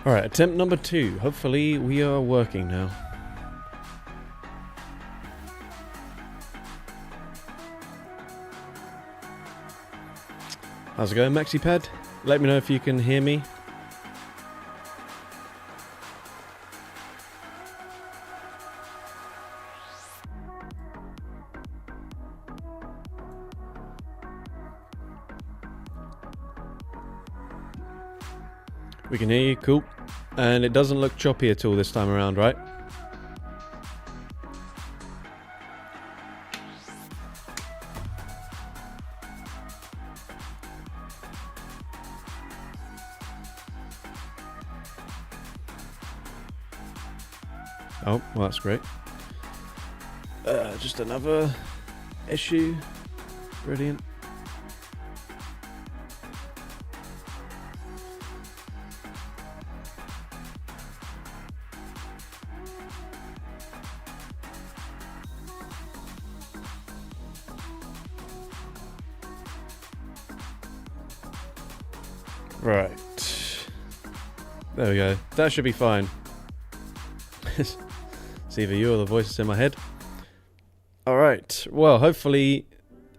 Alright, attempt number 2. Hopefully we are working now. How's it going, MaxiPad? Let me know if you can hear me. We can hear you, cool. And it doesn't look choppy at all this time around, right? Oh, well, that's great. Just another issue. Brilliant. Right. There we go. That should be fine. It's either you or the voices in my head. Alright. Well, hopefully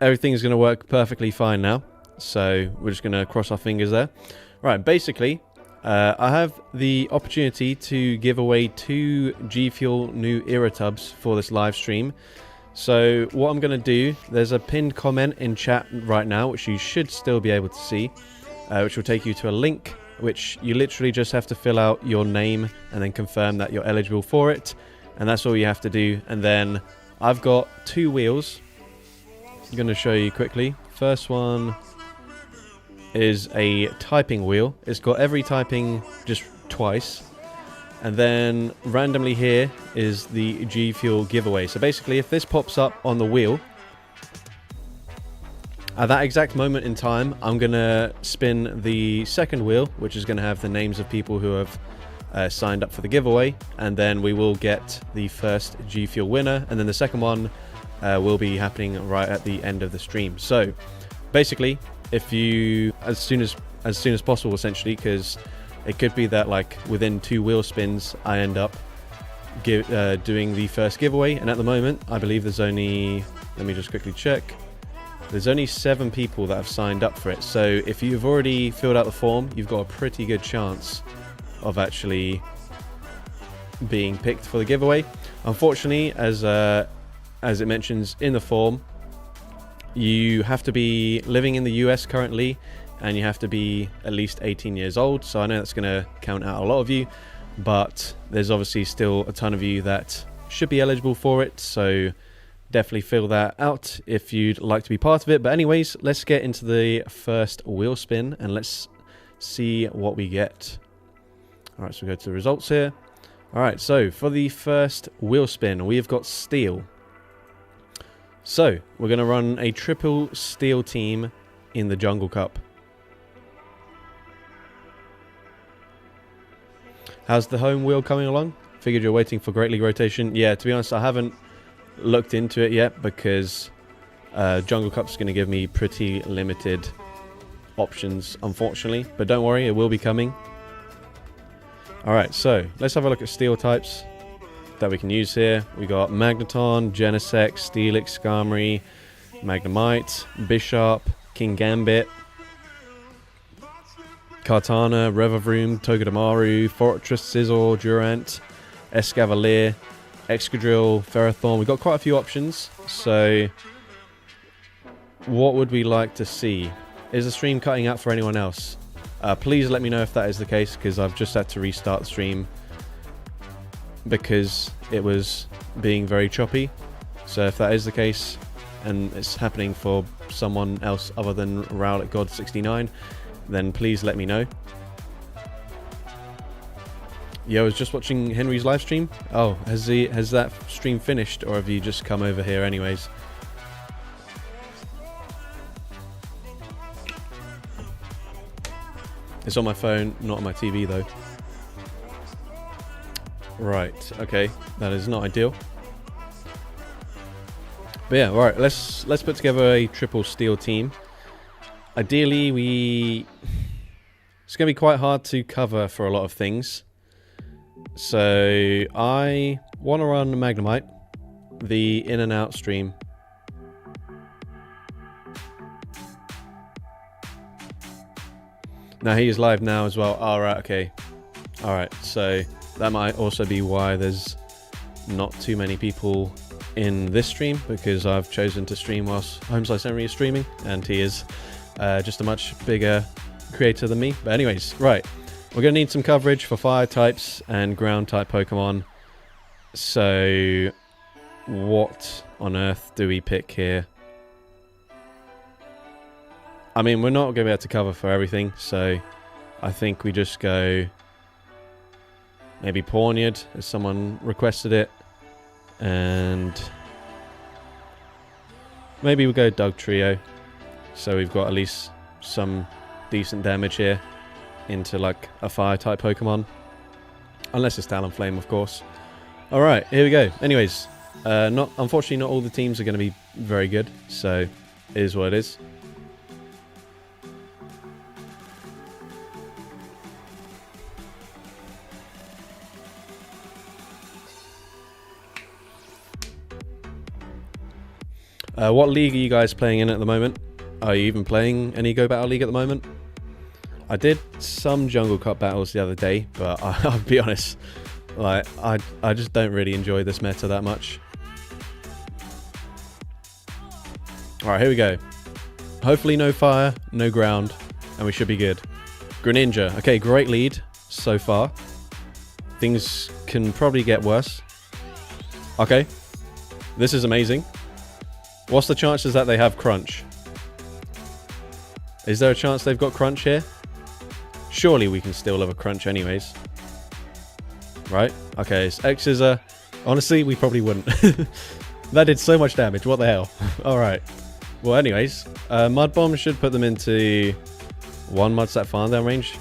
everything's going to work perfectly fine now. So we're just going to cross our fingers there. Right. Basically, I have the opportunity to give away 2 G Fuel new Era tubs for this live stream. So what I'm going to do, there's a pinned comment in chat right now, which you should still be able to see. Which will take you to a link, which you literally just have to fill out your name and then confirm that you're eligible for it. And that's all you have to do. And then I've got 2 wheels. I'm going to show you quickly. First one is a typing wheel. It's got every typing just twice. And then randomly here is the G Fuel giveaway. So basically, if this pops up on the wheel, at that exact moment in time, I'm going to spin the second wheel, which is going to have the names of people who have signed up for the giveaway. And then we will get the first G Fuel winner. And then the second one will be happening right at the end of the stream. So basically, if you, as soon as possible, essentially, because it could be that like within 2 wheel spins, I end up doing the first giveaway. And at the moment, I believe there's only, let me just quickly check. There's only 7 people that have signed up for it. So if you've already filled out the form, you've got a pretty good chance of actually being picked for the giveaway. Unfortunately, as it mentions in the form, you have to be living in the US currently, and you have to be at least 18 years old. So I know that's going to count out a lot of you, but there's obviously still a ton of you that should be eligible for it. So definitely fill that out if you'd like to be part of it. But anyways, let's get into the first wheel spin and let's see what we get. All right, so we go to the results here. All right, so for the first wheel spin, we've got steel. So we're going to run a triple steel team in the Jungle Cup. How's the home wheel coming along? Figured you're waiting for Great League rotation. Yeah, to be honest, I haven't looked into it yet because Jungle Cup's going to give me pretty limited options, unfortunately. But don't worry, it will be coming. Alright, so let's have a look at steel types that we can use here. We got Magneton, Genesect, Steelix, Skarmory, Magnemite, Bisharp, King Gambit, Kartana, Revavroom, Togedemaru, Fortress, Scizor, Durant, Escavalier, Excadrill, Ferrothorn. We've got quite a few options. So what would we like to see? Is the stream cutting out for anyone else? Please let me know if that is the case, because I've just had to restart the stream because it was being very choppy. So if that is the case and it's happening for someone else other than Rowlet God 69, then please let me know. Yeah, I was just watching Henry's live stream. Oh, has that stream finished, or have you just come over here anyways? It's on my phone, not on my TV though. Right, okay, that is not ideal. But yeah, alright, let's put together a triple steel team. Ideally, It's going to be quite hard to cover for a lot of things. So I want to run Magnemite, the in and out stream. Now he is live now as well. Alright, okay. Alright, so that might also be why there's not too many people in this stream, because I've chosen to stream whilst Homeslice Emery is streaming, and he is just a much bigger creator than me. But anyways, right. We're going to need some coverage for fire types and ground type Pokemon. So what on earth do we pick here? I mean, we're not going to be able to cover for everything, so I think we just go maybe Pawniard, as someone requested it, and maybe we go Dugtrio, so we've got at least some decent damage here into like a fire type Pokemon, unless it's Talonflame, of course. All right, here we go. Anyways, unfortunately not all the teams are going to be very good, so it is what it is. What league are you guys playing in at the moment? Are you even playing any Go Battle League at the moment? I did some Jungle Cup battles the other day, but I'll be honest, like I just don't really enjoy this meta that much. Alright, here we go. Hopefully no fire, no ground, and we should be good. Greninja. Okay, great lead so far. Things can probably get worse. Okay. This is amazing. What's the chances that they have Crunch? Is there a chance they've got Crunch here? Surely we can still have a Crunch anyways. Right? Okay, it's X-Scissor. Honestly, we probably wouldn't. That did so much damage. What the hell? Alright. Well, anyways. Mud Bomb should put them into one Mudslap farm down range.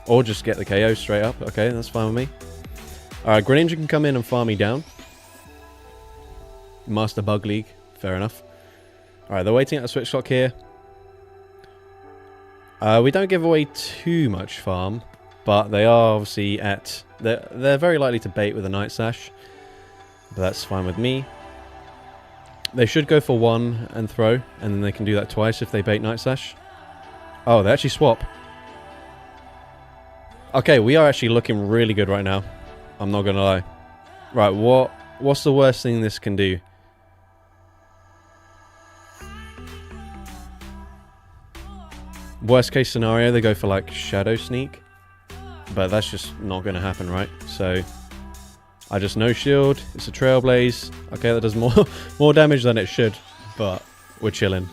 Or just get the KO straight up. Okay, that's fine with me. Alright, Greninja can come in and farm me down. Master Bug League. Fair enough. Alright, they're waiting at the switch clock here. We don't give away too much farm, but they are obviously at... They're very likely to bait with a Night Slash, but that's fine with me. They should go for one and throw, and then they can do that twice if they bait Night Slash. Oh, they actually swap. Okay, we are actually looking really good right now. I'm not gonna lie. Right, what's the worst thing this can do? Worst case scenario, they go for like Shadow Sneak, but that's just not going to happen, right? So I just no shield. It's a Trailblaze. Okay, that does more damage than it should, but we're chilling.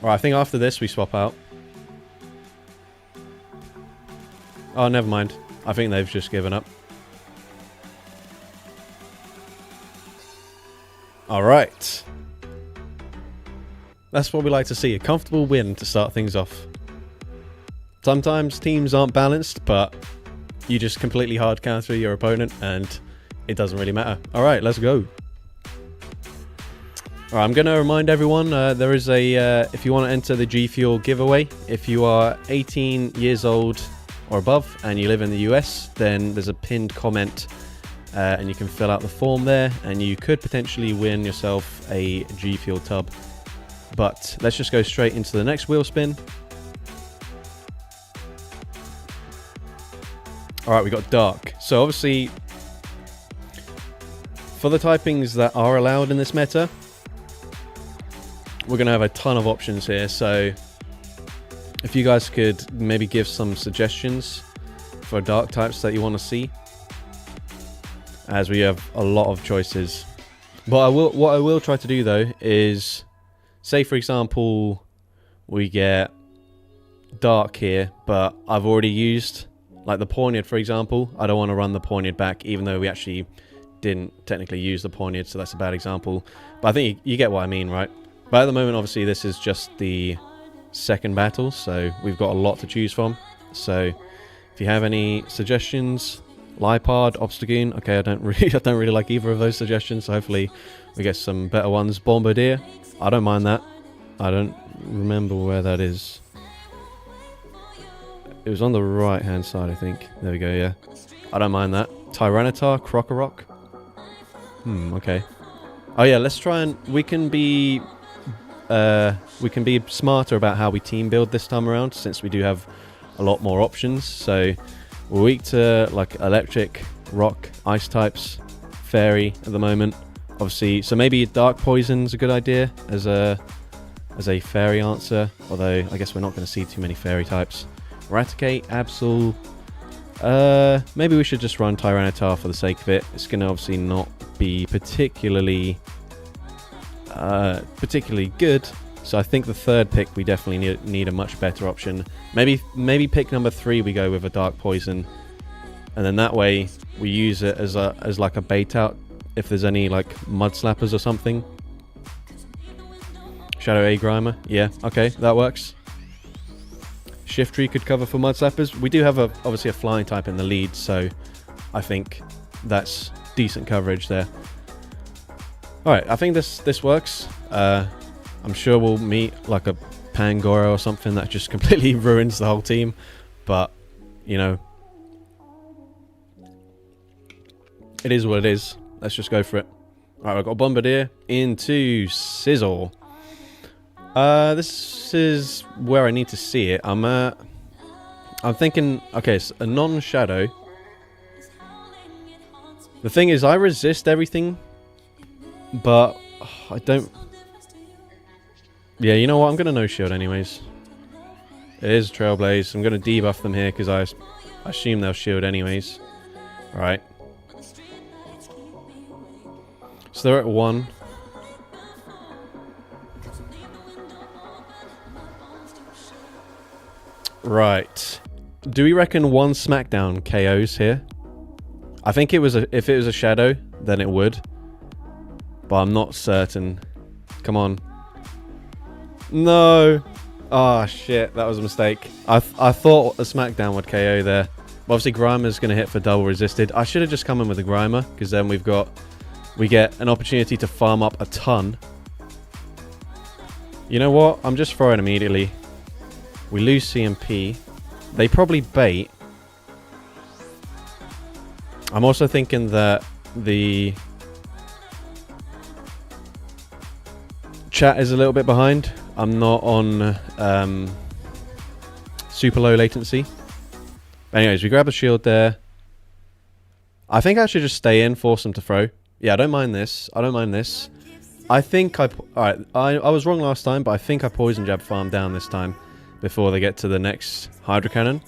Alright, I think after this we swap out. Oh, never mind. I think they've just given up. Alright. That's what we like to see, a comfortable win to start things off. Sometimes teams aren't balanced, but you just completely hard counter your opponent and it doesn't really matter. Alright, let's go. Alright, I'm going to remind everyone, there is a, if you want to enter the G Fuel giveaway, if you are 18 years old or above and you live in the US, then there's a pinned comment and you can fill out the form there and you could potentially win yourself a G Fuel tub. But let's just go straight into the next wheel spin. Alright, we got Dark. So obviously, for the typings that are allowed in this meta, we're going to have a ton of options here. So if you guys could maybe give some suggestions for Dark types that you want to see, as we have a lot of choices. But what I will try to do though is, say for example, we get Dark here, but I've already used like the Pawniard, for example. I don't want to run the Pawniard back, even though we actually didn't technically use the Pawniard, so that's a bad example. But I think you get what I mean, right? But at the moment, obviously, this is just the second battle, so we've got a lot to choose from. So if you have any suggestions, Liepard, Obstagoon. Okay, I don't really like either of those suggestions, so hopefully we get some better ones. Bombardier, I don't mind that. I don't remember where that is. It was on the right-hand side, I think. There we go, yeah. I don't mind that. Tyranitar, Krokorok. Okay. Oh yeah, let's try and... We can be smarter about how we team build this time around, since we do have a lot more options. So, we're weak to, like, electric, rock, ice types, fairy at the moment. Obviously, so maybe Dark Poison's a good idea as a fairy answer. Although, I guess we're not going to see too many fairy types. Raticate, Absol. Maybe we should just run Tyranitar for the sake of it. It's going to obviously not be particularly good. So I think the third pick we definitely need a much better option. Maybe pick number 3 we go with a Dark Poison, and then that way we use it as like a bait out if there's any like Mud Slappers or something. Shadow A Grimer, yeah, okay, that works. Shiftry could cover for Mud Slappers. We do have obviously a flying type in the lead, so I think that's decent coverage there. Alright, I think this works. I'm sure we'll meet like a Pangoro or something that just completely ruins the whole team. But, you know, it is what it is. Let's just go for it. Alright, I've got Bombardier into Sizzle. This is where I need to see it. I'm thinking, okay, it's a non-shadow. The thing is, I resist everything, but I don't... Yeah, you know what? I'm going to no-shield anyways. It is Trailblaze. I'm going to debuff them here because I assume they'll shield anyways. Right. So they're at 1. Right. Do we reckon 1 Smackdown KOs here? I think it was if it was a shadow, then it would. But I'm not certain. Come on. No. Oh, shit. That was a mistake. I thought a Smackdown would KO there. Obviously, Grimer's going to hit for double resisted. I should have just come in with a Grimer, because then we get an opportunity to farm up a ton. You know what? I'm just throwing immediately. We lose CMP. They probably bait. I'm also thinking that the chat is a little bit behind. I'm not on super low latency. But anyways, we grab a shield there. I think I should just stay in, force them to throw. Yeah, I don't mind this. I don't mind this. I think Alright, I was wrong last time, but I think I Poison Jab farm down this time before they get to the next Hydro Cannon.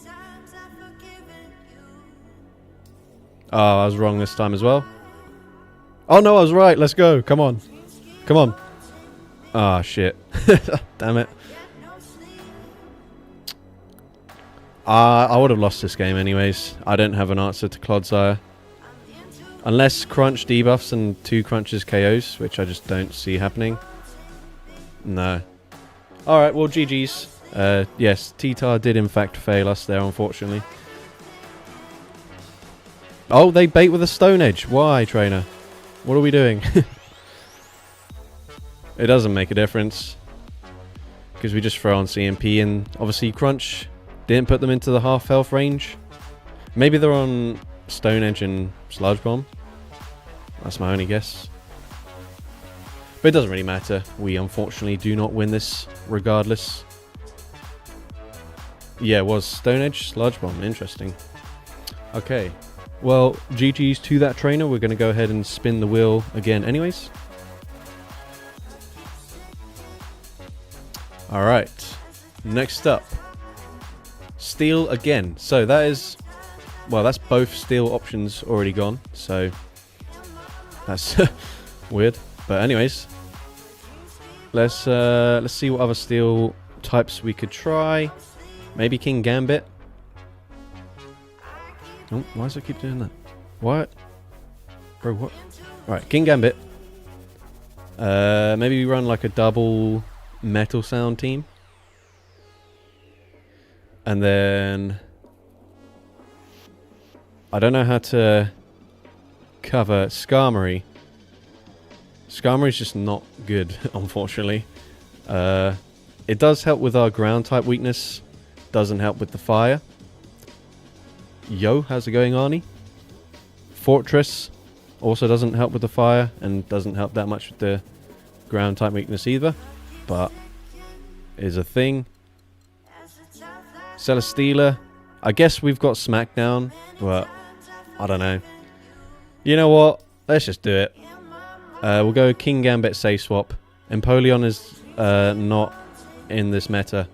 Oh, I was wrong this time as well. Oh no, I was right. Let's go. Come on. Come on. Ah, shit. Damn it. I would have lost this game anyways. I don't have an answer to Clodsire. Unless Crunch debuffs and 2 Crunches KOs, which I just don't see happening. No. Alright, well, GG's. Yes, T-Tar did in fact fail us there, unfortunately. Oh, they bait with a Stone Edge. Why, trainer? What are we doing? It doesn't make a difference. Because we just throw on CMP, and obviously Crunch didn't put them into the half health range. Maybe they're on Stone Edge and Sludge Bomb. That's my only guess. But it doesn't really matter. We unfortunately do not win this regardless. Yeah, it was Stone Edge, Sludge Bomb. Interesting. Okay. Well, GG's to that trainer. We're going to go ahead and spin the wheel again anyways. Alright. Next up. Steel again. So that is... Well, that's both steel options already gone. So that's weird. But anyways. Let's see what other steel types we could try. Maybe King Gambit. Oh, why does it keep doing that? What? Bro, what? Alright, King Gambit. Maybe we run like a double Metal Sound team. And then... I don't know how to cover Skarmory. Skarmory's just not good, unfortunately. It does help with our ground type weakness. Doesn't help with the fire. Yo, how's it going, Arnie? Fortress also doesn't help with the fire and doesn't help that much with the ground type weakness either, but is a thing. Celesteela. I guess we've got Smackdown, but I don't know. You know what? Let's just do it. We'll go King Gambit safe swap. Empoleon is not in this meta.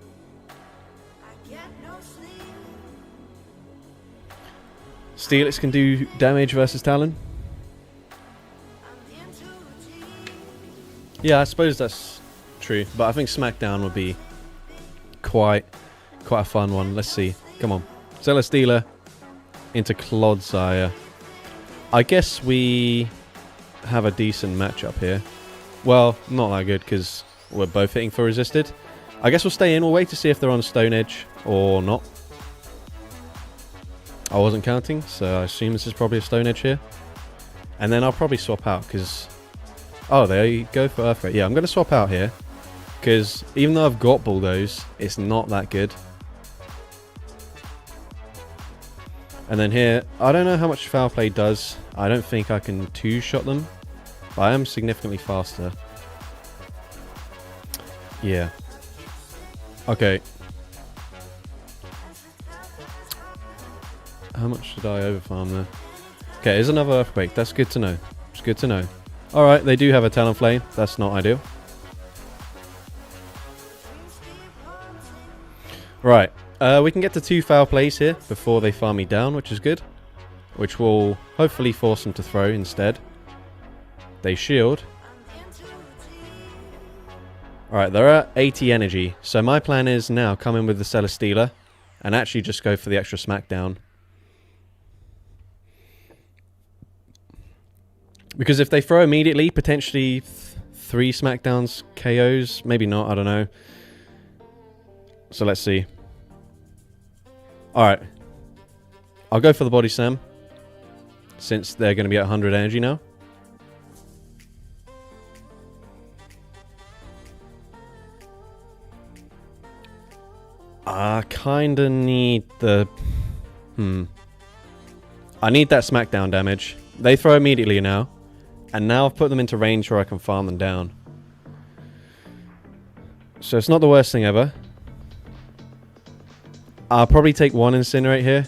Steelix can do damage versus Talon. Yeah, I suppose that's true, but I think Smackdown would be quite a fun one. Let's see. Come on. Celesteela into Clodsire. I guess we have a decent matchup here. Well, not that good because we're both hitting for resisted. I guess we'll stay in. We'll wait to see if they're on Stone Edge or not. I wasn't counting, so I assume this is probably a Stone Edge here. And then I'll probably swap out because... Oh, there you go for Earthquake. Yeah, I'm going to swap out here because even though I've got Bulldoze, it's not that good. And then here, I don't know how much Foul Play does. I don't think I can two-shot them. But I am significantly faster. Yeah. Okay. How much did I overfarm there? Okay, here's another Earthquake. That's good to know. It's good to know. Alright, they do have a Talonflame. That's not ideal. Right. We can get to 2 Foul Plays here before they farm me down, which is good. Which will hopefully force them to throw instead. They shield. Alright, they're at 80 energy. So my plan is now come in with the Celesteela and actually just go for the extra Smackdown. Because if they throw immediately, potentially 3 Smackdowns, KOs. Maybe not, I don't know. So let's see. Alright. I'll go for the Body Slam. Since they're going to be at 100 energy now. I kinda need the... I need that Smackdown damage. They throw immediately now. And now I've put them into range where I can farm them down. So it's not the worst thing ever. I'll probably take 1 Incinerate here.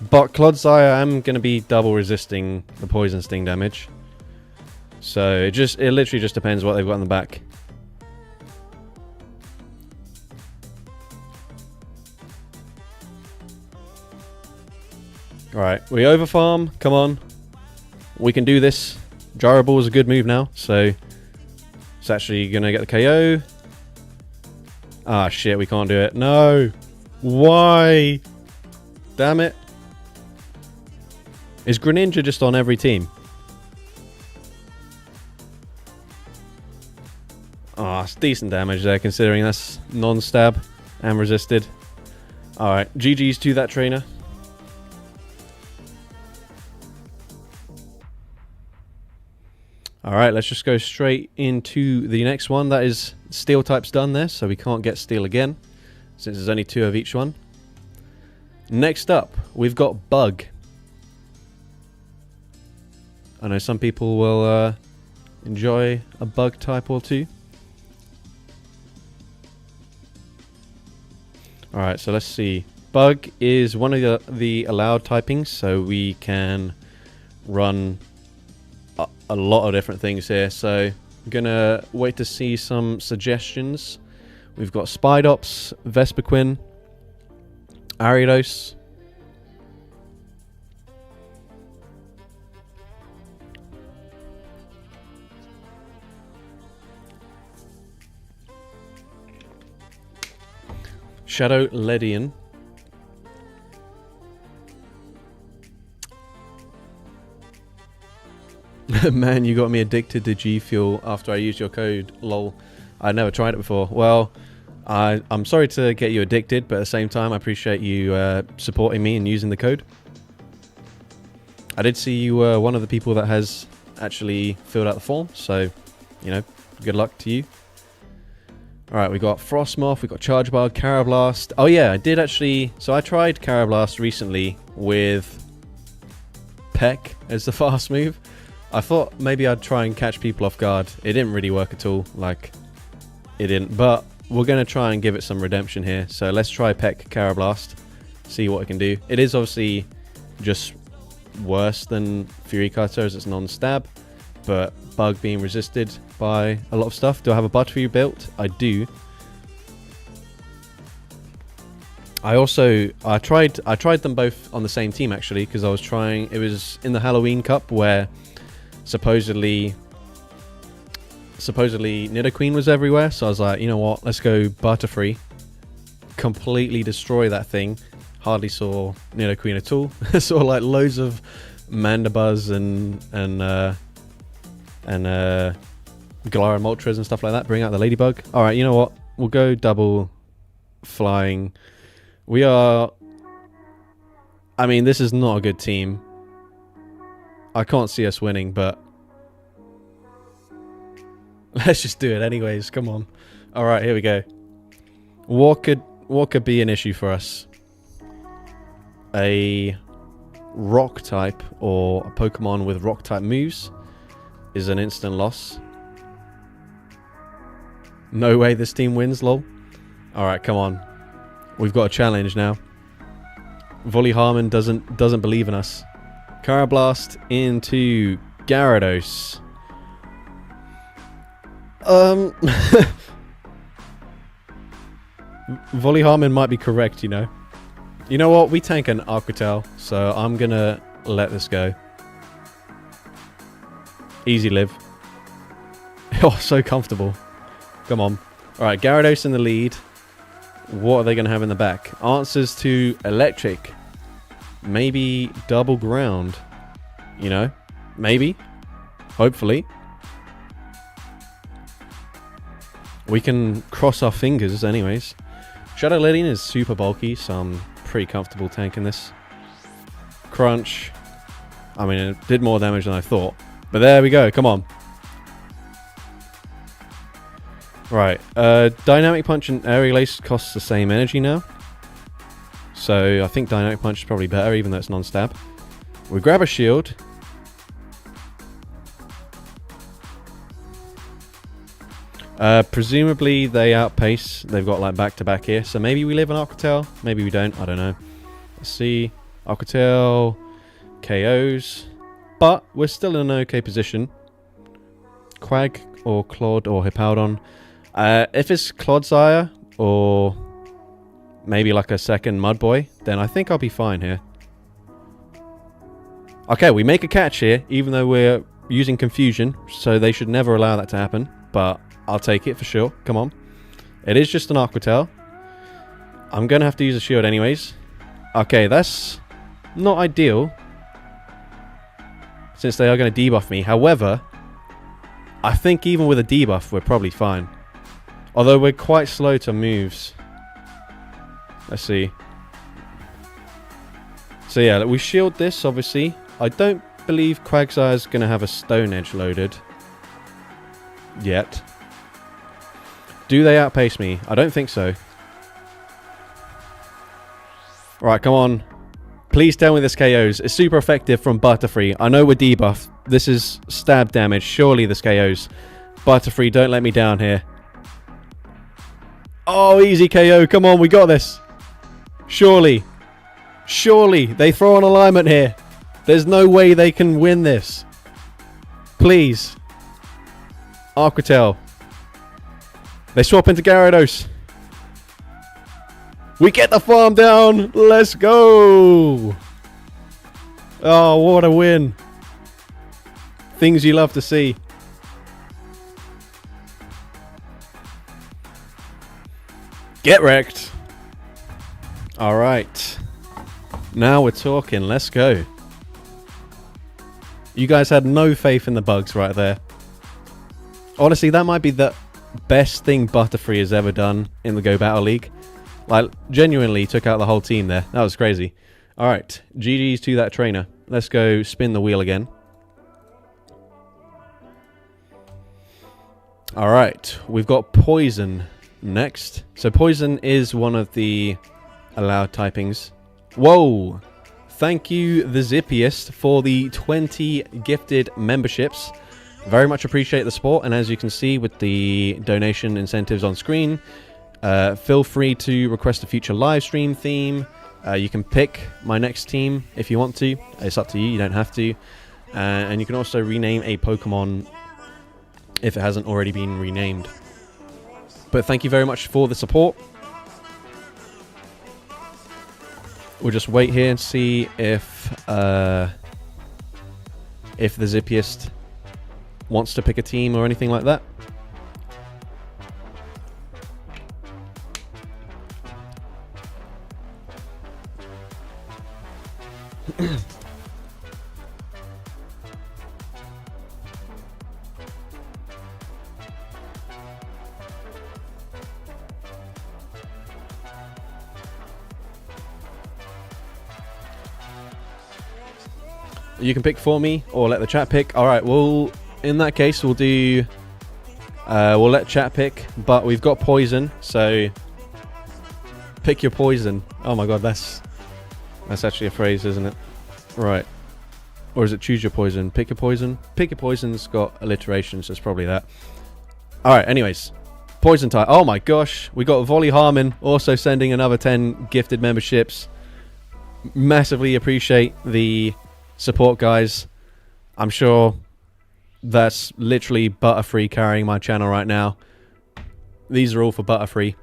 But Clodsire, I'm going to be double resisting the Poison Sting damage. So it literally just depends what they've got in the back. Alright, we overfarm. Come on. We can do this. Gyro Ball is a good move now, so it's actually going to get the KO. Ah, shit, we can't do it. No! Why? Damn it. Is Greninja just on every team? Ah, it's decent damage there, considering that's non-stab and resisted. Alright, GG's to that trainer. Alright, let's just go straight into the next one. That is Steel type's done there, so we can't get Steel again, since there's only 2 of each one. Next up, we've got Bug. I know some people will enjoy a Bug type or two. Alright, so let's see. Bug is one of the allowed typings, so we can run a lot of different things here. So I'm gonna wait to see some suggestions. We've got Spidops, Vespiquen, Ariados. Shadow Ledian. Man, you got me addicted to G Fuel after I used your code. Lol. I'd never tried it before. Well, I'm sorry to get you addicted, but at the same time, I appreciate you supporting me and using the code. I did see you were one of the people that has actually filled out the form, so, you know, good luck to you. Alright, we got Frostmoth, we got Chargebug, Carablast. Oh yeah, I did actually... So I tried Carablast recently with Peck as the fast move. I thought maybe I'd try and catch people off guard. It didn't really work at all. Like, it didn't. But we're going to try and give it some redemption here. So let's try Peck Carablast. See what it can do. It is obviously just worse than Fury Cutter as it's non-stab. But Bug being resisted by a lot of stuff. Do I have a Butterfree built? I do. I tried them both on the same team actually, because I was trying... It was in the Halloween Cup where supposedly Nidoqueen was everywhere, so I was like, you know what, let's go Butterfree. Completely destroy that thing. Hardly saw Nidoqueen at all. Saw like loads of Mandibuzz and Galara Moltres and stuff like that. Bring out the Ladybug. Alright, you know what, we'll go double flying. We are... I mean, this is not a good team. I can't see us winning, but... Let's just do it anyways, come on. Alright, here we go. What could be an issue for us? A rock type, or a Pokemon with rock type moves, is an instant loss. No way this team wins, lol. Alright, come on. We've got a challenge now. Volley Harmon doesn't believe in us. Carablast into Gyarados. Volley Harmon might be correct, you know. You know what? We tank an Arquitel, so I'm gonna let this go. Easy live. Oh, so comfortable. Come on. Alright, Gyarados in the lead. What are they going to have in the back? Answers to Electric. Maybe double ground. You know? Maybe. Hopefully. We can cross our fingers anyways. Shadow Lillian is super bulky, so I'm pretty comfortable tanking this. Crunch. I mean, it did more damage than I thought. But there we go. Come on. Right, Dynamic Punch and Aerial Ace costs the same energy now. So I think Dynamic Punch is probably better, even though it's non-stab. We grab a shield. Presumably they outpace. They've got like back-to-back here. So maybe we live on Arquitel, maybe we don't, I don't know. Let's see. Arquitel KOs. But we're still in an okay position. Quag or Claude or Hippowdon. If it's Clodsire or maybe like a second Mudboy, then I think I'll be fine here. Okay, we make a catch here, even though we're using Confusion, so they should never allow that to happen, but I'll take it for sure. Come on. It is just an Arquitel. I'm going to have to use a shield anyways. Okay, that's not ideal, since they are going to debuff me. However, I think even with a debuff, we're probably fine. Although we're quite slow to moves. Let's see. So yeah, we shield this, obviously. I don't believe Quagsire's going to have a Stone Edge loaded. Yet. Do they outpace me? I don't think so. Right, come on. Please tell me this KOs. It's super effective from Butterfree. I know we're debuffed. This is stab damage. Surely this KOs. Butterfree, don't let me down here. Oh, easy KO. Come on, we got this. Surely. Surely. They throw an alignment here. There's no way they can win this. Please. Arquitel. They swap into Gyarados. We get the farm down. Let's go. Oh, what a win. Things you love to see. Get wrecked. All right. Now we're talking. Let's go. You guys had no faith in the bugs right there. Honestly, that might be the best thing Butterfree has ever done in the Go Battle League. Like, genuinely took out the whole team there. That was crazy. All right. GG's to that trainer. Let's go spin the wheel again. All right. We've got Poison. next. So poison is one of the allowed typings. Whoa! Thank you, the Zippiest, for the 20 gifted memberships. Very much appreciate the support, and as you can see with the donation incentives on screen, feel free to request a future live stream theme. You can pick my next team if you want to. It's up to you, you don't have to. And you can also rename a Pokemon if it hasn't already been renamed. But thank you very much for the support. We'll just wait here and see if the Zippiest wants to pick a team or anything like that. You can pick for me or let the chat pick. All right, well, in that case, we'll do... we'll let chat pick, but we've got poison, so pick your poison. Oh my god, that's actually a phrase, isn't it? Right. Or is it choose your poison? Pick your poison? Pick your poison's got alliteration, so it's probably that. All right, anyways. Poison type. Oh my gosh. We got Volley Harmon also sending another 10 gifted memberships. Massively appreciate the support, guys. I'm sure that's literally Butterfree carrying my channel right now. These are all for Butterfree.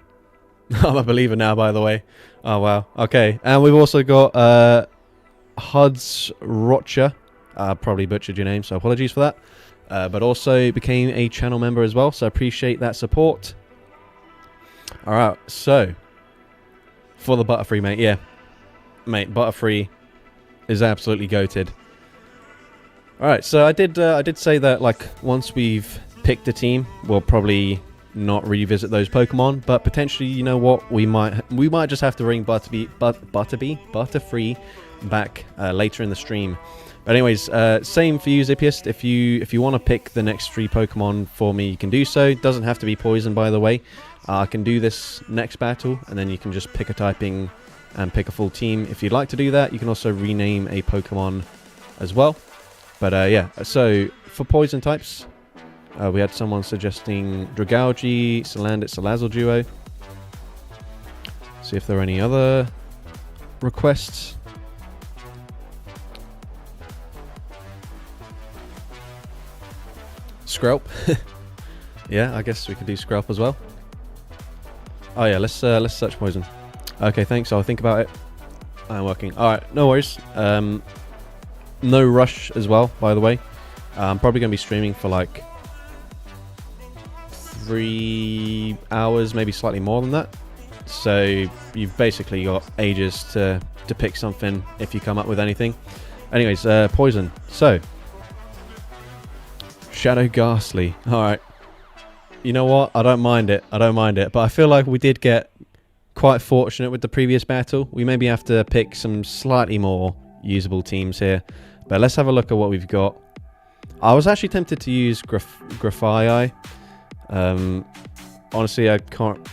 I'm a believer now, by the way. Oh wow. Okay, and we've also got Huds Rocha. Probably butchered your name, so apologies for that. But also became a channel member as well, so appreciate that support. All right, so for the Butterfree, mate. Yeah, mate, Butterfree is absolutely goated. All right, so I did say that, like, once we've picked a team, we'll probably not revisit those Pokemon, but potentially, you know what, we might just have to bring Butterfree back later in the stream. But anyways, same for you, Zippiest. If you want to pick the next 3 Pokemon for me, you can do so. It doesn't have to be poison, by the way. I can do this next battle, and then you can just pick a typing and pick a full team. If you'd like to do that, you can also rename a Pokemon as well. But yeah, so for poison types, we had someone suggesting Dragalge, Salandit, Salazzle duo. See if there are any other requests. Skrelp. Yeah, I guess we could do Skrelp as well. Oh yeah, let's search poison. Okay, thanks. I'll think about it. I'm working. All right, no worries. No rush as well, by the way. I'm probably going to be streaming for like 3 hours, maybe slightly more than that. So you've basically got ages to pick something if you come up with anything. Anyways, poison. So Shadow Ghastly. All right. You know what? I don't mind it. I don't mind it. But I feel like we did get quite fortunate with the previous battle. We maybe have to pick some slightly more usable teams here. But let's have a look at what we've got. I was actually tempted to use Grafaiai. Honestly, I can't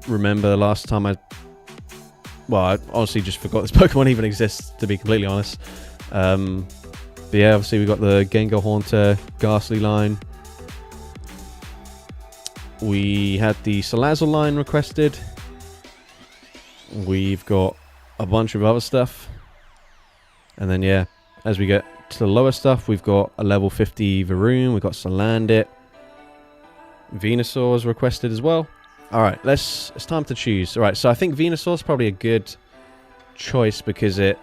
remember the last time I honestly just forgot this Pokemon even exists, to be completely honest. But yeah, obviously we got the Gengar Haunter Ghastly line. We had the Salazzle line requested. We've got a bunch of other stuff. And then yeah, as we get to the lower stuff, we've got a level 50 Varoom, we've got Salandit. Venusaur is requested as well. Alright, it's time to choose. Alright, so I think Venusaur is probably a good choice because it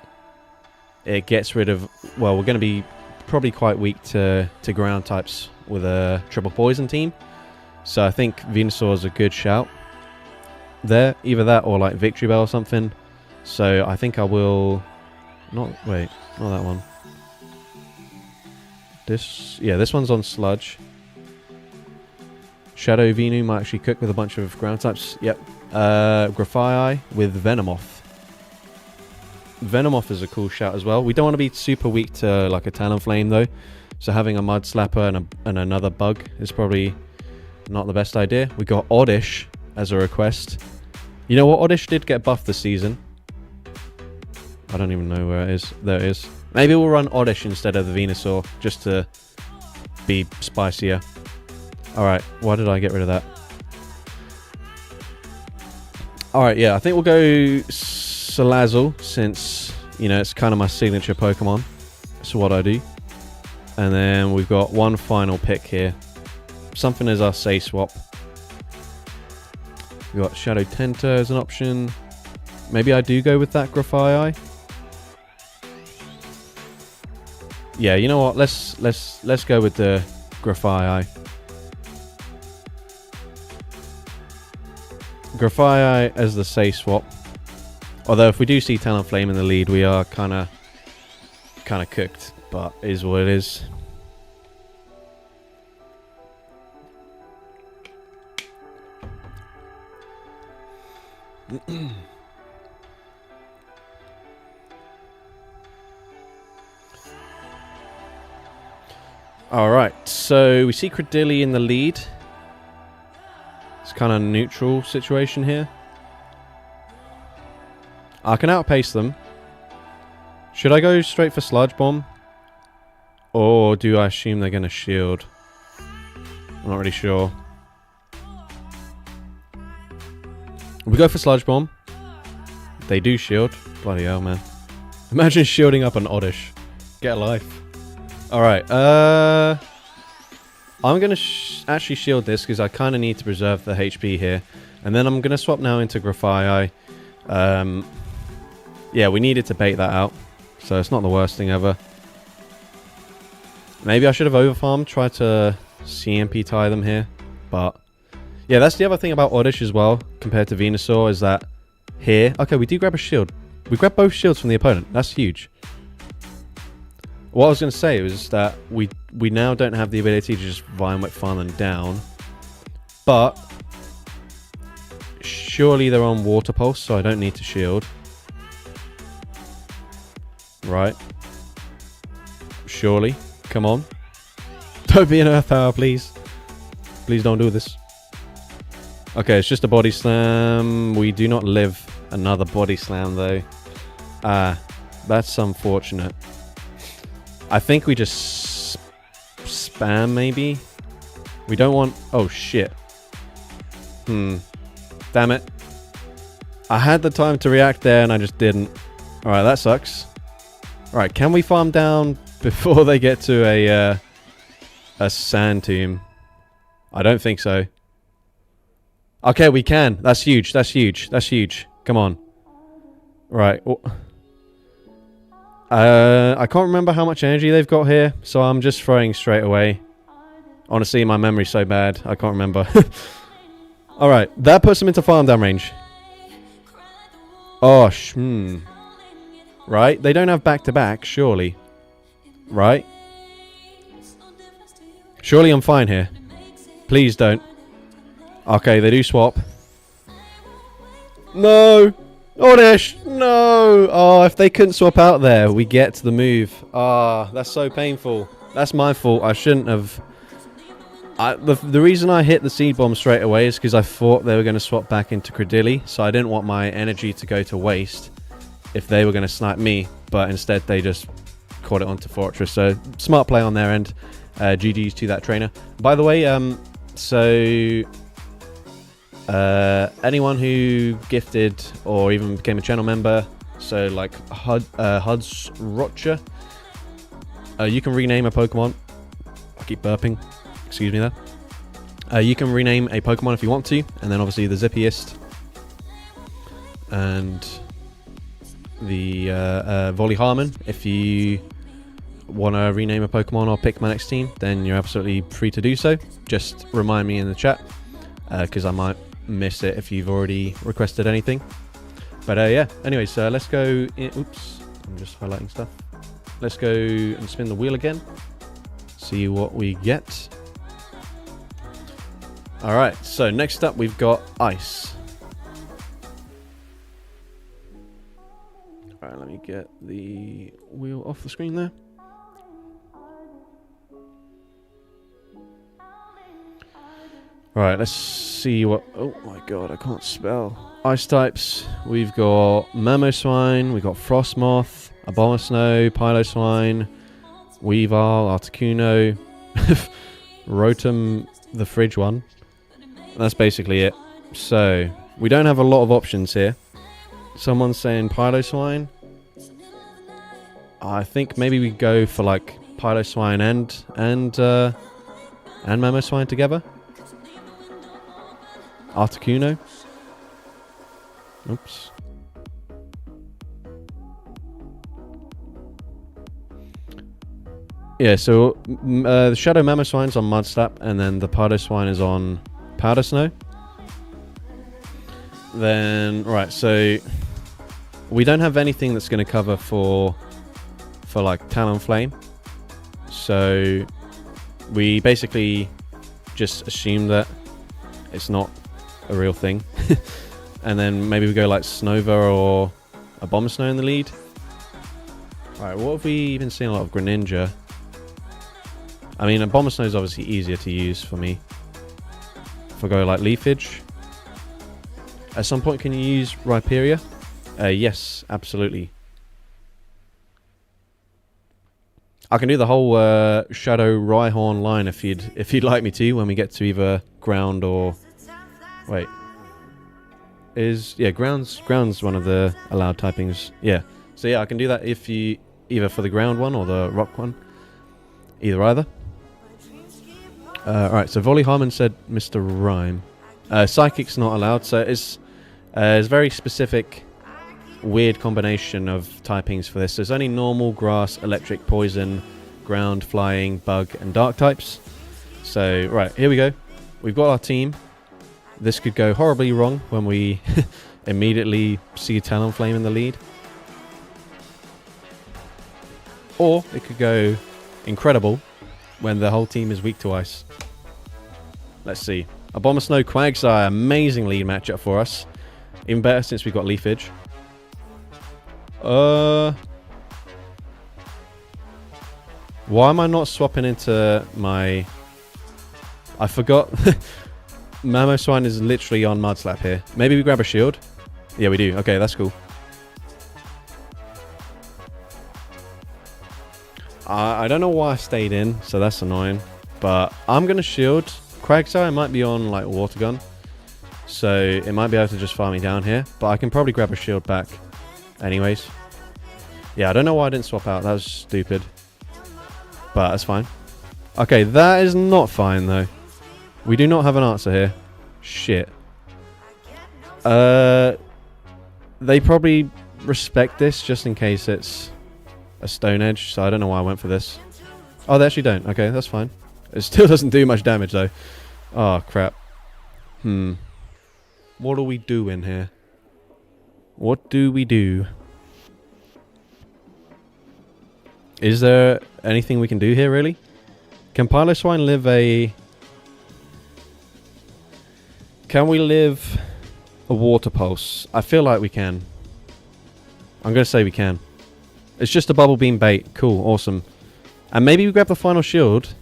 gets rid of, well, we're going to be probably quite weak to ground types with a triple poison team. So I think Venusaur is a good shout there. Either that or like Victory Bell or something. So I think I will not that one. This one's on Sludge. Shadow Venu might actually cook with a bunch of ground types. Yep. Grafaiai with Venomoth. Venomoth is a cool shout as well. We don't want to be super weak to like a Talonflame though. So having a Mud Slapper and another bug is probably not the best idea. We got Oddish. as a request. You know what? Oddish did get buffed this season. I don't even know where it is. There it is. Maybe we'll run Oddish instead of the Venusaur, just to be spicier. Alright, why did I get rid of that? Alright, yeah, I think we'll go Salazzle, since, you know, it's kind of my signature Pokemon. That's what I do. And then we've got one final pick here. Something as our say swap. We've got Shadow Tenta as an option. Maybe I do go with that Grafaiai. Yeah, you know what? Let's go with the Grafaiai. Grafaiai as the say swap. Although if we do see Talonflame in the lead, we are kind of cooked. But it is what it is. Alright, so we see Credilli in the lead. It's kind of a neutral situation here. I can outpace them. Should I go straight for Sludge Bomb? Or do I assume they're going to shield? I'm not really sure. We go for Sludge Bomb. They do shield. Bloody hell, man. Imagine shielding up an Oddish. Get a life. Alright, I'm going to actually shield this because I kind of need to preserve the HP here. And then I'm going to swap now into Grafaiai. Yeah, we needed to bait that out. So it's not the worst thing ever. Maybe I should have overfarmed, tried to CMP tie them here. But yeah, that's the other thing about Oddish as well, compared to Venusaur, is that here... Okay, we do grab a shield. We grab both shields from the opponent. That's huge. What I was going to say was that we now don't have the ability to just Vine Whip farm them down. But surely they're on Water Pulse, so I don't need to shield. Right. Surely. Come on. Don't be an Earth Power, please. Please don't do this. Okay, it's just a Body Slam. We do not live another Body Slam, though. Ah, that's unfortunate. I think we just spam, maybe? We don't want... Oh, shit. Damn it. I had the time to react there, and I just didn't. Alright, that sucks. Alright, can we farm down before they get to a Sand Tomb? I don't think so. Okay, we can. That's huge. That's huge. That's huge. Come on. Right. Oh. I can't remember how much energy they've got here, so I'm just throwing straight away. Honestly, my memory's so bad, I can't remember. Alright, that puts them into farm down range. Oh, Right, they don't have back-to-back, surely. Right? Surely I'm fine here. Please don't. Okay, they do swap. No! Oddish! No! Oh, if they couldn't swap out there, we get to the move. Ah, that's so painful. That's my fault. I shouldn't have... The reason I hit the Seed Bomb straight away is because I thought they were going to swap back into Credilli, so I didn't want my energy to go to waste if they were going to snipe me, but instead they just caught it onto Fortress. So, smart play on their end. GG's to that trainer. By the way, anyone who gifted or even became a channel member, so like Huds Rocha, you can rename a Pokemon. I keep burping. Excuse me there. You can rename a Pokemon if you want to, and then obviously the Zippiest and the Volley Harmon. If you want to rename a Pokemon or pick my next team, then you're absolutely free to do so. Just remind me in the chat, because I might miss it if you've already requested anything. But yeah, anyways, let's go in. Oops, I'm just highlighting stuff. Let's go and spin the wheel again, see what we get. Alright, so next up we've got Ice. Alright, let me get the wheel off the screen there. Right, let's see what... Oh my god, I can't spell. Ice types. We've got Mamoswine, we've got Frostmoth, Abomasnow, Piloswine, Weavile, Articuno, Rotom, the fridge one. That's basically it. So, we don't have a lot of options here. Someone's saying Piloswine. I think maybe we go for like Piloswine and Mamoswine together. Articuno. Oops. Yeah, so the Shadow Mamoswine's on Mudslap, and then the Piloswine is on Powder Snow. Then, right, so we don't have anything that's going to cover for like Talonflame. So we basically just assume that it's not a real thing. And then maybe we go like Snova or Abomasnow in the lead. Alright, what have we been seeing? A lot of Greninja. I mean, Abomasnow is obviously easier to use for me. If I go like Leafage. At some point, can you use Rhyperior? Yes, absolutely. I can do the whole Shadow Rhyhorn line if you'd like me to when we get to either ground or... Wait. Ground's one of the allowed typings. Yeah. So yeah, I can do that if you... Either for the ground one or the rock one. Either. Alright, so Volley Harmon said Mr. Rhyme. Psychic's not allowed, so it's a very specific, weird combination of typings for this. There's only normal, grass, electric, poison, ground, flying, bug, and dark types. So, right, here we go. We've got our team. This could go horribly wrong when we immediately see Talonflame in the lead. Or it could go incredible when the whole team is weak to ice. Let's see. Abomasnow, Quagsire, amazing lead matchup for us. Even better since we got Leafage. Why am I not swapping into my... I forgot. Mamoswine is literally on Mudslap here. Maybe we grab a shield? Yeah, we do. Okay, that's cool. I don't know why I stayed in, so that's annoying. But I'm going to shield. Quagsire might be on like Water Gun. So it might be able to just farm me down here. But I can probably grab a shield back anyways. Yeah, I don't know why I didn't swap out. That was stupid. But that's fine. Okay, that is not fine though. We do not have an answer here. Shit. They probably respect this just in case it's a Stone Edge, so I don't know why I went for this. Oh, they actually don't. Okay, that's fine. It still doesn't do much damage though. Oh, crap. What do we do in here? What do we do? Is there anything we can do here, really? Can Piloswine live a... Can we live a Water Pulse? I feel like we can. I'm going to say we can. It's just a Bubble Beam bait. Cool, awesome. And maybe we grab the final shield.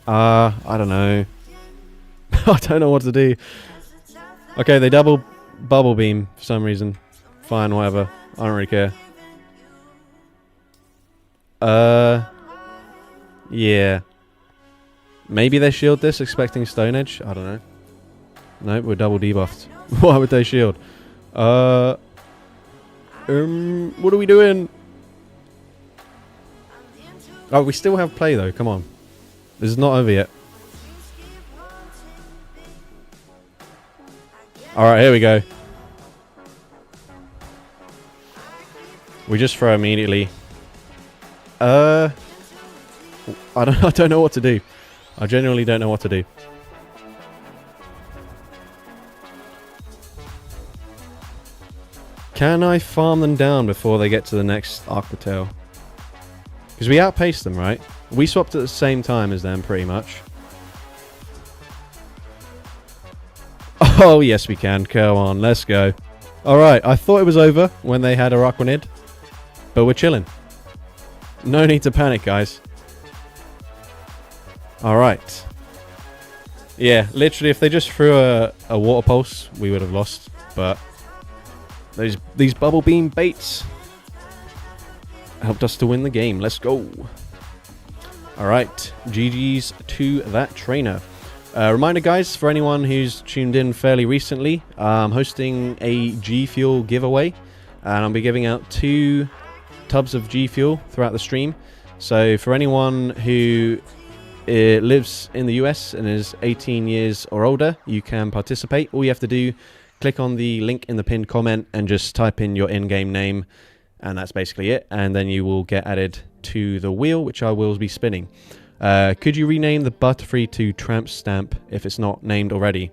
I don't know. I don't know what to do. Okay, they double Bubble Beam for some reason. Fine, whatever. I don't really care. Yeah. Maybe they shield this, expecting Stone Edge. I don't know. Nope, we're double debuffed. Why would they shield? What are we doing? Oh, we still have play though. Come on. This is not over yet. Alright, here we go. We just throw immediately. I don't know what to do. I genuinely don't know what to do. Can I farm them down before they get to the next Aqua Tail? Because we outpaced them, right? We swapped at the same time as them, pretty much. Oh, yes we can. Come on, let's go. Alright, I thought it was over when they had Araquanid. But we're chilling. No need to panic, guys. Alright. Yeah, literally, if they just threw a water pulse, we would have lost. But these bubble beam baits helped us to win the game. Let's go. All right, GG's to that trainer. Reminder, guys, for anyone who's tuned in fairly recently, I'm hosting a G Fuel giveaway, and I'll be giving out 2 tubs of G Fuel throughout the stream. So for anyone who lives in the US and is 18 years or older, you can participate. All you have to do, click on the link in the pinned comment and just type in your in-game name, and that's basically it, and then you will get added to the wheel, which I will be spinning. Could you rename the Butterfree to Tramp Stamp if it's not named already?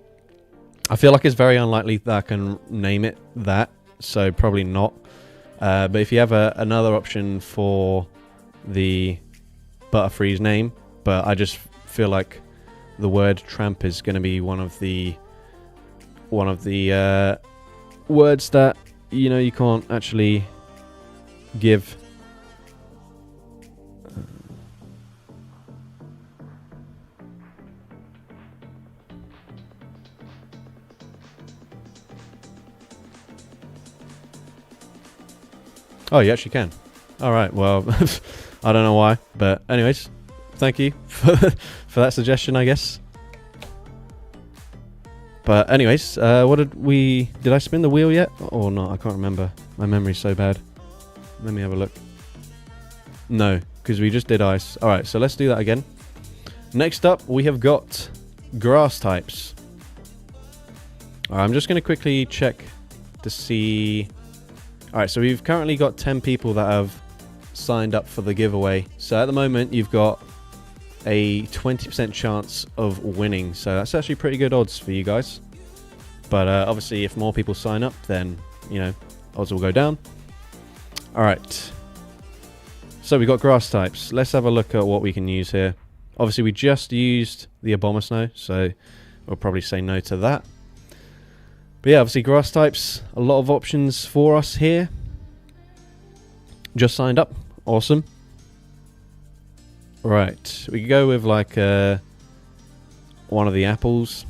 I feel like it's very unlikely that I can name it that, so probably not. But if you have another option for the Butterfree's name, but I just feel like the word tramp is going to be one of the words that, you know, you can't actually give. Oh, you actually can. All right, well, I don't know why, but anyways, thank you for that suggestion, I guess. But anyways, did I spin the wheel yet or not? I can't remember. My memory's so bad. Let me have a look. No, because we just did ice. All right, so let's do that again. Next up, we have got grass types. All right, I'm just going to quickly check to see. All right, so we've currently got 10 people that have signed up for the giveaway. So at the moment, you've got a 20% chance of winning. So that's actually pretty good odds for you guys. But obviously, if more people sign up, then, you know, odds will go down. All right. So we've got grass types. Let's have a look at what we can use here. Obviously, we just used the Abomasnow, so we'll probably say no to that. But yeah, obviously grass types, a lot of options for us here. Just signed up. Awesome. Right, we could go with like one of the apples.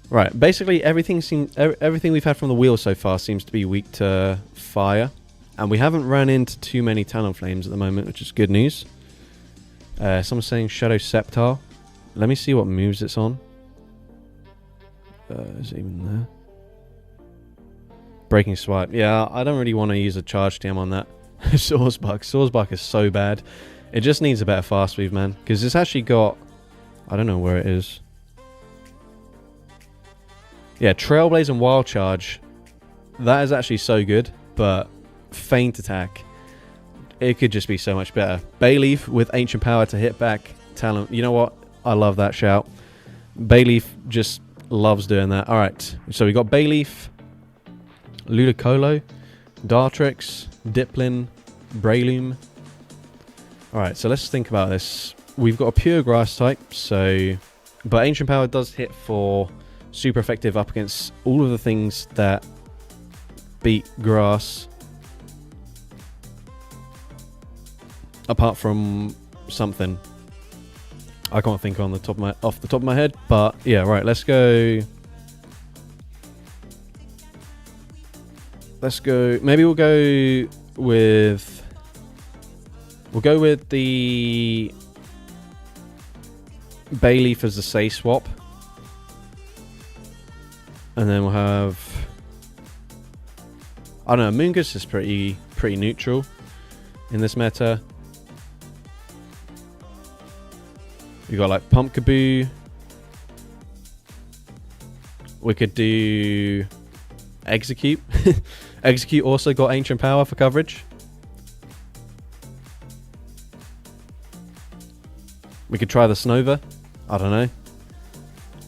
Right, basically everything we've had from the wheel so far seems to be weak to fire. And we haven't ran into too many Talonflames at the moment, which is good news. Someone's saying Shadow Sceptile. Let me see what moves it's on. Is it even there? Breaking Swipe. Yeah, I don't really want to use a charge TM on that. Sawsbuck. Sawsbuck is so bad. It just needs a better fast move, man. Because it's actually got... I don't know where it is. Yeah, Trailblaze and Wild Charge. That is actually so good. But Feint Attack, it could just be so much better. Bayleaf with Ancient Power to hit back Talon. You know what? I love that shout. Bayleaf just loves doing that. Alright, so we got Bayleaf, Ludicolo, Dartrix, Dipplin, Breloom. Alright, so let's think about this. We've got a pure grass type, so... But Ancient Power does hit for super effective up against all of the things that beat grass. Apart from something. I can't think off the top of my head, but yeah, right, let's go. Maybe we'll go with the Bayleaf as the Say swap. And then we'll have, I don't know, Moongus is pretty neutral in this meta. We got like Pumpkaboo. We could do Execute. Execute also got Ancient Power for coverage. We could try the Snova. I don't know.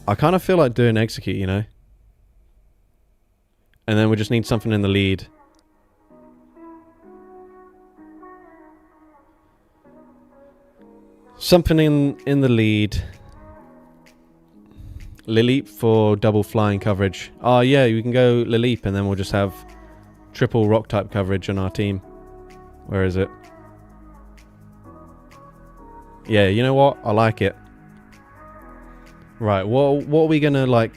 I kind of feel like doing Execute, you know. And then we just need something in the lead. Something in the lead. Lileep for double flying coverage. Oh yeah, we can go Lileep and then we'll just have triple rock type coverage on our team. Where is it? Yeah, you know what? I like it. Right, what are we gonna like?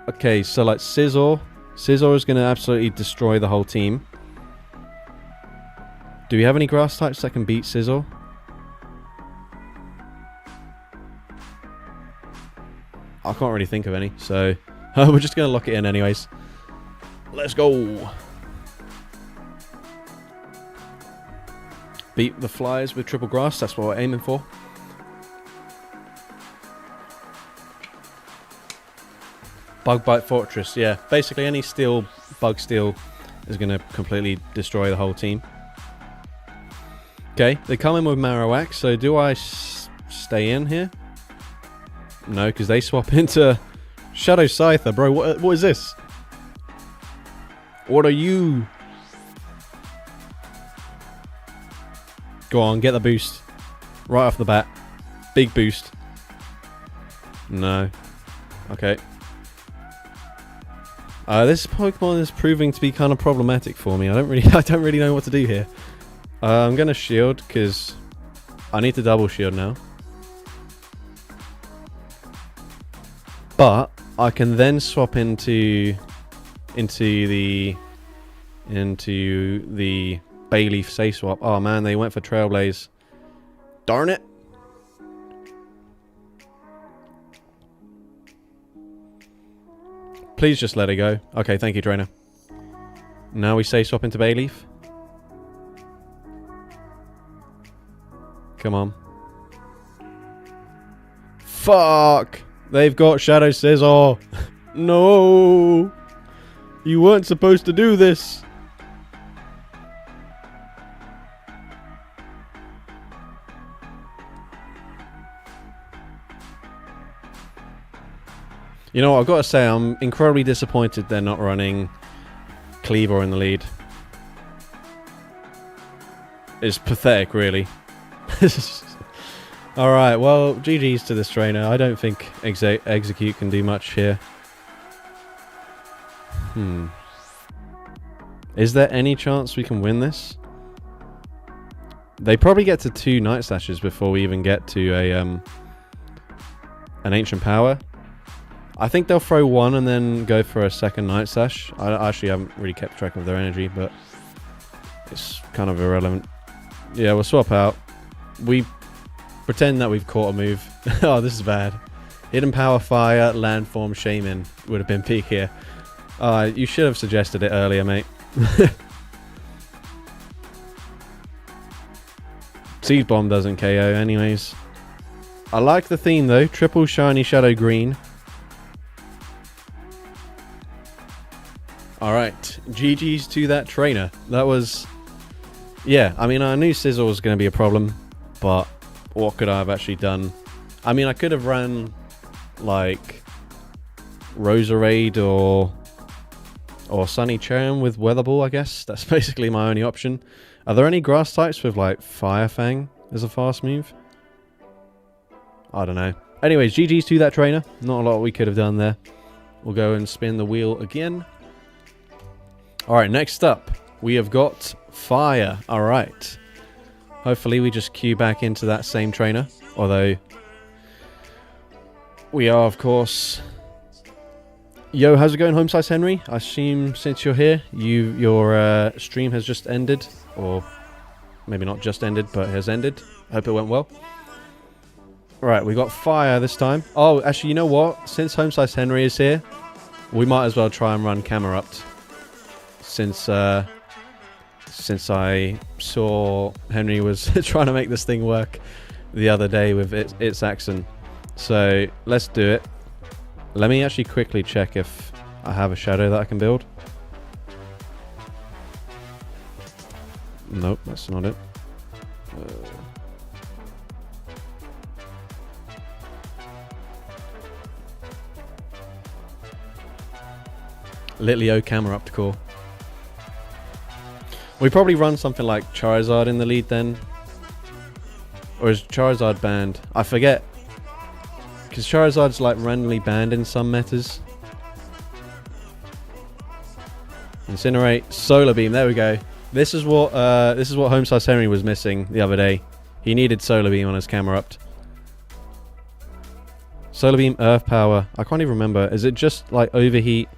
Okay, so like Scizor is gonna absolutely destroy the whole team. Do we have any grass types that can beat Scizor? I can't really think of any, so we're just gonna lock it in anyways. Let's go. Beat the flyers with triple grass, that's what we're aiming for. Bug Bite Fortress, yeah. Basically any steel, bug steel is going to completely destroy the whole team. Okay, they come in with Marowak, so do I stay in here? No, because they swap into Shadow Scyther, bro. What is this? What are you? Go on, get the boost. Right off the bat. Big boost. No. Okay. This Pokemon is proving to be kind of problematic for me. I don't really know what to do here. I'm gonna shield because I need to double shield now. But I can then swap into the Bayleaf Safe Swap. Oh man, they went for Trailblaze. Darn it. Please just let it go. Okay, thank you, trainer. Now we Safe Swap into Bayleaf. Come on. Fuck! They've got Shadow Scizor. No! You weren't supposed to do this. You know what, I've got to say, I'm incredibly disappointed they're not running Cleaver in the lead. It's pathetic, really. Alright, well, GG's to this trainer. I don't think Execute can do much here. Is there any chance we can win this? They probably get to 2 Night Slashes before we even get to an Ancient Power. I think they'll throw 1 and then go for a second Night Slash. I actually haven't really kept track of their energy, but it's kind of irrelevant. Yeah, we'll swap out. We pretend that we've caught a move. Oh, this is bad. Hidden Power, Fire, Landform, Shaman would have been peak here. You should have suggested it earlier, mate. Seed Bomb doesn't KO anyways. I like the theme though. Triple Shiny Shadow Green. Alright, GG's to that trainer. That was... Yeah, I mean, I knew Scizor was going to be a problem, but what could I have actually done? I mean, I could have ran, like, Roserade or Sunny Charm with Weather Ball, I guess. That's basically my only option. Are there any grass types with, like, Fire Fang as a fast move? I don't know. Anyways, GG's to that trainer. Not a lot we could have done there. We'll go and spin the wheel again. Alright, next up, we have got Fire. Alright. Hopefully we just queue back into that same trainer. Although, we are, of course... Yo, how's it going, Home Slice Henry? I assume since you're here, your stream has just ended. Or maybe not just ended, but has ended. Hope it went well. Right, we got Fire this time. Oh, actually, you know what? Since Home Slice Henry is here, we might as well try and run Camerupt. Since I saw Henry was trying to make this thing work the other day with its accent. So let's do it. Let me actually quickly check if I have a shadow that I can build. Nope, that's not it. Litleo Camerupt core. We probably run something like Charizard in the lead then. Or is Charizard banned? I forget. Because Charizard's like randomly banned in some metas. Incinerate, Solar Beam, there we go. This is what Home Slice Henry was missing the other day. He needed Solar Beam on his Camerupt. Solar Beam, Earth Power. I can't even remember. Is it just like Overheat?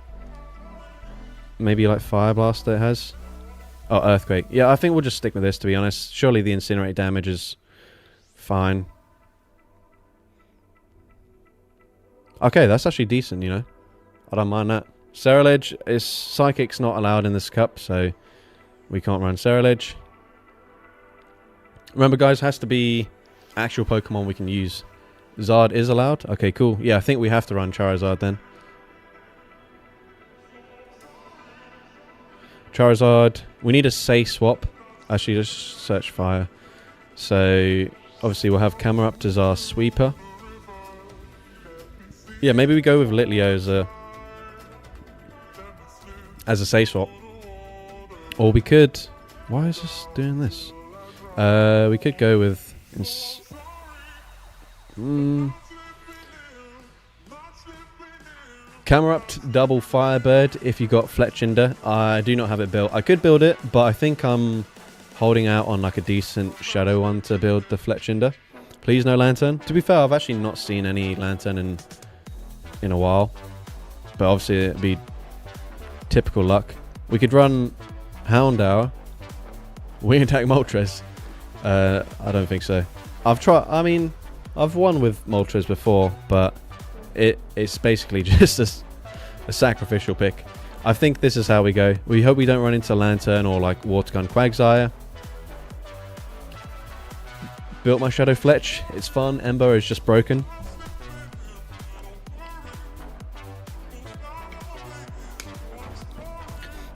Maybe like Fire Blast that it has? Oh, Earthquake. Yeah, I think we'll just stick with this, to be honest. Surely the Incinerate damage is fine. Okay, that's actually decent, you know. I don't mind that. Ceruledge is... Psychic's not allowed in this cup, so we can't run Ceruledge. Remember, guys, has to be actual Pokemon we can use. Zard is allowed? Okay, cool. Yeah, I think we have to run Charizard then. Charizard. We need a Say swap. Actually, just search fire. So, obviously, we'll have Camerupt as our sweeper. Yeah, maybe we go with Litleo as a Say swap. Or we could... Why is this doing this? We could go with... Camerupt double Firebird if you got Fletchinder. I do not have it built. I could build it, but I think I'm holding out on like a decent Shadow one to build the Fletchinder. Please no Lantern. To be fair, I've actually not seen any Lantern in a while. But obviously it'd be typical luck. We could run Houndour. Wing Attack Moltres. I don't think so. I've tried... I mean... I've won with Moltres before, but it's basically just a sacrificial pick. I think this is how we go. We hope we don't run into Lantern or like Watergun Quagsire. Built my Shadow Fletch. It's fun. Ember is just broken.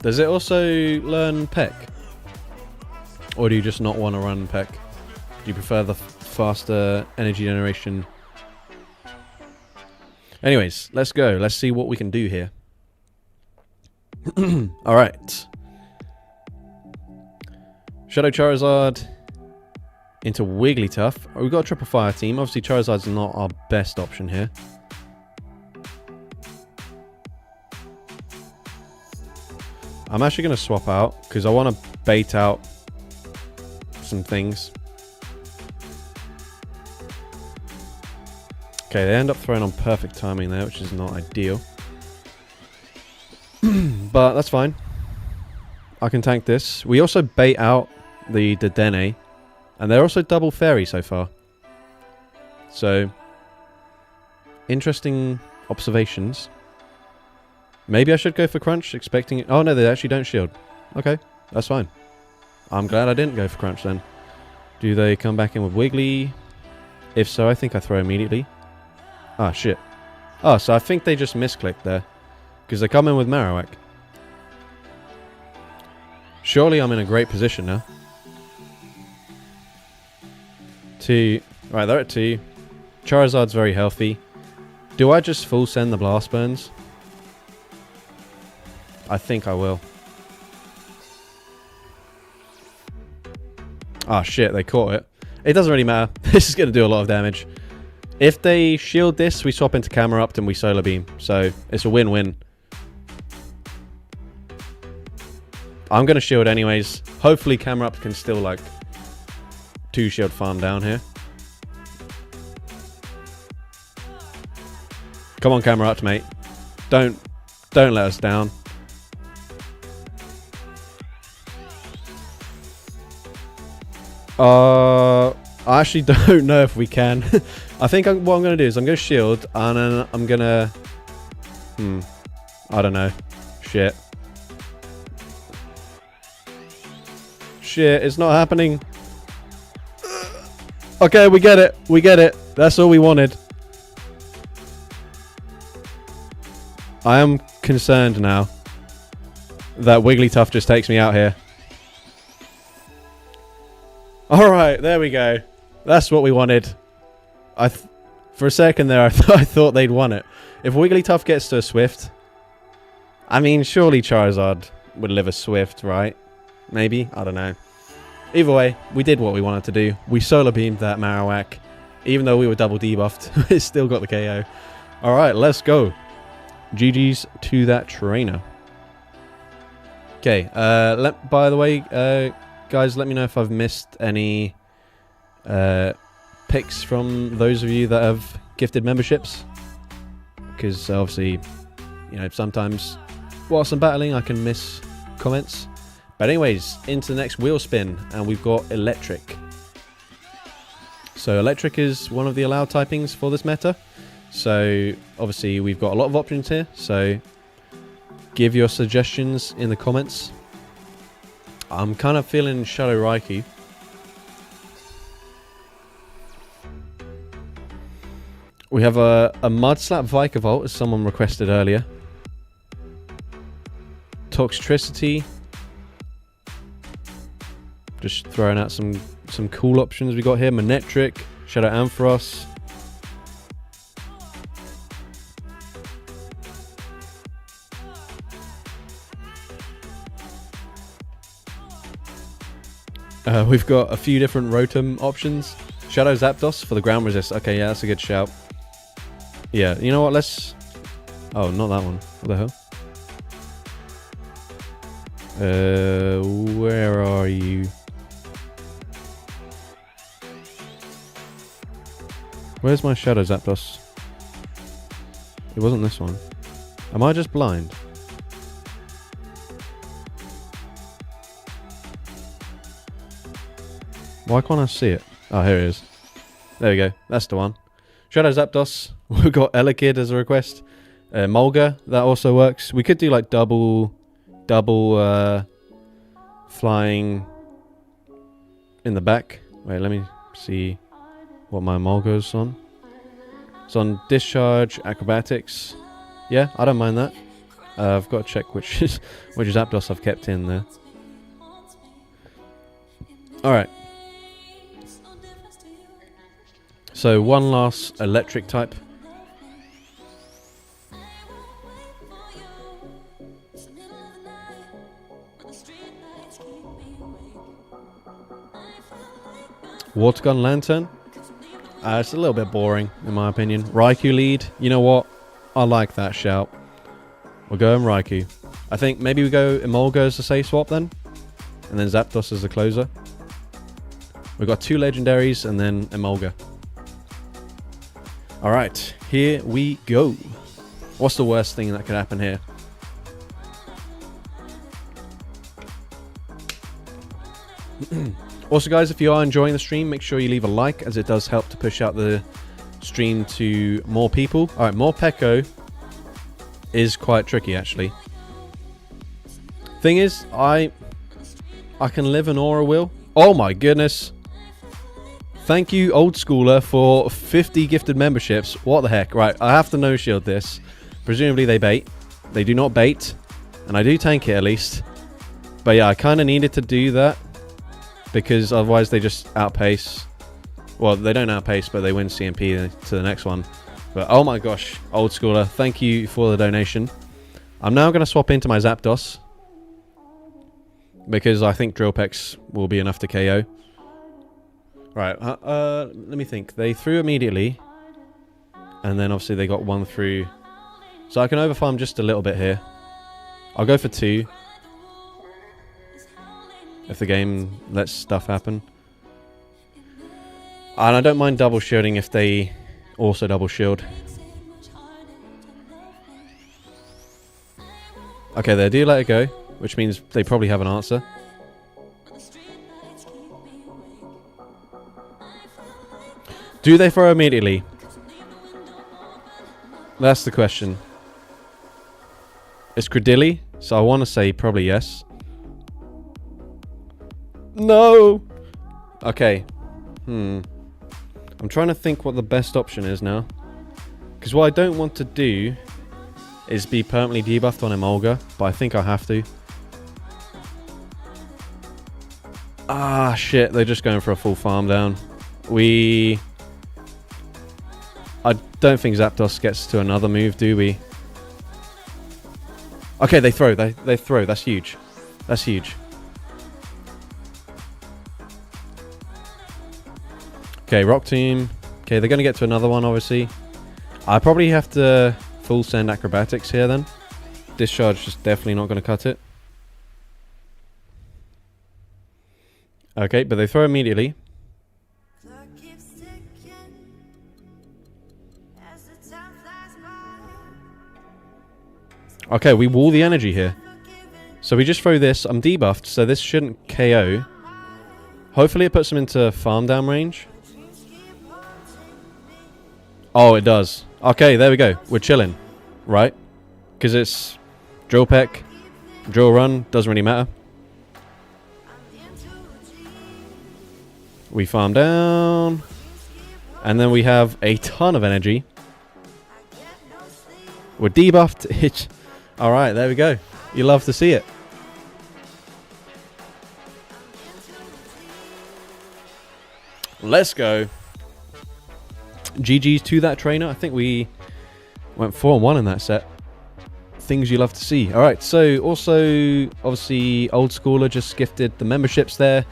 Does it also learn Peck? Or do you just not want to run Peck? Do you prefer the faster energy generation? Anyways, let's go. Let's see what we can do here. Alright. Shadow Charizard into Wigglytuff. Oh, we've got a triple fire team. Obviously, Charizard's not our best option here. I'm actually going to swap out because I want to bait out some things. Okay, they end up throwing on perfect timing there, which is not ideal. But that's fine. I can tank this. We also bait out the Dedenne. And they're also double fairy so far. So, interesting observations. Maybe I should go for Crunch, expecting... Oh no, they actually don't shield. Okay, that's fine. I'm glad I didn't go for Crunch then. Do they come back in with Wiggly? If so, I think I throw immediately. Ah, shit. Oh, so I think they just misclicked there. Because they come in with Marowak. Surely I'm in a great position now. 2. Right, they're at 2. Charizard's very healthy. Do I just full send the Blast Burns? I think I will. Ah, shit, they caught it. It doesn't really matter. This is going to do a lot of damage. If they shield this, we swap into Camerupt and we Solar Beam. So, it's a win-win. I'm going to shield anyways. Hopefully Camerupt can still, like, 2-shield farm down here. Come on, Camerupt, mate. Don't let us down. I actually don't know if we can. I think what I'm going to do is I'm going to shield and then I'm going to... I don't know. Shit. Shit, it's not happening. Okay, we get it. We get it. That's all we wanted. I am concerned now that Wigglytuff just takes me out here. Alright, there we go. That's what we wanted. For a second there, I thought they'd won it. If Wigglytuff gets to a Swift... I mean, surely Charizard would live a Swift, right? Maybe? I don't know. Either way, we did what we wanted to do. We Solar Beamed that Marowak. Even though we were double debuffed, it still got the KO. Alright, let's go. GG's to that trainer. Okay, by the way, guys, let me know if I've missed any picks from those of you that have gifted memberships. because obviously, you know, sometimes whilst I'm battling, I can miss comments. But anyways, into the next wheel spin, and we've got electric. So electric is one of the allowed typings for this meta. So obviously we've got a lot of options here. So give your suggestions in the comments. I'm kind of feeling Shadow Raikou. We have a Mudslap Vikavolt, as someone requested earlier. Toxtricity. Just throwing out some cool options we got here. Manectric, Shadow Ampharos. We've got a few different Rotom options. Shadow Zapdos for the ground resist. Okay, yeah, that's a good shout. Yeah, you know what, let's... Oh, not that one. What the hell? Where are you? Where's my Shadow Zapdos? It wasn't this one. Am I just blind? Why can't I see it? Oh, here it is. There we go. That's the one. Shadow Zapdos. We've got Elekid as a request. Mulga, that also works. We could do like double flying in the back. Wait, let me see what my Mulga's on. It's on Discharge, Acrobatics. Yeah, I don't mind that. I've got to check which Zapdos I've kept in there. Alright. So one last electric type. Water Gun Lantern. It's a little bit boring in my opinion. Raikou lead. You know what? I like that shout. We're going Raikou. I think maybe we go Emolga as a safe swap then. And then Zapdos as a closer. We've got two legendaries and then Emolga. Alright, here we go. What's the worst thing that could happen here? Also guys, if you are enjoying the stream, make sure you leave a like, as it does help to push out the stream to more people. Alright, Morpeko is quite tricky actually. Thing is, I can live an Aura Wheel. Oh my goodness. Thank you, Old Schooler, for 50 gifted memberships. What the heck? Right, I have to no-shield this. Presumably they bait. They do not bait. And I do tank it at least. But yeah, I kind of needed to do that. Because otherwise they just outpace. Well, they don't outpace, but they win CMP to the next one. But oh my gosh, Old Schooler, thank you for the donation. I'm now going to swap into my Zapdos. Because I think Drillpex will be enough to KO. Right, let me think. They threw immediately. And then obviously they got one through. So I can overfarm just a little bit here. I'll go for 2. If the game lets stuff happen. And I don't mind double shielding if they also double shield. Okay, they do let it go. Which means they probably have an answer. Do they throw immediately? That's the question. It's Credilli, so I want to say probably yes. No! Okay. I'm trying to think what the best option is now. Because what I don't want to do is be permanently debuffed on Emolga, but I think I have to. Ah, shit. They're just going for a full farm down. I don't think Zapdos gets to another move, do we? Okay, they throw. They throw. That's huge. That's huge. Okay, Rock Team. Okay, they're going to get to another one, obviously. I probably have to full send Acrobatics here, then. Discharge is definitely not going to cut it. Okay, but they throw immediately. Okay, we wall the energy here. So we just throw this. I'm debuffed, so this shouldn't KO. Hopefully it puts him into farm down range. Oh, it does. Okay, there we go. We're chilling. Right? Because it's drill peck, drill run. Doesn't really matter. We farm down. And then we have a ton of energy. We're debuffed. Alright, there we go. You love to see it. Let's go. GG's to that trainer. I think we went 4-1 in that set. Things you love to see. Alright, so also, obviously, Old Schooler just gifted the memberships there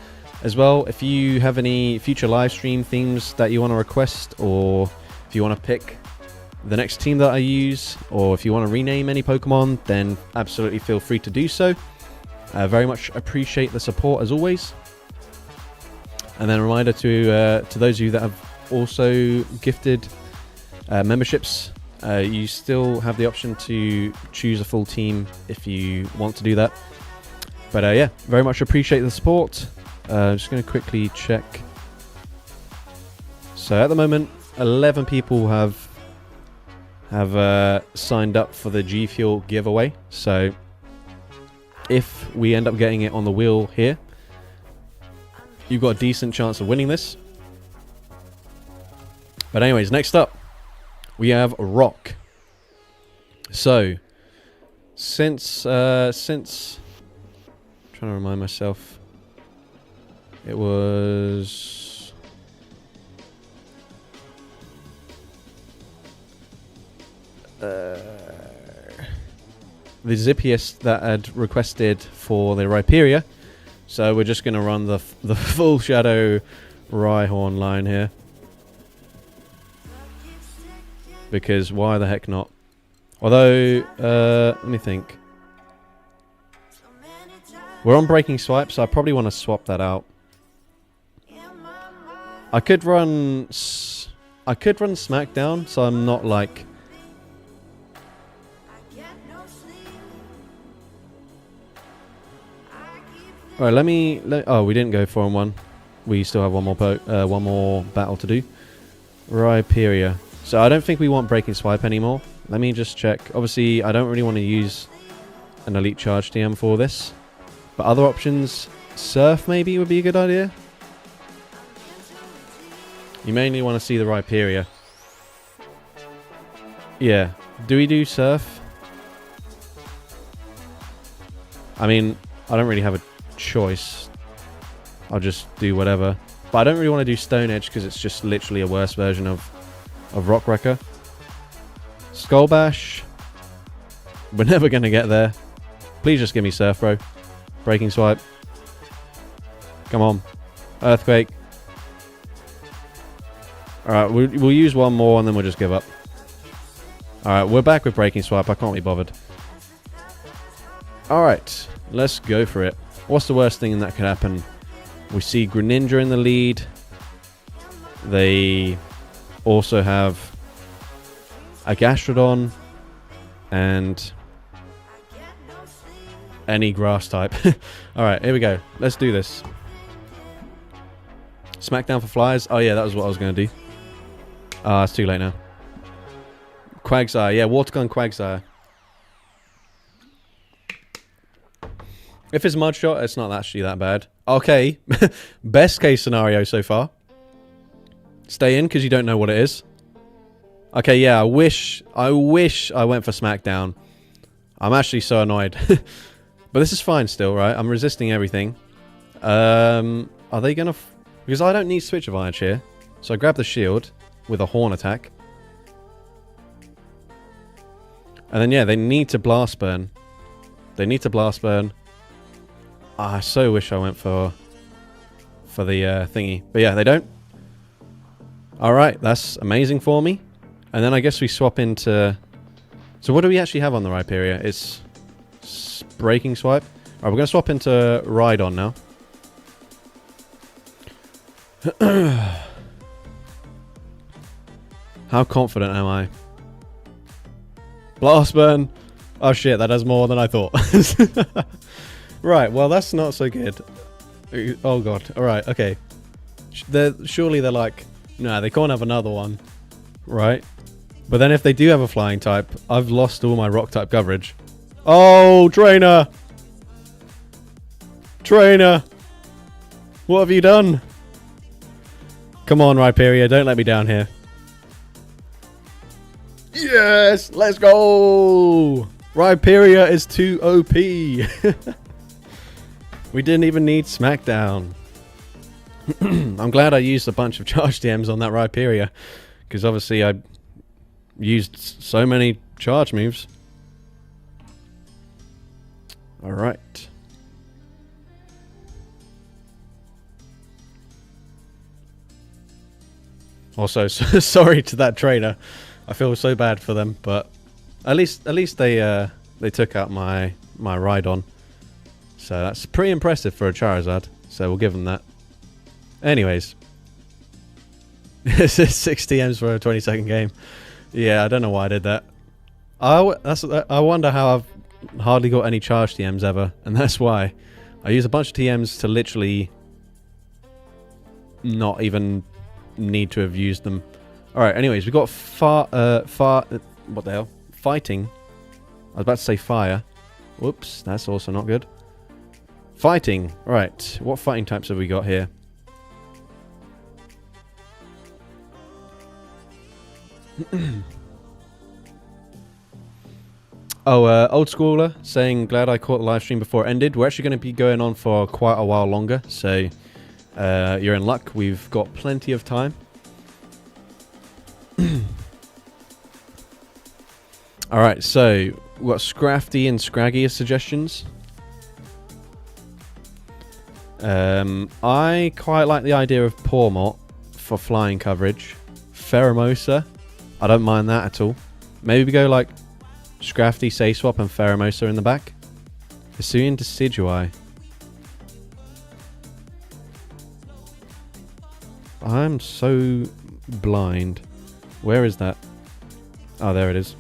as well. If you have any future live stream themes that you want to request, or if you want to pick the next team that I use, or if you want to rename any Pokemon, then absolutely feel free to do so. Very much appreciate the support as always. And then a reminder to those of you that have also gifted memberships, you still have the option to choose a full team if you want to do that. But yeah, very much appreciate the support. I'm just going to quickly check. So at the moment, 11 people have signed up for the G Fuel giveaway. So if we end up getting it on the wheel here, you've got a decent chance of winning this. But anyways, next up, we have Rock. So, since trying to remind myself, it was the Zippiest that had requested for the Rhyperior. So we're just going to run the full Shadow Rhyhorn line here. Because why the heck not? Although, let me think. We're on Breaking Swipe, so I probably want to swap that out. I could run Smackdown, so I'm not like... Alright, oh, we didn't go 4-1. We still have one more battle to do. Rhyperior. So I don't think we want Breaking Swipe anymore. Let me just check. Obviously, I don't really want to use an Elite Charge TM for this. But other options, Surf maybe would be a good idea. You mainly want to see the Rhyperior. Yeah. Do we do Surf? I mean, I don't really have a choice. I'll just do whatever. But I don't really want to do Stone Edge because it's just literally a worse version of Rock Wrecker. Skull Bash. We're never going to get there. Please just give me Surf, bro. Breaking Swipe. Come on. Earthquake. Alright, we'll use one more and then we'll just give up. Alright, we're back with Breaking Swipe. I can't be bothered. Alright, let's go for it. What's the worst thing that could happen? We see Greninja in the lead. They also have a Gastrodon and any grass type. Alright, here we go. Let's do this. Smackdown for flyers. Oh yeah, that was what I was going to do. It's too late now. Quagsire. Yeah, Water Gun Quagsire. If it's Mud Shot, it's not actually that bad. Okay. Best case scenario so far. Stay in because you don't know what it is. Okay, yeah, I wish I went for Smackdown. I'm actually so annoyed. But this is fine still, right? I'm resisting everything. Are they going to... Because I don't need Switch of Iron here. So I grab the shield with a Horn attack. And then, yeah, they need to Blast Burn. They need to Blast Burn. I so wish I went for the thingy. But yeah, they don't. Alright, that's amazing for me. And then I guess we swap into... So what do we actually have on the Rhyperior? It's Breaking Swipe. Alright, we're going to swap into Rhydon now. How confident am I? Blast Burn. Oh shit, that does more than I thought. Right, well that's not so good. Oh god, alright, okay. Surely they're like, nah, they can't have another one. Right? But then if they do have a flying type, I've lost all my rock type coverage. Oh, trainer! Trainer! What have you done? Come on, Rhyperior, don't let me down here. Yes! Let's go! Rhyperior is too OP! We didn't even need Smackdown. I'm glad I used a bunch of charge TMs on that Rhyperior, because obviously I used so many charge moves. Alright. Also, sorry to that trainer. I feel so bad for them, but at least they took out my Rhydon. So that's pretty impressive for a Charizard. So we'll give them that. Anyways. This is 6 TMs for a 20-second game. Yeah, I don't know why I did that. I wonder how I've hardly got any charge TMs ever, and that's why. I use a bunch of TMs to literally not even need to have used them. Alright, anyways, we've got what the hell? Fighting. I was about to say fire. Whoops, that's also not good. Fighting. Right, what fighting types have we got here? Oh, Old Schooler saying, glad I caught the live stream before it ended. We're actually going to be going on for quite a while longer, so you're in luck. We've got plenty of time. Alright, so we've got Scrafty and Scraggy as suggestions. I quite like the idea of Pawmot for flying coverage. Pheromosa, I don't mind that at all. Maybe we go like Scrafty, Sayswap and Pheromosa in the back. Hisuian Decidueye. I'm so blind. Where is that? Oh, there it is.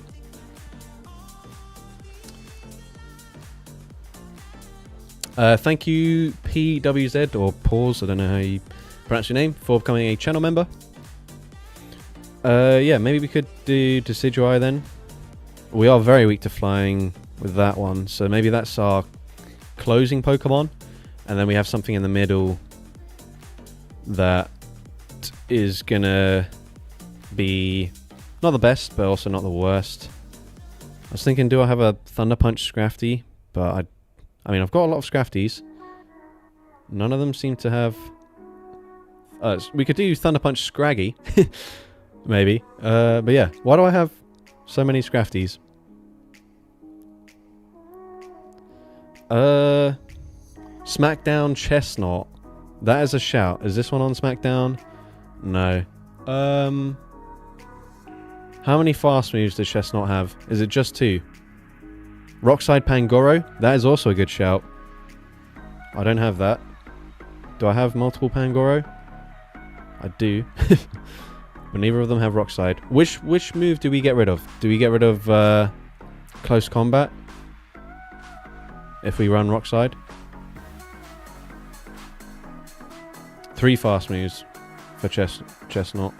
Thank you, PWZ, or Pause, I don't know how you pronounce your name, for becoming a channel member. Yeah, maybe we could do Decidueye then. We are very weak to flying with that one, so maybe that's our closing Pokemon. And then we have something in the middle that is gonna be not the best, but also not the worst. I was thinking, do I have a Thunder Punch Scrafty? But I mean, I've got a lot of Scrafties. None of them seem to have... we could do Thunder Punch Scraggy. Maybe. But yeah, why do I have so many Scrafties? Smackdown Chestnut. That is a shout. Is this one on Smackdown? No. How many fast moves does Chestnut have? Is it just 2? Rockside Pangoro? That is also a good shout. I don't have that. Do I have multiple Pangoro? I do. But neither of them have Rockside. Which move do we get rid of? Do we get rid of Close Combat? If we run Rockside? 3 fast moves for Chestnut.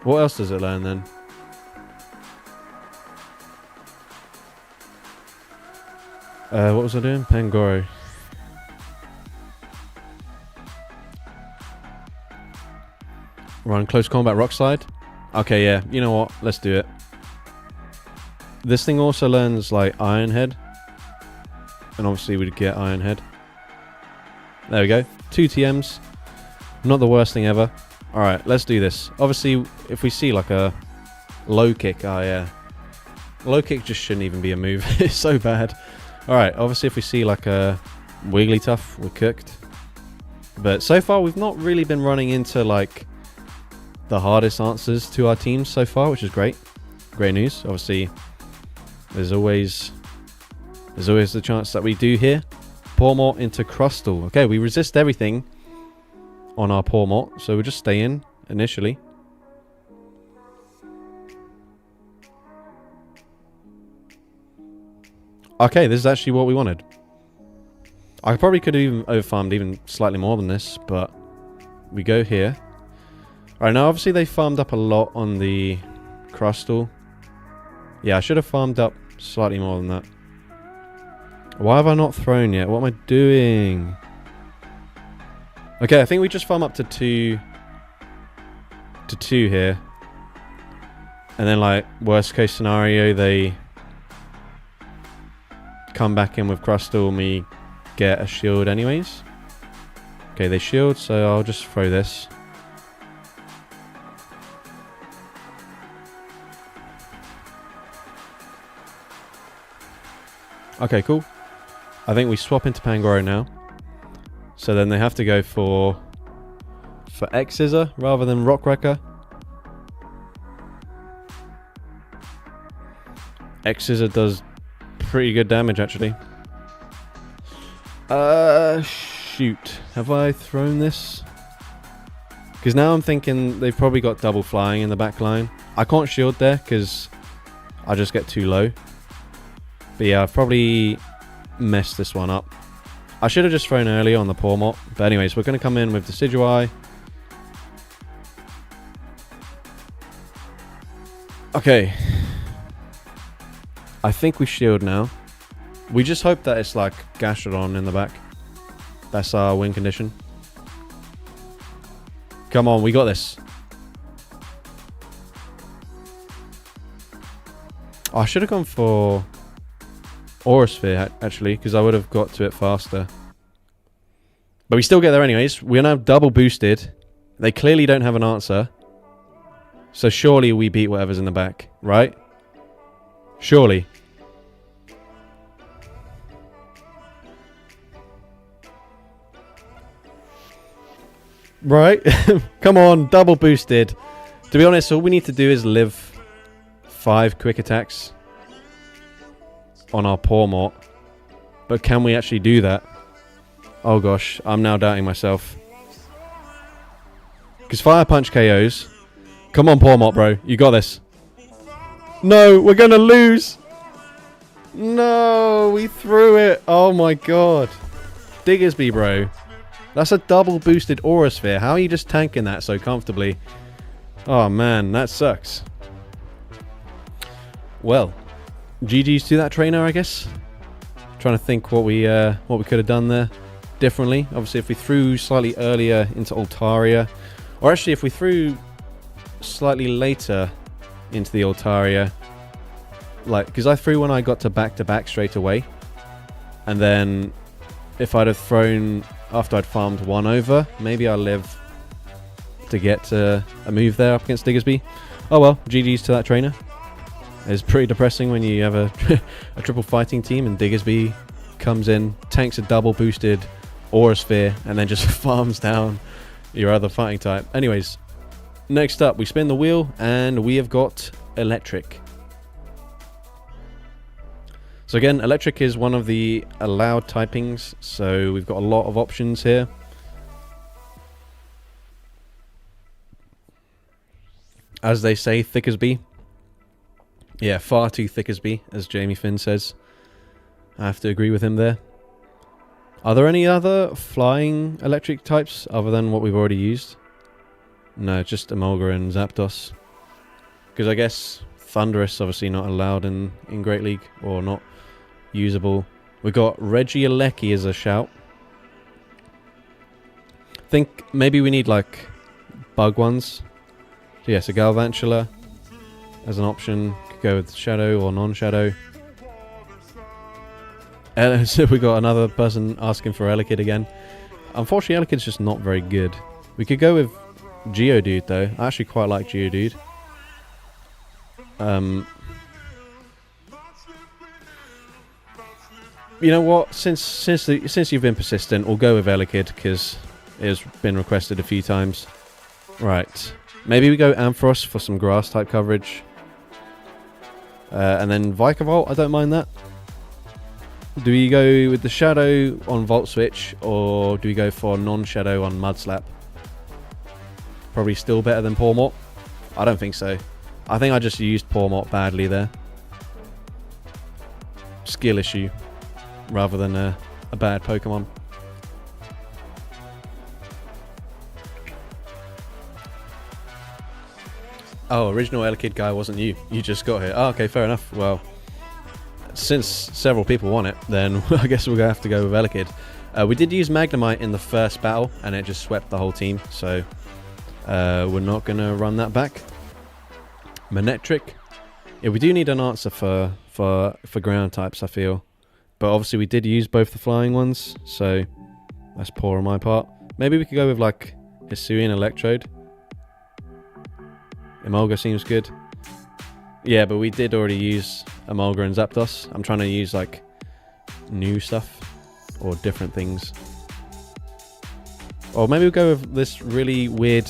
What else does it learn then? What was I doing? Pangoro. Run Close Combat Rockside? Okay, yeah. You know what? Let's do it. This thing also learns, like, Iron Head. And obviously we'd get Iron Head. There we go. 2 TMs. Not the worst thing ever. Alright, let's do this. Obviously, if we see, like, a low kick... Oh, yeah. Low kick just shouldn't even be a move. It's so bad. Alright, obviously if we see like a Wigglytuff, we're cooked. But so far we've not really been running into like the hardest answers to our teams so far, which is great. Great news. Obviously there's always the chance that we do here. Pawmot into Crustle. Okay, we resist everything on our Pawmot, so we'll just stay in initially. Okay, this is actually what we wanted. I probably could have even overfarmed even slightly more than this, but we go here. Alright, now obviously they farmed up a lot on the crustal. Yeah, I should have farmed up slightly more than that. Why have I not thrown yet? What am I doing? Okay, I think we just farm up to two here. And then, like, worst case scenario, they come back in with crustal and we get a shield anyways. Okay, they shield, so I'll just throw this. Okay, cool. I think we swap into Pangoro now. So then they have to go for X-Scissor rather than Rock Wrecker. X-Scissor does pretty good damage, actually. Shoot. Have I thrown this? Because now I'm thinking they've probably got double flying in the back line. I can't shield there because I just get too low. But yeah, I've probably messed this one up. I should have just thrown earlier on the Pawmot. But anyways, we're going to come in with Decidueye. Okay. I think we shield now. We just hope that it's like Gastrodon in the back. That's our win condition. Come on, we got this. Oh, I should have gone for Aura Sphere, actually, because I would have got to it faster. But we still get there anyways. We're now double boosted. They clearly don't have an answer. So surely we beat whatever's in the back, right? Surely. Right? Come on, double boosted. To be honest, all we need to do is live 5 quick attacks on our Pawmot. But can we actually do that? Oh gosh, I'm now doubting myself. Because Fire Punch KOs. Come on, Pawmot, bro. You got this. No, we're going to lose. No, we threw it. Oh my god. Diggersby, bro. That's a double boosted Aura Sphere. How are you just tanking that so comfortably? Oh man, that sucks. Well, GG's to that trainer, I guess. Trying to think what we could have done there differently. Obviously, if we threw slightly earlier into Altaria, or actually if we threw slightly later into the Altaria, like, because I threw when I got to back straight away, and then if I'd have thrown after I'd farmed one over, maybe I'll live to get a move there up against Diggersby. Oh well, GG's to that trainer. It's pretty depressing when you have a triple fighting team and Diggersby comes in, tanks a double boosted Aura Sphere, and then just farms down your other fighting type. Anyways, next up we spin the wheel and we have got Electric. So again, Electric is one of the allowed typings, so we've got a lot of options here. As they say, thick as bee. Yeah, far too thick as bee, as Jamie Finn says. I have to agree with him there. Are there any other flying electric types other than what we've already used? No, just Emolga and Zapdos. Because I guess Thundurus obviously not allowed in Great League, or not usable. We got Regieleki as a shout. Think maybe we need like bug ones. So yeah, so Galvantula as an option. Could go with Shadow or non-Shadow. So we got another person asking for Elekid again. Unfortunately, Elekid's just not very good. We could go with Geodude though. I actually quite like Geodude. You know what? Since you've been persistent, we'll go with Elekid because it has been requested a few times. Right. Maybe we go Ampharos for some grass type coverage. And then Vikavolt, I don't mind that. Do we go with the Shadow on Volt Switch, or do we go for non-Shadow on Mudslap? Probably still better than Pawmot. I don't think so. I think I just used Pawmot badly there. skill issue rather than a bad Pokemon. Oh, original Elekid guy wasn't you. You just got here. Oh, okay, fair enough. Well, since several people want it, then I guess we're going to have to go with Elekid. We did use Magnemite in the first battle, and it just swept the whole team, so we're not going to run that back. Manectric. Yeah, we do need an answer for ground types, I feel. But obviously we did use both the flying ones, so that's poor on my part. Maybe we could go with like Hisuian Electrode. Emolga seems good. Yeah, but we did already use Emolga and Zapdos. I'm trying to use like new stuff or different things. Or maybe we'll go with this really weird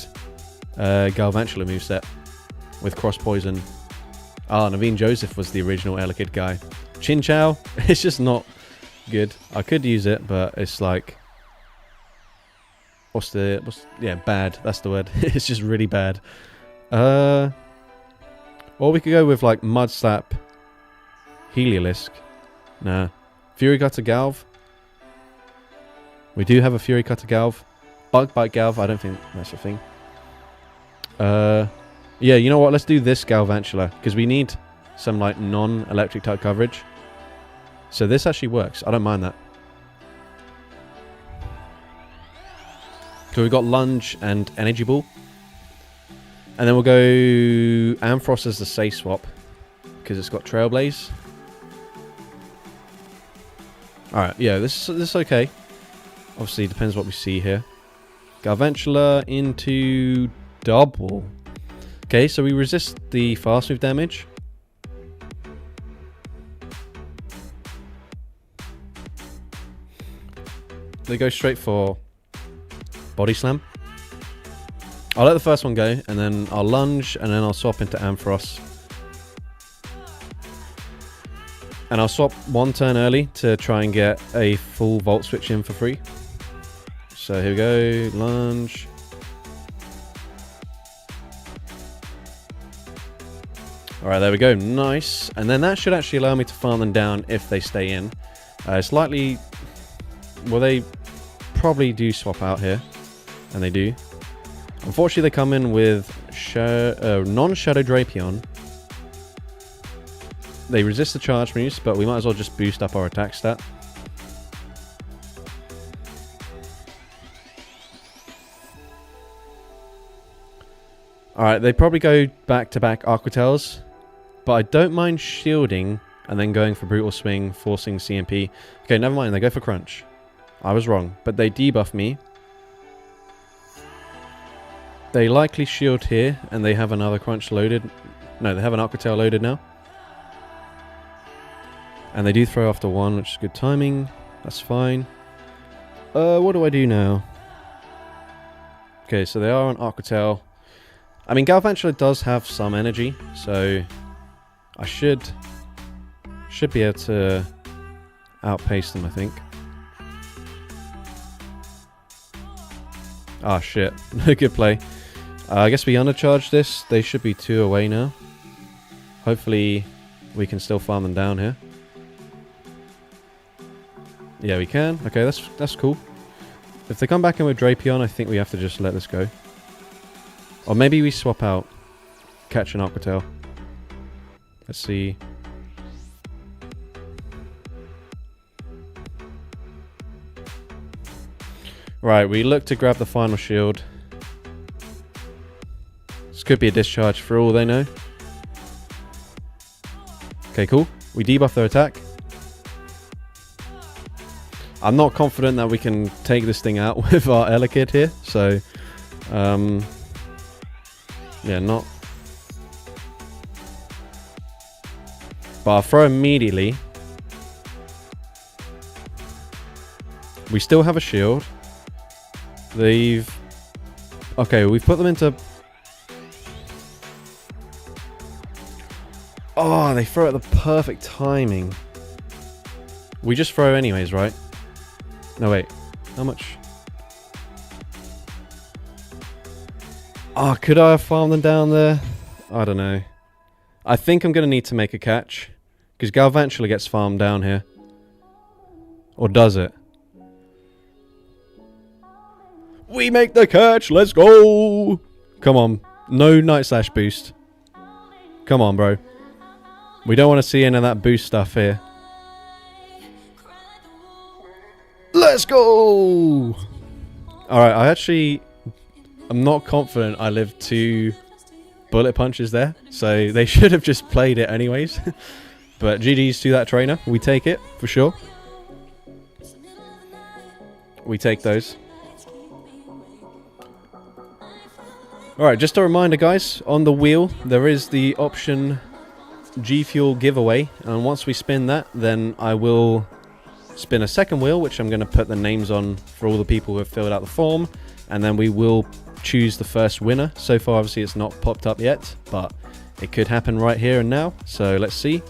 Galvantula moveset with Cross Poison. Ah, Naveen Joseph was the original Elekid guy. Chinchou, it's just not good. I could use it, but it's like... yeah, bad. That's the word. It's just really bad. Or we could go with like Mudslap, Heliolisk. Nah. Fury Cutter Galv. We do have a Fury Cutter Galv. Bug Bite Galv, I don't think that's a thing. Yeah, you know what? Let's do this Galvantula, because we need some like non-electric type coverage. So this actually works. I don't mind that. So we've got Lunge and Energy Ball. And then we'll go Ampharos as the safe swap, because it's got Trailblaze. Alright, yeah, this is okay. Obviously, it depends what we see here. Galvantula into double. Okay, so we resist the fast move damage. They go straight for Body Slam. I'll let the first one go, and then I'll lunge, and then I'll swap into Ampharos. And I'll swap one turn early to try and get a full Volt Switch in for free. So here we go, lunge. Alright, there we go, nice. And then that should actually allow me to farm them down if they stay in. It's likely... well, they probably do swap out here, and they do. Unfortunately, they come in with non-Shadow Drapion. They resist the charge moves, but we might as well just boost up our attack stat. Alright, they probably go back-to-back Aqua Tails, but I don't mind shielding and then going for Brutal Swing, forcing CMP. Okay, never mind, they go for Crunch. I was wrong, but they debuff me. They likely shield here, and they have another Crunch loaded. No, they have an Aqua Tail loaded now. And they do throw after one, which is good timing. That's fine. What do I do now? Okay, so they are on Aqua Tail. I mean, Galvantula does have some energy, so I should be able to outpace them, I think. Ah, shit. Good play. I guess we undercharge this. They should be 2 away now. Hopefully, we can still farm them down here. Yeah, we can. Okay, that's cool. If they come back in with Drapion, I think we have to just let this go. Or maybe we swap out. Catch an Aqua Tail. Let's see. Right, we look to grab the final shield. This could be a discharge for all they know. Okay, cool. We debuff their attack. I'm not confident that we can take this thing out with our Elekid here, so... yeah, not... But I'll throw immediately. We still have a shield. They've... okay, we've put them into... oh, they throw at the perfect timing. We just throw anyways, right? No, wait. How much? Oh, could I have farmed them down there? I don't know. I think I'm going to need to make a catch. Because Galvantula gets farmed down here. Or does it? We make the catch! Let's go! Come on. No Night Slash boost. Come on, bro. We don't want to see any of that boost stuff here. Let's go! Alright, I'm not confident I lived 2 bullet punches there. So they should have just played it anyways. But GG's to that trainer. We take it, for sure. We take those. Alright, just a reminder guys, on the wheel there is the option G Fuel giveaway, and once we spin that, then I will spin a second wheel, which I'm going to put the names on for all the people who have filled out the form, and then we will choose the first winner. So far obviously it's not popped up yet, but it could happen right here and now, so let's see.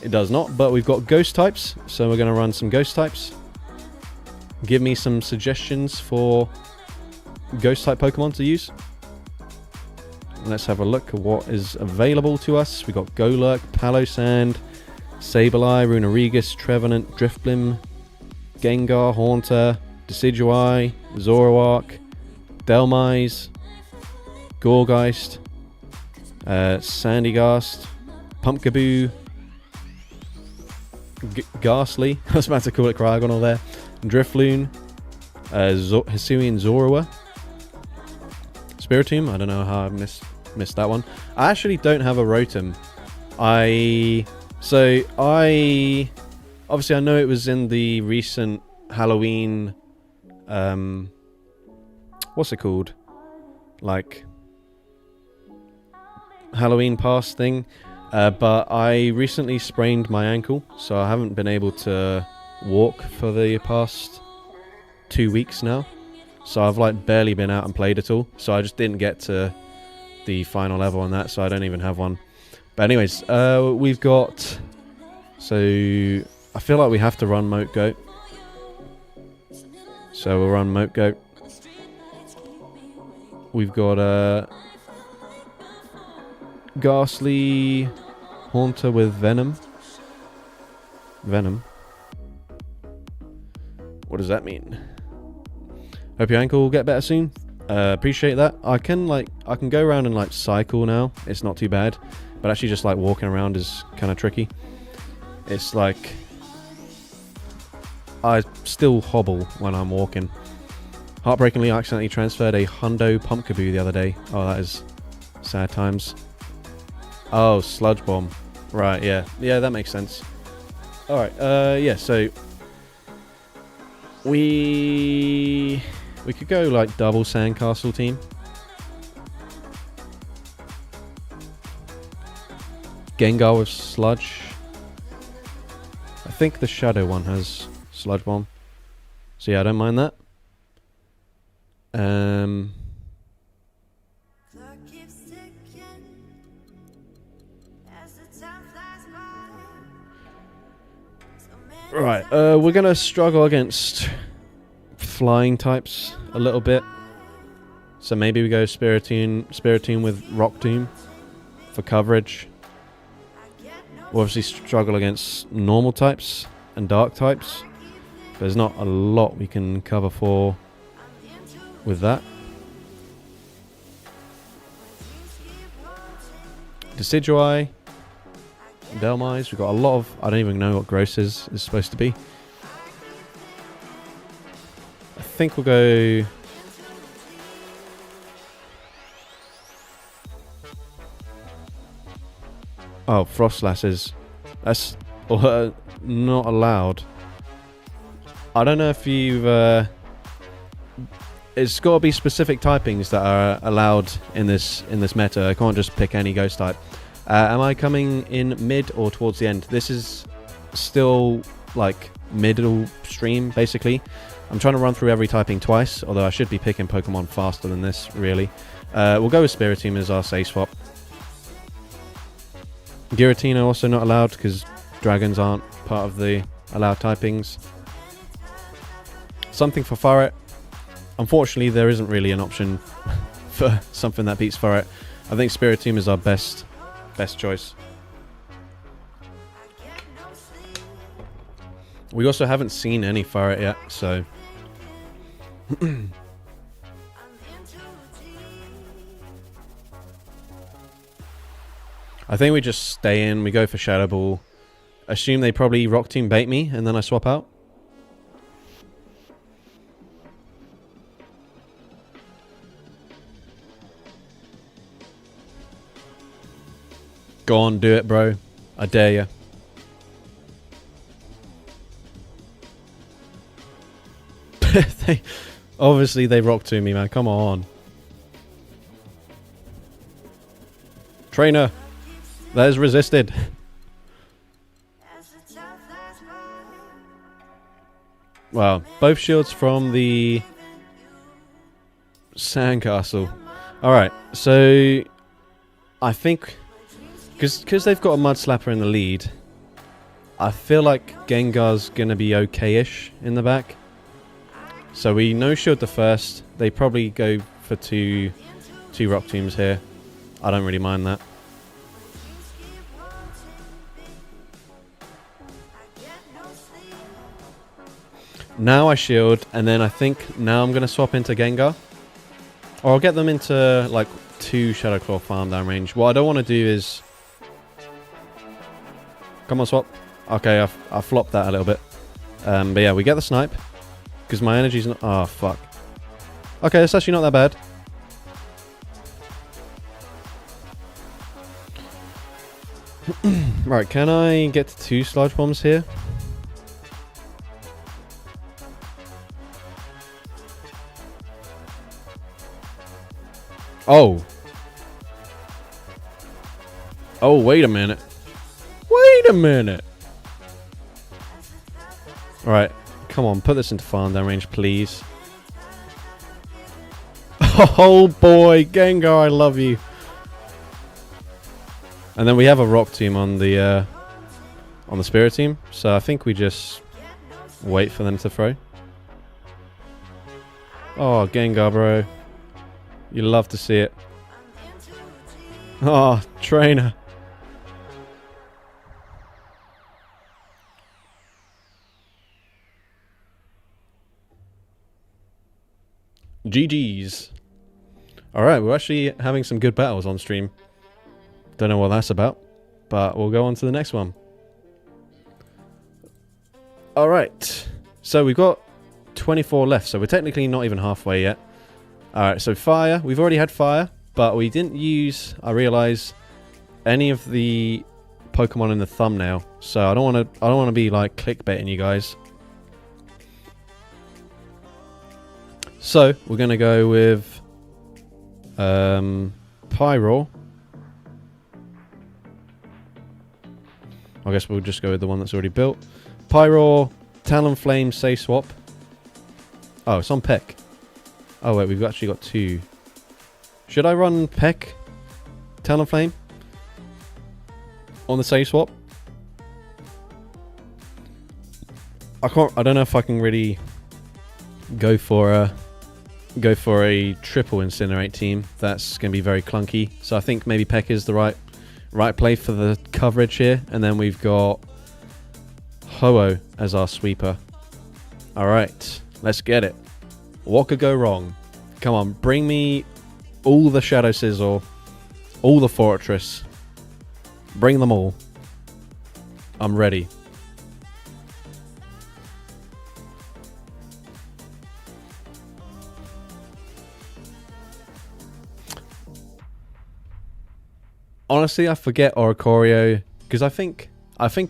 It does not, but we've got ghost types, so we're going to run some ghost types. Give me some suggestions for ghost type Pokemon to use. Let's have a look at what is available to us. We got Golurk, Palossand, Sableye, Runerigus, Trevenant, Drifblim, Gengar, Haunter, Decidueye, Zoroark, Dhelmise, Gourgeist, Sandygast, Pumpkaboo, Ghastly, I was about to call it Cryogonal there, Drifloon, Hisuian Zorua, Spiritomb, I don't know how I missed that one. I actually don't have a Rotom. Obviously I know it was in the recent Halloween, what's it called? Like, Halloween pass thing. But I recently sprained my ankle, so I haven't been able to walk for the past 2 weeks now. So I've like barely been out and played at all. So I just didn't get to the final level on that, so I don't even have one. But anyways, we've got... So I feel like we have to run Moat Goat. So we'll run Moat Goat. We've got Ghastly Haunter with Venom. Venom. What does that mean? Hope your ankle will get better soon. Appreciate that. I can go around and like cycle now. It's not too bad. But actually just like walking around is kind of tricky. It's like I still hobble when I'm walking. Heartbreakingly, I accidentally transferred a Hundo Pumpkaboo the other day. Oh, that is sad times. Oh, Sludge Bomb. Right, yeah. Yeah, that makes sense. Alright, yeah, so we could go like double Sandcastle team. Gengar with Sludge. I think the Shadow one has Sludge Bomb. So yeah, I don't mind that. Right, we're gonna struggle against flying types a little bit. So maybe we go Spiritomb with Rock Tomb for coverage. We'll obviously struggle against normal types and dark types. There's not a lot we can cover for with that. Decidueye, Dhelmise, we've got a lot of... I don't even know what Gross is supposed to be. I think we'll go... Oh, Frostlasses. That's not allowed. I don't know if you've... it's got to be specific typings that are allowed in this meta. I can't just pick any ghost type. Am I coming in mid or towards the end? This is still like middle stream, basically. I'm trying to run through every typing twice, although I should be picking Pokemon faster than this, really. We'll go with Spiritomb as our safe swap. Giratina also not allowed because dragons aren't part of the allowed typings. Something for Furret. Unfortunately, there isn't really an option for something that beats Furret. I think Spiritomb is our best choice. We also haven't seen any Fire yet, so... I think we just stay in, we go for Shadow Ball. Assume they probably Rock Tomb bait me, and then I swap out. Go on, do it, bro. I dare you. Obviously, they Rock Tomb me, man. Come on. Trainer. That is resisted. Wow. Both shields from the Sandcastle. Alright, so I think because they've got a Mud Slapper in the lead, I feel like Gengar's going to be okay-ish in the back. So we no-shield the first. They probably go for two Rock Tombs here. I don't really mind that. Now I shield, and then I think now I'm going to swap into Gengar. Or I'll get them into, like, 2 Shadow Claw farm down range. What I don't want to do is... Come on, swap. Okay, I flopped that a little bit. But yeah, we get the snipe. Because my energy's not... Oh, fuck. Okay, it's actually not that bad. Right, can I get to 2 Sludge Bombs here? Oh. Oh, wait a minute. Wait a minute. Alright, come on, put this into farm down range, please. Oh boy, Gengar, I love you. And then we have a Rock Tomb on the Spirit Team, so I think we just wait for them to throw. Oh, Gengar, bro. You love to see it. Oh, trainer. GG's. Alright, we're actually having some good battles on stream. Don't know what that's about, but we'll go on to the next one. Alright, so we've got 24 left, so we're technically not even halfway yet. Alright, so fire. We've already had fire, but we didn't use, I realise, any of the Pokemon in the thumbnail. So I don't want to be like clickbaiting you guys. So we're going to go with Pyro. I guess we'll just go with the one that's already built. Pyro, Talonflame, Safe Swap. Oh, it's on Peck. Oh wait, we've actually got 2. Should I run Peck, Talonflame on the Safe Swap? I don't know if I can really go for a triple Incinerate team. That's going to be very clunky. So I think maybe Peck is the right play for the coverage here. And then we've got Ho-Oh as our sweeper. Alright, let's get it. What could go wrong? Come on, bring me all the Shadow Sizzle, all the Fortress. Bring them all. I'm ready. Honestly, I forget Oricorio because I think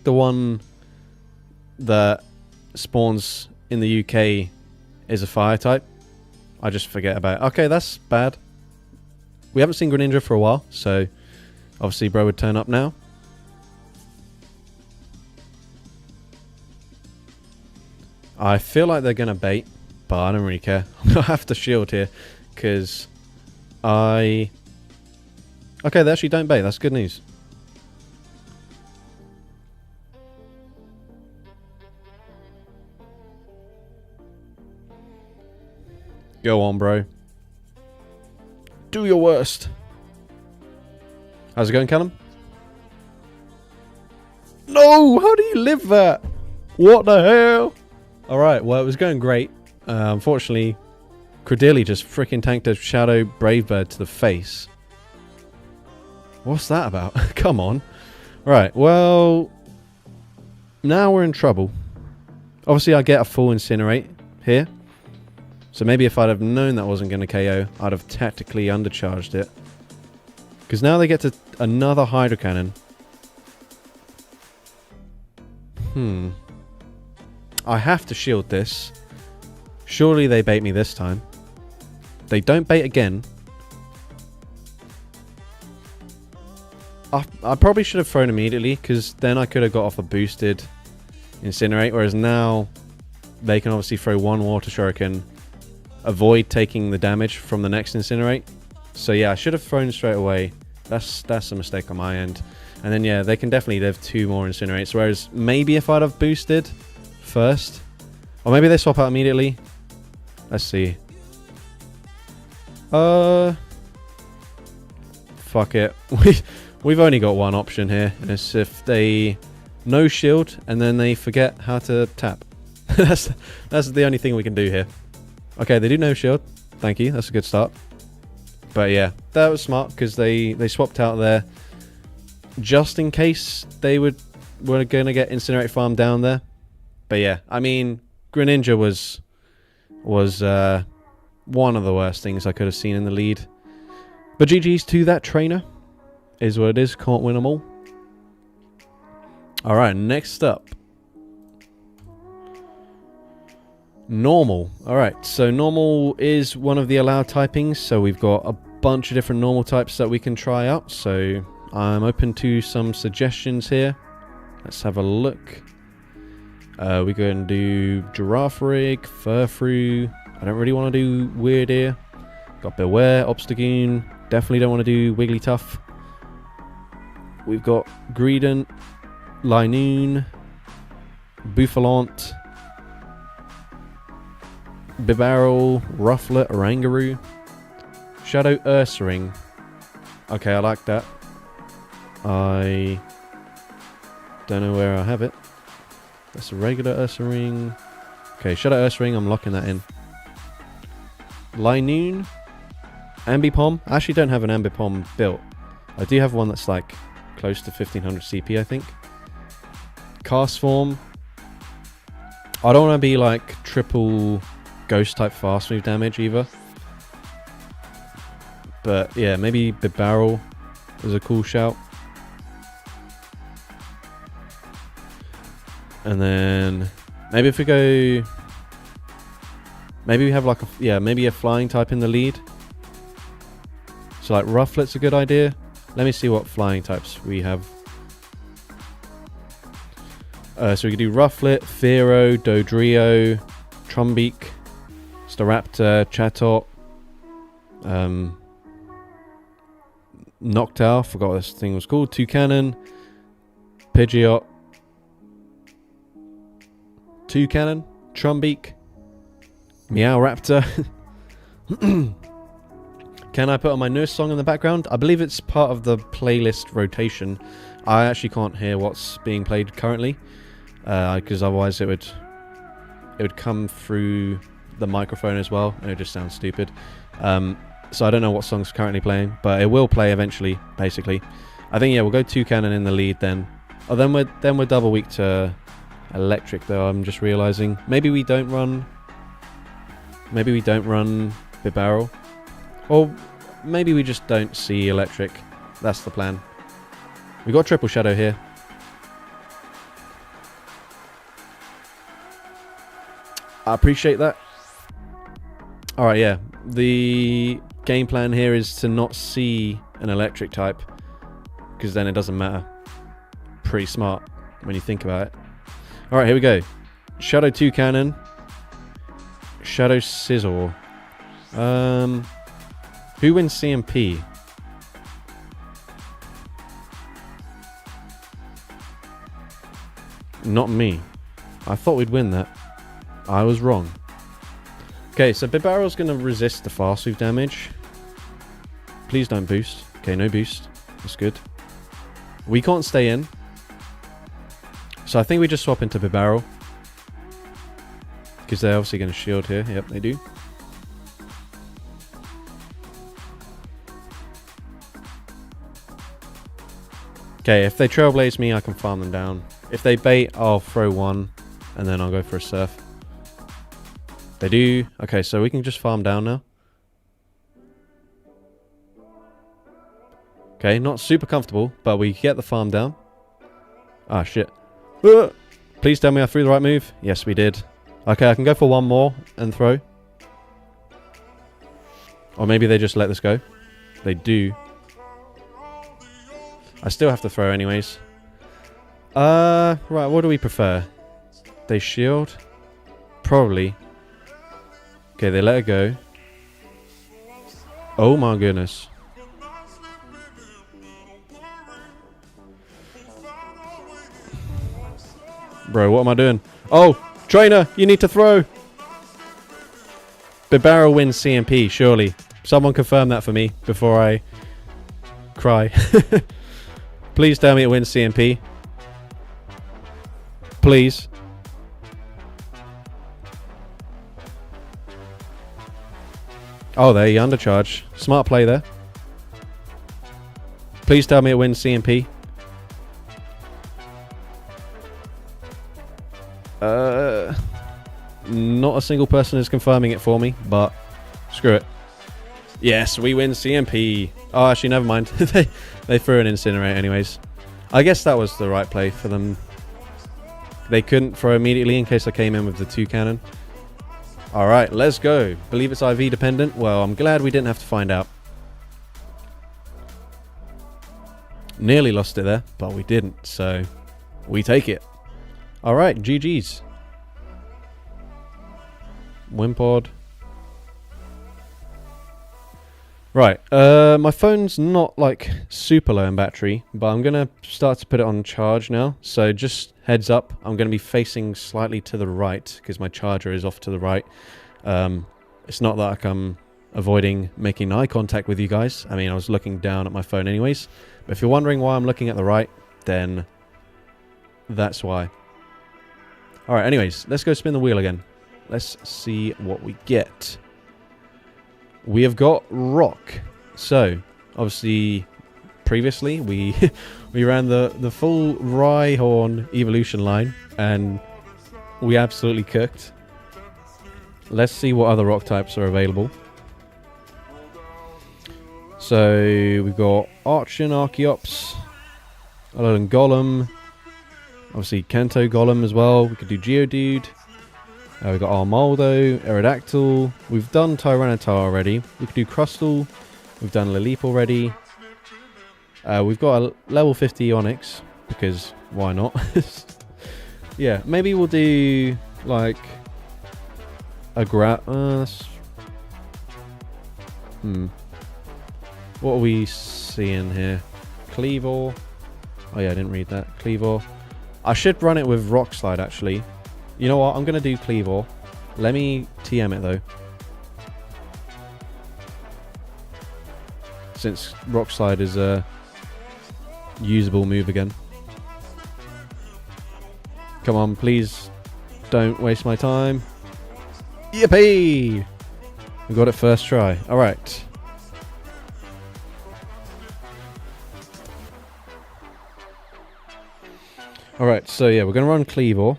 the one that spawns in the UK is a fire type. I just forget about it. Okay, that's bad. We haven't seen Greninja for a while, so obviously bro would turn up now. I feel like they're going to bait, but I don't really care. I have to shield here because okay, they actually don't bait. That's good news. Go on, bro. Do your worst. How's it going, Callum? No! How do you live that? What the hell? Alright, well, it was going great. Unfortunately, Credilli just freaking tanked a Shadow Bravebird to the face. What's that about? Come on. Right, well, now we're in trouble. Obviously, I get a full Incinerate here. So maybe if I'd have known that wasn't going to KO, I'd have tactically undercharged it. Because now they get to another Hydro Cannon. I have to shield this. Surely they bait me this time. They don't bait again. I probably should have thrown immediately, because then I could have got off a boosted Incinerate, whereas now they can obviously throw one Water Shuriken, avoid taking the damage from the next Incinerate. So yeah, I should have thrown straight away. That's a mistake on my end. And then yeah, they can definitely live 2 more Incinerates, whereas maybe if I'd have boosted first, or maybe they swap out immediately. Let's see. Fuck it. We've only got one option here, and it's if they no shield and then they forget how to tap. that's the only thing we can do here. Okay, they do no shield. Thank you. That's a good start. But yeah, that was smart because they swapped out there just in case they were going to get Incinerate farm down there. But yeah, I mean, Greninja was one of the worst things I could have seen in the lead. But GG's to that trainer. Is what it is. Can't win them all. Alright, next up. Normal. Alright, so normal is one of the allowed typings. So we've got a bunch of different normal types that we can try out. So I'm open to some suggestions here. Let's have a look. We're going to do Girafarig, Furfrou. I don't really want to do Weird Ear. Got Beware, Obstagoon. Definitely don't want to do Wigglytuff. We've got Greedent, Linoon, Bouffalant, Bibarel, Rufflet, Oranguru, Shadow Ursaring. Okay, I like that. I don't know where I have it. That's a regular Ursaring. Okay, Shadow Ursaring, I'm locking that in. Linoon, Ambipom. I actually don't have an Ambipom built. I do have one that's like close to 1500 CP, I think. Cast Form. I don't want to be like triple ghost type fast move damage either. But yeah, maybe Bibarel is a cool shout. And then maybe if we go, maybe we have like maybe a flying type in the lead. So like Rufflet's a good idea. Let me see what flying types we have. So we could do Rufflet, Fearow, Dodrio, Trumbeak, Staraptor, Chatot, Noctowl, forgot what this thing was called, Toucannon, Pidgeot, Toucannon, Trumbeak, Meowraptor. Can I put on my newest song in the background? I believe it's part of the playlist rotation. I actually can't hear what's being played currently, because otherwise it would come through the microphone as well, and it just sounds stupid. So I don't know what song's currently playing, but it will play eventually. Basically, I think we'll go Toucannon in the lead then. Oh, then we're double weak to electric though. I'm just realizing maybe we don't run Bibarel. Or maybe we just don't see electric. That's the plan. We got triple shadow here. I appreciate that. Alright, yeah. The game plan here is to not see an electric type, because then it doesn't matter. Pretty smart when you think about it. Alright, here we go. Shadow Toucannon. Shadow Scizor. Who wins CMP? Not me. I thought we'd win that. I was wrong. Okay, so Bibarel's going to resist the fast move damage. Please don't boost. Okay, no boost. That's good. We can't stay in. So I think we just swap into Bibarel. Because they're obviously going to shield here. Yep, they do. Okay, if they trailblaze me, I can farm them down. If they bait, I'll throw one, and then I'll go for a surf. They do. Okay, so we can just farm down now. Okay, not super comfortable, but we get the farm down. Ah, shit. Please tell me I threw the right move. Yes, we did. Okay, I can go for one more and throw. Or maybe they just let this go. They do. I still have to throw anyways. Right, what do we prefer? They shield? Probably. Okay, they let it go. Oh my goodness. Bro, what am I doing? Oh, trainer, you need to throw. Bibarel wins CMP, surely. Someone confirm that for me before I cry. Please tell me it wins CMP. Please. Oh, there you undercharge. Smart play there. Please tell me it wins CMP. Not a single person is confirming it for me, but screw it. Yes, we win CMP. Oh, actually, never mind. They threw an Incinerate anyways. I guess that was the right play for them. They couldn't throw immediately in case I came in with the 2 cannon. Alright, let's go. Believe it's IV dependent? Well, I'm glad we didn't have to find out. Nearly lost it there, but we didn't, so we take it. Alright, GG's. Wimpod. Right, my phone's not like super low in battery, but I'm going to start to put it on charge now. So just heads up, I'm going to be facing slightly to the right because my charger is off to the right. It's not that I'm avoiding making eye contact with you guys. I mean, I was looking down at my phone anyways. But if you're wondering why I'm looking at the right, then that's why. Alright, anyways, let's go spin the wheel again. Let's see what we get. We have got Rock. So, obviously, previously we we ran the full Rhyhorn evolution line, and we absolutely cooked. Let's see what other rock types are available. So, we've got Archon, Archeops, Alolan Golem, obviously Kanto Golem as well. We could do Geodude. We've got Armaldo, Aerodactyl. We've done Tyranitar already. We could do Crustle. We've done Laleep already. We've got a level 50 Onix, because why not? Yeah, maybe we'll do like a what are we seeing here? Cleavor. Oh yeah, I didn't read that. Cleavor. I should run it with Rock Slide actually. You know what? I'm going to do Cleavor. Let me TM it, though. Since Rock Slide is a usable move again. Come on, please don't waste my time. Yippee! We got it first try. Alright. Alright, so yeah, we're going to run Cleavor.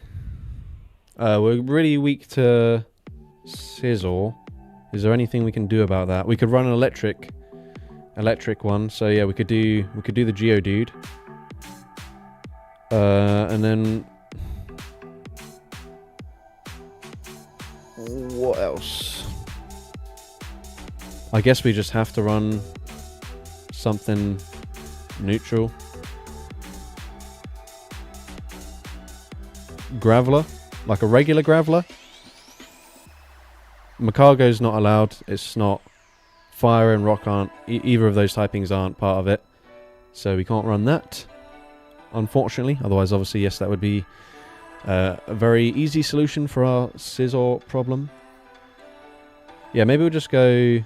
We're really weak to Scizor. Is there anything we can do about that? We could run an electric one. So yeah, we could do the Geodude. And then what else? I guess we just have to run something neutral. Graveler. Like a regular Graveler. Macargo's not allowed. It's not. Fire and Rock aren't. Either of those typings aren't part of it. So we can't run that. Unfortunately. Otherwise, obviously, yes, that would be a very easy solution for our Scizor problem. Yeah, maybe we'll just go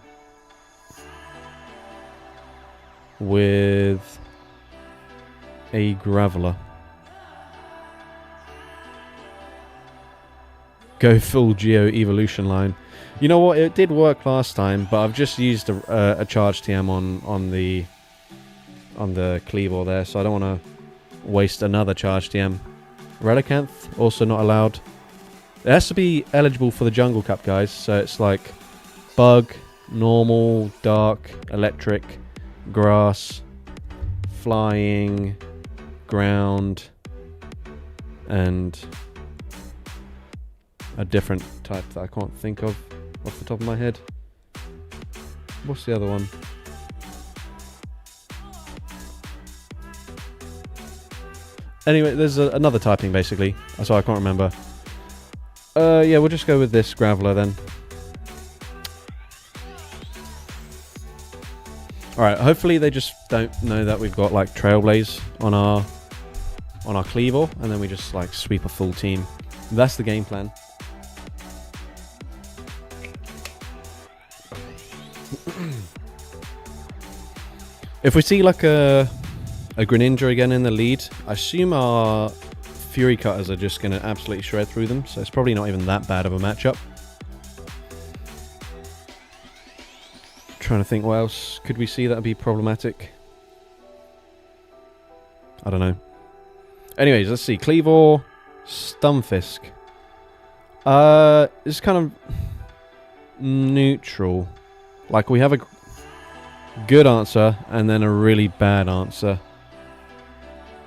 with a Graveler. go full Geo evolution line. You know what? It did work last time, but I've just used a charge TM on the Kleavor there, so I don't want to waste another charge TM. Relicanth also not allowed. It has to be eligible for the Jungle Cup, guys. So it's like Bug, Normal, Dark, Electric, Grass, Flying, Ground, and a different type that I can't think of off the top of my head. What's the other one? Anyway, there's another typing basically. So I can't remember. Yeah, we'll just go with this Graveler then. Alright, hopefully they just don't know that we've got like Trailblaze on our Kleavor, and then we just like sweep a full team. That's the game plan. If we see like a Greninja again in the lead, I assume our Fury Cutters are just going to absolutely shred through them, so it's probably not even that bad of a matchup. Trying to think what else could we see that would be problematic. I don't know. Anyways, let's see. Kleavor, Stunfisk. It's kind of neutral. Like, we have a good answer and then a really bad answer.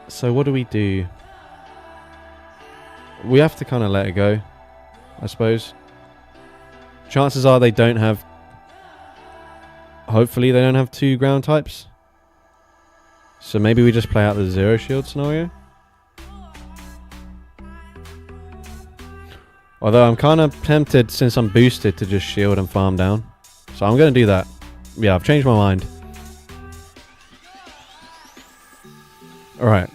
So what do? We have to kind of let it go, I suppose. Chances are they don't have... Hopefully they don't have 2 ground types. So maybe we just play out the Zero Shield scenario. Although I'm kind of tempted, since I'm boosted, to just shield and farm down. So I'm going to do that. Yeah, I've changed my mind. Alright.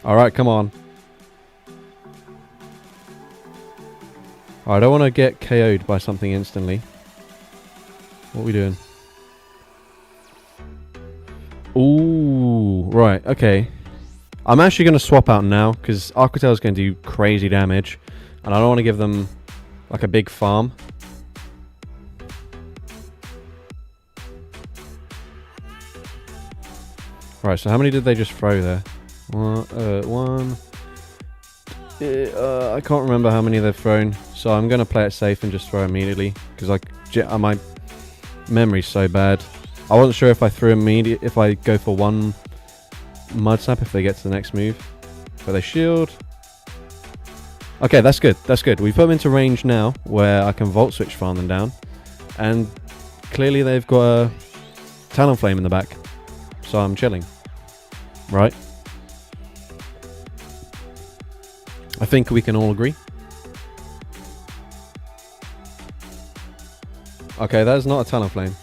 Alright, come on. I don't want to get KO'd by something instantly. What are we doing? Ooh, right, okay. I'm actually going to swap out now, because Aquatail is going to do crazy damage. And I don't want to give them like a big farm. Right, so how many did they just throw there? One. I can't remember how many they've thrown, so I'm going to play it safe and just throw immediately, because my memory's so bad. I wasn't sure if I threw if I go for one Mud Snap if they get to the next move. But they shield. Okay, that's good. That's good. We put them into range now where I can Volt Switch farm them down. And clearly they've got a Talonflame in the back. So I'm chilling. Right? I think we can all agree. Okay, that is not a Talonflame.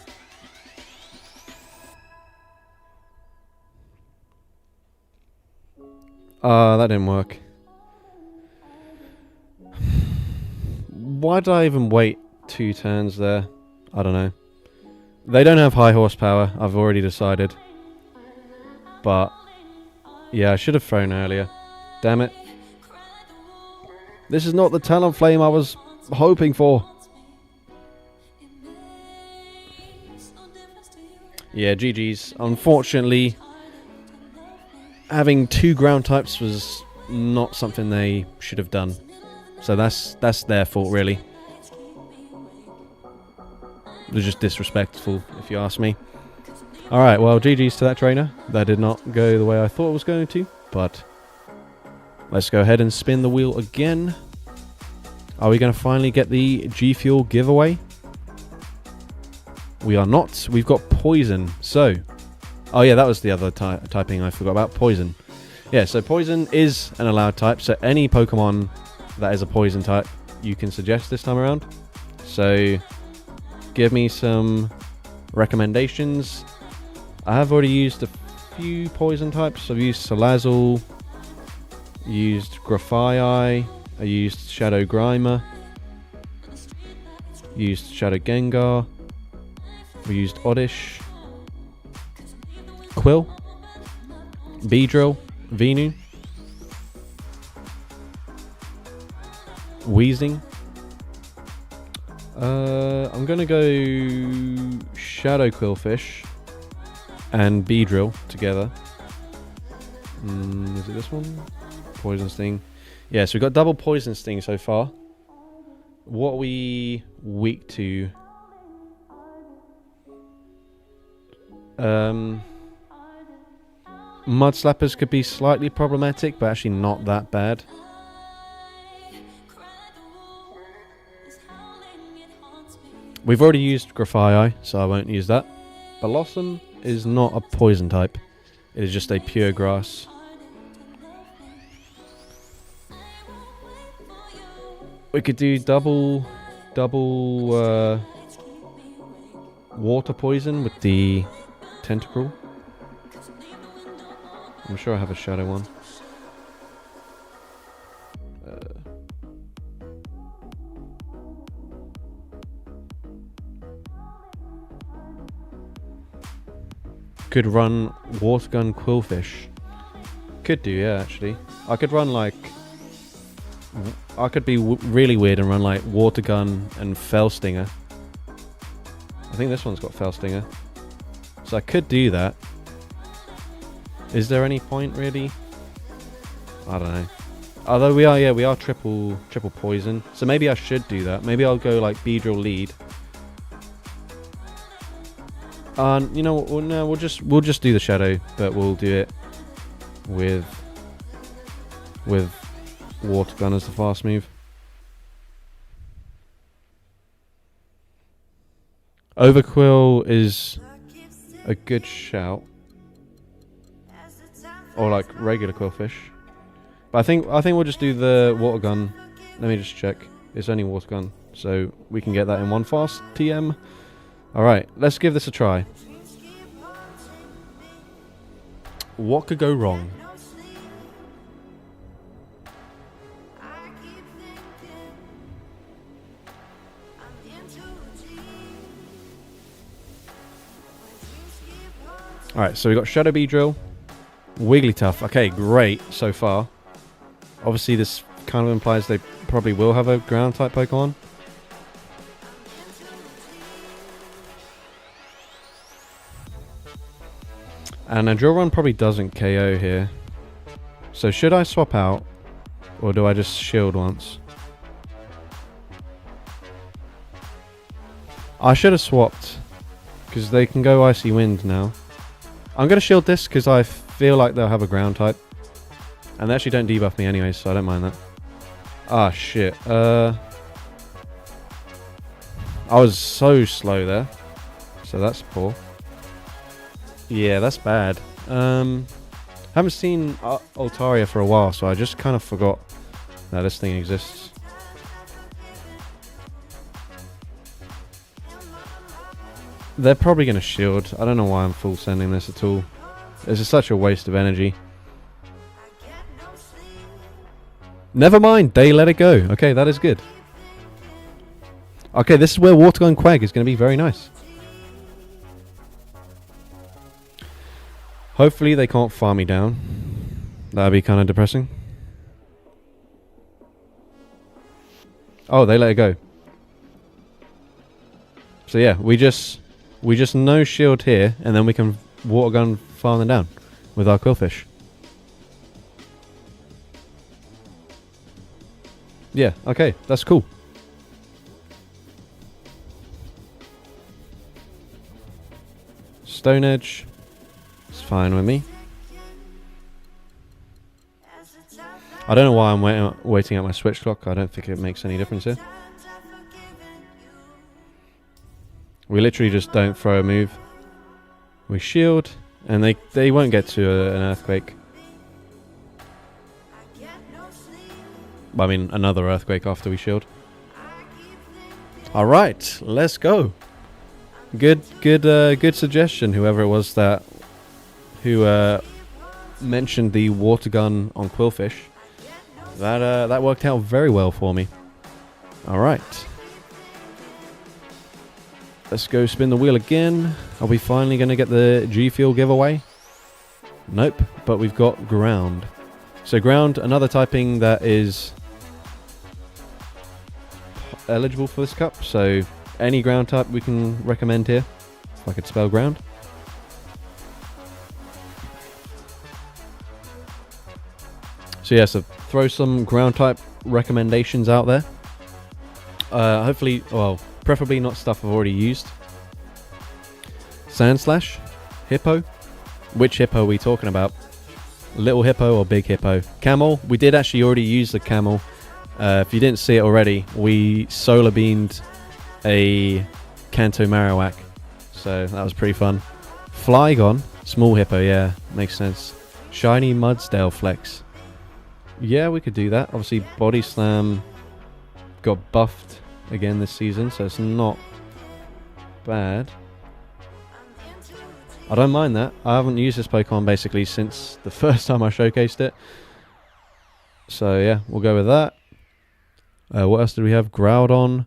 That didn't work. Why did I even wait 2 turns there? I don't know. They don't have high horsepower, I've already decided. But, yeah, I should have thrown earlier. Damn it. This is not the Talonflame I was hoping for. Yeah, GG's. Unfortunately, having 2 ground types was not something they should have done. So that's their fault, really. It was just disrespectful, if you ask me. Alright, well, GG's to that trainer. That did not go the way I thought it was going to, but let's go ahead and spin the wheel again. Are we going to finally get the G Fuel giveaway? We are not. We've got Poison. So, oh yeah, that was the other typing I forgot about. Poison. Yeah, so Poison is an allowed type. So any Pokemon that is a Poison type, you can suggest this time around. So, give me some recommendations. I have already used a few Poison types. I've used Salazzle, used Grafaiai, I used Shadow Grimer, used Shadow Gengar, we used Oddish, Quill, Beedrill, Venu. Wheezing. I'm going to go Shadow Quillfish and Beedrill together. Is it this one? Poison Sting. Yeah, so we've got double Poison Sting so far. What are we weak to? Mud Slappers could be slightly problematic, but actually not that bad. We've already used Grafaiai, so I won't use that. Blossom is not a poison type. It is just a pure grass. We could do double water poison with the Tentacruel. I'm sure I have a shadow one. Could run Water Gun Quillfish. Could do, yeah, actually. I could run like... I could be really weird and run like Water Gun and Fell Stinger. I think this one's got Fell Stinger. So I could do that. Is there any point really? I don't know. Although we are triple poison. So maybe I should do that. Maybe I'll go like Beedrill lead. You know what? No, we'll just do the shadow, but we'll do it with Water Gun as the fast move. Overquill is a good shout, or like regular Quillfish. But I think we'll just do the Water Gun. Let me just check. It's only Water Gun, so we can get that in one fast TM. Alright, let's give this a try. What could go wrong? Alright, so we got Shadow Beedrill, Wigglytuff. Okay, great so far. Obviously this kind of implies they probably will have a ground type Pokemon. And a Drill Run probably doesn't KO here. So should I swap out? Or do I just shield once? I should have swapped. Because they can go Icy Wind now. I'm going to shield this because I feel like they'll have a ground type. And they actually don't debuff me anyway, so I don't mind that. Ah, shit. I was so slow there. So that's poor. Yeah, that's bad. Haven't seen Altaria for a while, so I just kind of forgot that this thing exists. They're probably going to shield. I don't know why I'm full sending this at all. This is such a waste of energy. Never mind, they let it go. Okay, that is good. Okay, this is where Water Gun Quag is going to be very nice. Hopefully they can't farm me down. That'd be kind of depressing. Oh, they let it go. So yeah, we just no shield here, and then we can Water Gun farm them down with our Quillfish. Yeah, okay, that's cool. Stone Edge. It's fine with me. I don't know why I'm waiting at my switch clock. I don't think it makes any difference here. We literally just don't throw a move. We shield, and they won't get to an Earthquake. I mean, another Earthquake after we shield. Alright, let's go. Good suggestion, whoever it was that who mentioned the Water Gun on Quillfish. That worked out very well for me. Alright. Let's go spin the wheel again. Are we finally going to get the G Fuel giveaway? Nope, but we've got Ground. So Ground, another typing that is eligible for this cup, so any ground type we can recommend here. If I could spell ground. So yeah, so throw some ground type recommendations out there. Hopefully, well, preferably not stuff I've already used. Sandslash, hippo. Which hippo are we talking about? Little hippo or big hippo? Camel. We did actually already use the camel. If you didn't see it already, we solar beamed a Kanto Marowak, so that was pretty fun. Flygon, small hippo, yeah, makes sense. Shiny Mudsdale Flex. Yeah, we could do that. Obviously, Body Slam got buffed again this season, so it's not bad. I don't mind that. I haven't used this Pokemon basically since the first time I showcased it. So yeah, we'll go with that. What else did we have? Groudon.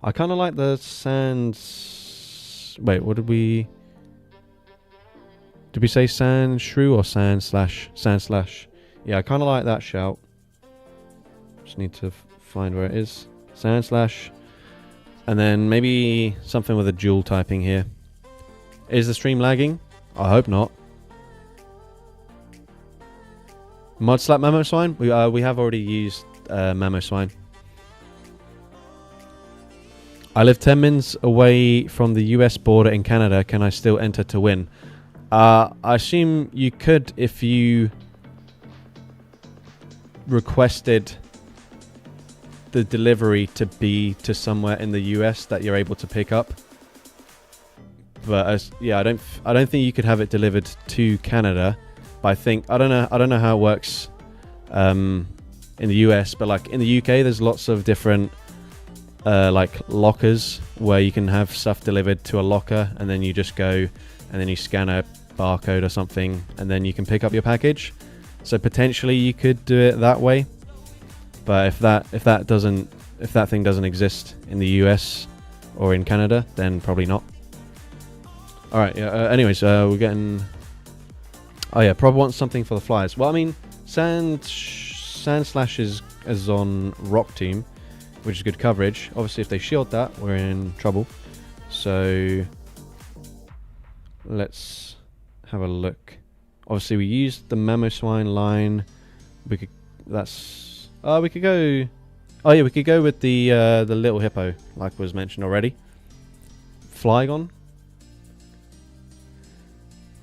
I kind of like the Sands... Wait, what did we... Did we say Sandshrew or Sandslash? Sandslash. Yeah, I kind of like that shout. Just need to find where it is. Sandslash. And then maybe something with a dual typing here. Is the stream lagging? I hope not. Mudslap Mamoswine? We have already used Mamoswine. I live 10 minutes away from the US border in Canada. Can I still enter to win? I assume you could if you requested the delivery to be to somewhere in the US that you're able to pick up. But yeah, I don't think you could have it delivered to Canada. But I don't know how it works in the US. But like in the UK, there's lots of different like lockers where you can have stuff delivered to a locker, and then you just go and then you scan a barcode or something, and then you can pick up your package. So potentially you could do it that way. But if that thing doesn't exist in the US or in Canada, then probably not. All right. Yeah. Anyways, we're getting. Oh yeah, probably wants something for the flyers. Well, I mean, Sandslash is on Rock Team, which is good coverage. Obviously, if they shield that, we're in trouble. So let's have a look. Obviously, we used the Mamoswine line. We could. That's. We could go. Oh yeah, we could go with the little hippo, like was mentioned already. Flygon.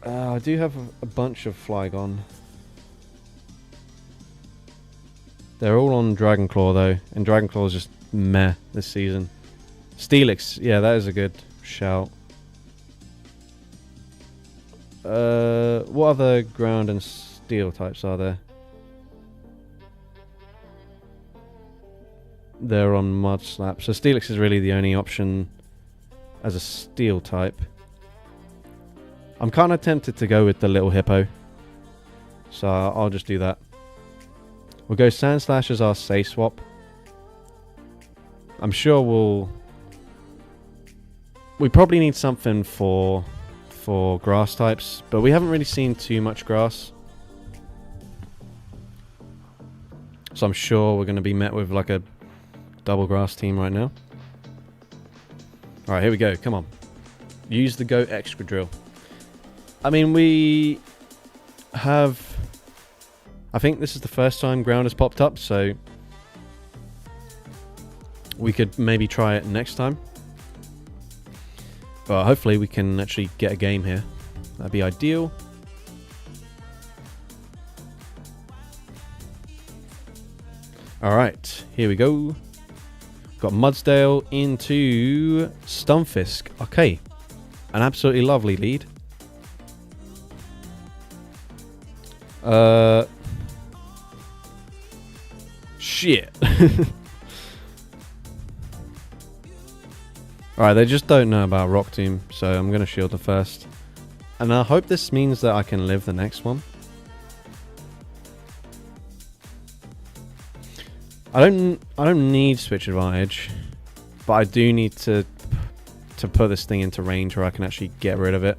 I do have a bunch of Flygon. They're all on Dragon Claw though, and Dragon Claw is just meh this season. Steelix, yeah, that is a good shout. What other ground and steel types are there? They're on Mudslap, so Steelix is really the only option as a steel type. I'm kind of tempted to go with the little hippo, so I'll just do that. We'll go Sandslash as our say swap. I'm sure we probably need something for grass types, but we haven't really seen too much grass. So I'm sure we're going to be met with like a double grass team right now. Alright, here we go. Come on. Use the Go Extra Drill. I mean, we have... I think this is the first time ground has popped up, so we could maybe try it next time. But hopefully we can actually get a game here. That'd be ideal. Alright, here we go. Got Mudsdale into Stunfisk. Okay, an absolutely lovely lead. Shit. Alright, they just don't know about Rock Team, so I'm gonna shield the first. And I hope this means that I can live the next one. I don't need switch advantage, but I do need to put this thing into range where I can actually get rid of it.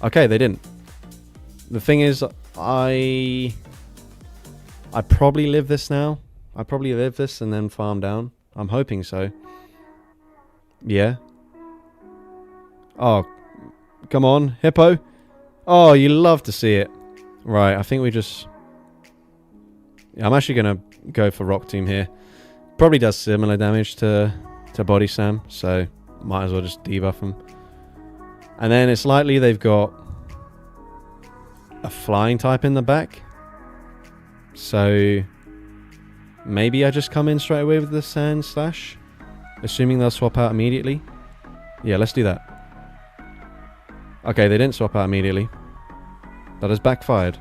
Okay, they didn't. The thing is, I probably live this now. I probably live this and then farm down. I'm hoping so. Yeah. Oh, come on, Hippo. Oh, you love to see it. Right, I think we just... I'm actually going to go for Rock Tomb here. Probably does similar damage to Body Slam, so might as well just debuff him. And then it's likely they've got a flying type in the back. So maybe I just come in straight away with the Sand Slash, assuming they'll swap out immediately. Yeah, let's do that. Okay, they didn't swap out immediately. That has backfired.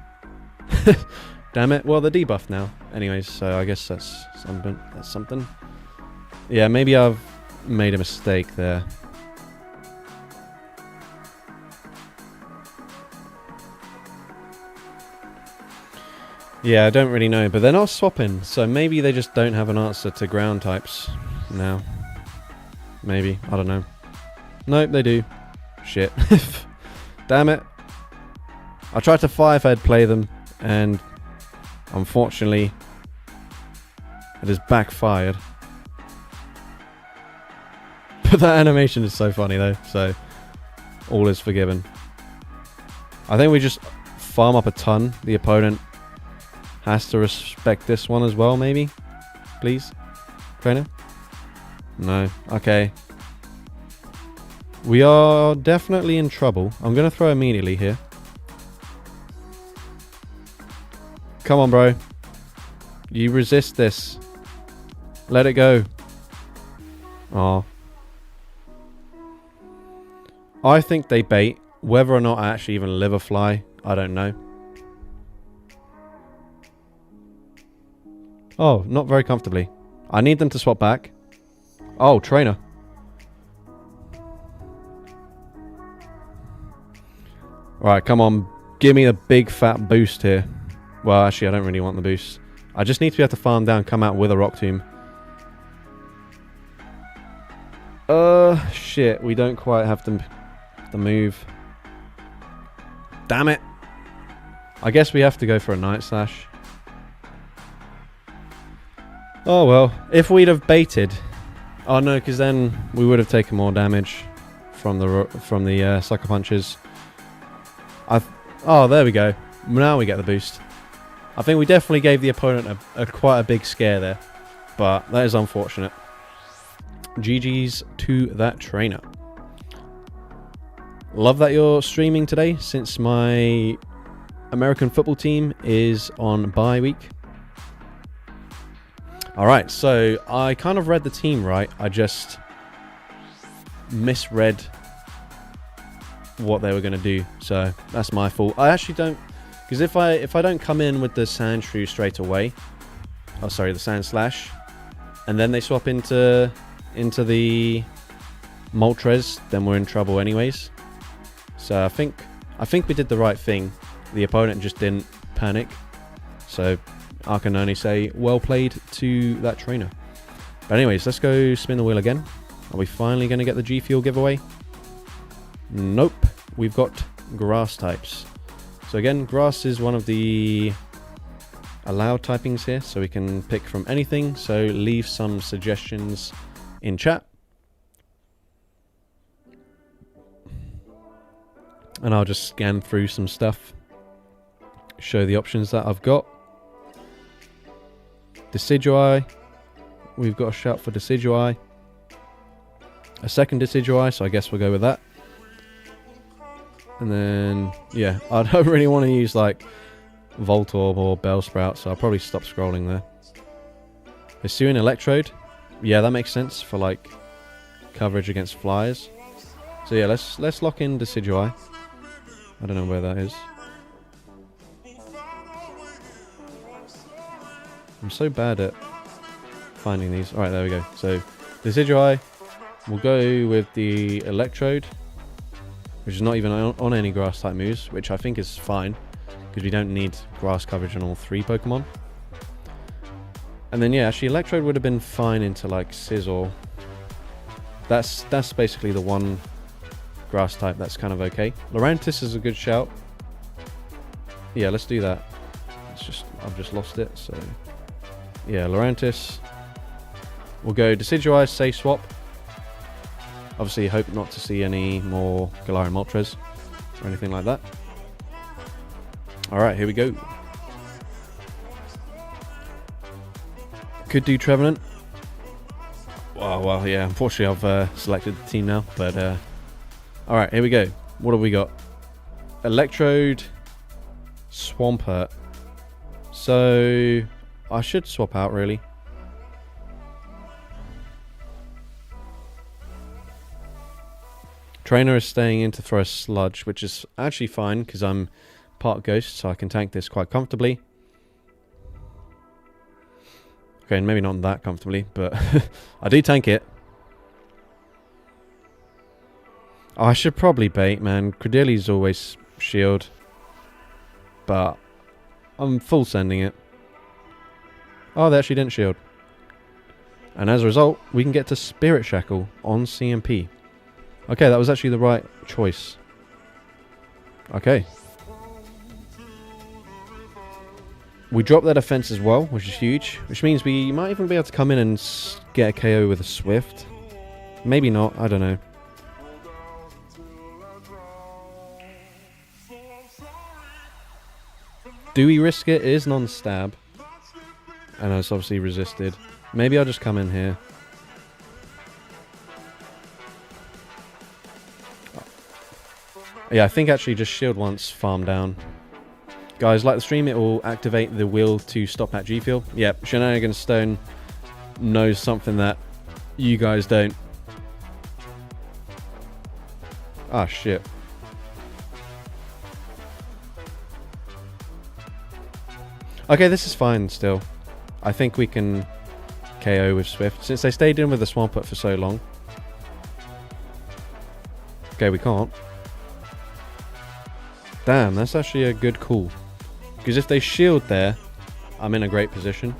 Damn it. Well, they're debuffed now. Anyways, so I guess that's something. Yeah, maybe I've made a mistake there. Yeah, I don't really know, but they're not swapping, so maybe they just don't have an answer to ground types now. Maybe, I don't know. Nope, they do. Shit. Damn it. I tried to 5-head play them, and unfortunately, it has backfired. But that animation is so funny though, so all is forgiven. I think we just farm up a ton. The opponent has to respect this one as well, maybe? Please? Trainer? No. Okay. We are definitely in trouble. I'm going to throw immediately here. Come on, bro. You resist this. Let it go. Oh. I think they bait. Whether or not I actually even live a fly, I don't know. Oh, not very comfortably. I need them to swap back. Oh, trainer. Right, come on. Give me a big fat boost here. Well, actually, I don't really want the boost. I just need to be able to farm down, come out with a Rock Tomb. Shit. We don't quite have the move. Damn it. I guess we have to go for a Night Slash. Oh, well. If we'd have baited... Oh, no, because then we would have taken more damage from the Sucker Punches. Oh, there we go. Now we get the boost. I think we definitely gave the opponent quite a big scare there. But that is unfortunate. GG's to that trainer. Love that you're streaming today, since my American football team is on bye week. Alright, so I kind of read the team right. I just misread what they were going to do. So that's my fault. I actually don't... Because if I don't come in with the Sand Shrew straight away... Oh, sorry, the Sand Slash. And then they swap into the Moltres, then we're in trouble anyways. So I think we did the right thing. The opponent just didn't panic. So I can only say well played to that trainer. But anyways, let's go spin the wheel again. Are we finally going to get the G Fuel giveaway? Nope. We've got grass types. So again, grass is one of the allowed typings here. So we can pick from anything. So leave some suggestions in chat. And I'll just scan through some stuff. Show the options that I've got. Decidueye. We've got a shout for Decidueye. A second Decidueye, so I guess we'll go with that. And then, yeah, I don't really want to use like Voltorb or Bellsprout, so I'll probably stop scrolling there. Hisuian Electrode. Yeah, that makes sense for like coverage against flyers. So yeah, let's lock in Decidueye. I don't know where that is. I'm so bad at finding these. Alright, there we go. So, Decidueye. We'll go with the Electrode, which is not even on any grass type moves, which I think is fine, because we don't need grass coverage on all three Pokemon. And then yeah, actually Electrode would have been fine into like Scizor. That's basically the one grass type that's kind of okay. Lurantis is a good shout. Yeah, let's do that. I've just lost it, so yeah, Lurantis. We'll go Decidueye, Safe Swap. Obviously, hope not to see any more Galarian Moltres or anything like that. Alright, here we go. Could do Trevenant. Oh, well, yeah, unfortunately I've selected the team now, but alright, here we go. What have we got? Electrode, Swampert. So I should swap out, really. Trainer is staying in to throw a Sludge, which is actually fine because I'm part Ghost, so I can tank this quite comfortably. Okay, maybe not that comfortably, but I do tank it. Oh, I should probably bait, man. Credilli's always shield, but I'm full sending it. Oh, they actually didn't shield. And as a result, we can get to Spirit Shackle on CMP. Okay, that was actually the right choice. Okay. We dropped their defense as well, which is huge. Which means we might even be able to come in and get a KO with a Swift. Maybe not, I don't know. Do we risk it? It is non-stab. And it's obviously resisted. Maybe I'll just come in here. Yeah, I think actually just shield once, farm down. Guys, like the stream, it will activate the wheel to stop at G-Fuel. Yep, Shenanigans Stone knows something that you guys don't. Ah, shit. Okay, this is fine still. I think we can KO with Swift, since they stayed in with the Swampert for so long. Okay, we can't. Damn, that's actually a good call. Because if they shield there, I'm in a great position.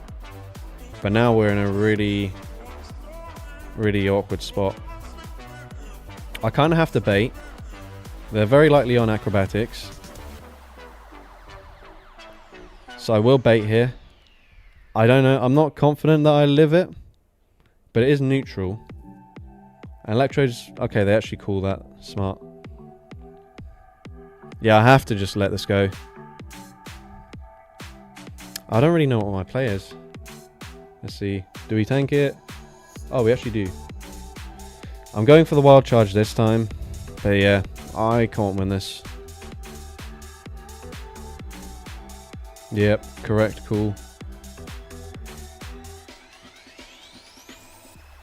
But now we're in a really, really awkward spot. I kind of have to bait. They're very likely on acrobatics. So I will bait here. I don't know. I'm not confident that I live it. But it is neutral. And Electrode's... Okay, they actually call that. Smart. Yeah, I have to just let this go. I don't really know what my play is. Let's see. Do we tank it? Oh, we actually do. I'm going for the wild charge this time. But yeah, I can't win this. Yep, correct, cool.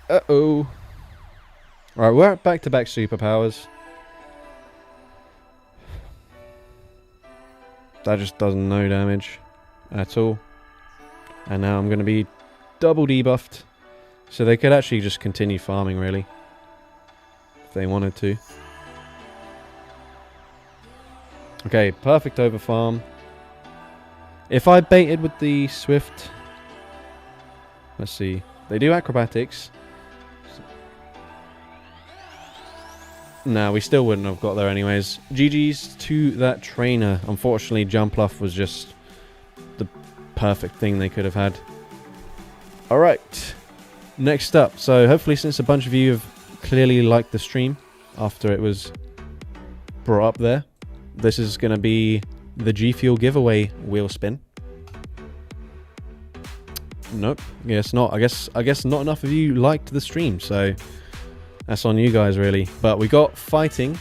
Uh-oh. Alright, we're at back-to-back superpowers. That just does no damage at all. And now I'm going to be double debuffed. So they could actually just continue farming, really. If they wanted to. Okay, perfect over farm. If I baited with the Swift... Let's see. They do acrobatics. No, we still wouldn't have got there anyways. GG's to that trainer. Unfortunately, Jumpluff was just the perfect thing they could have had. Alright. Next up. So hopefully, since a bunch of you have clearly liked the stream after it was brought up there, this is going to be the G-Fuel giveaway wheel spin. Nope. Guess not. I guess not enough of you liked the stream, so... That's on you guys, really. But we got fighting.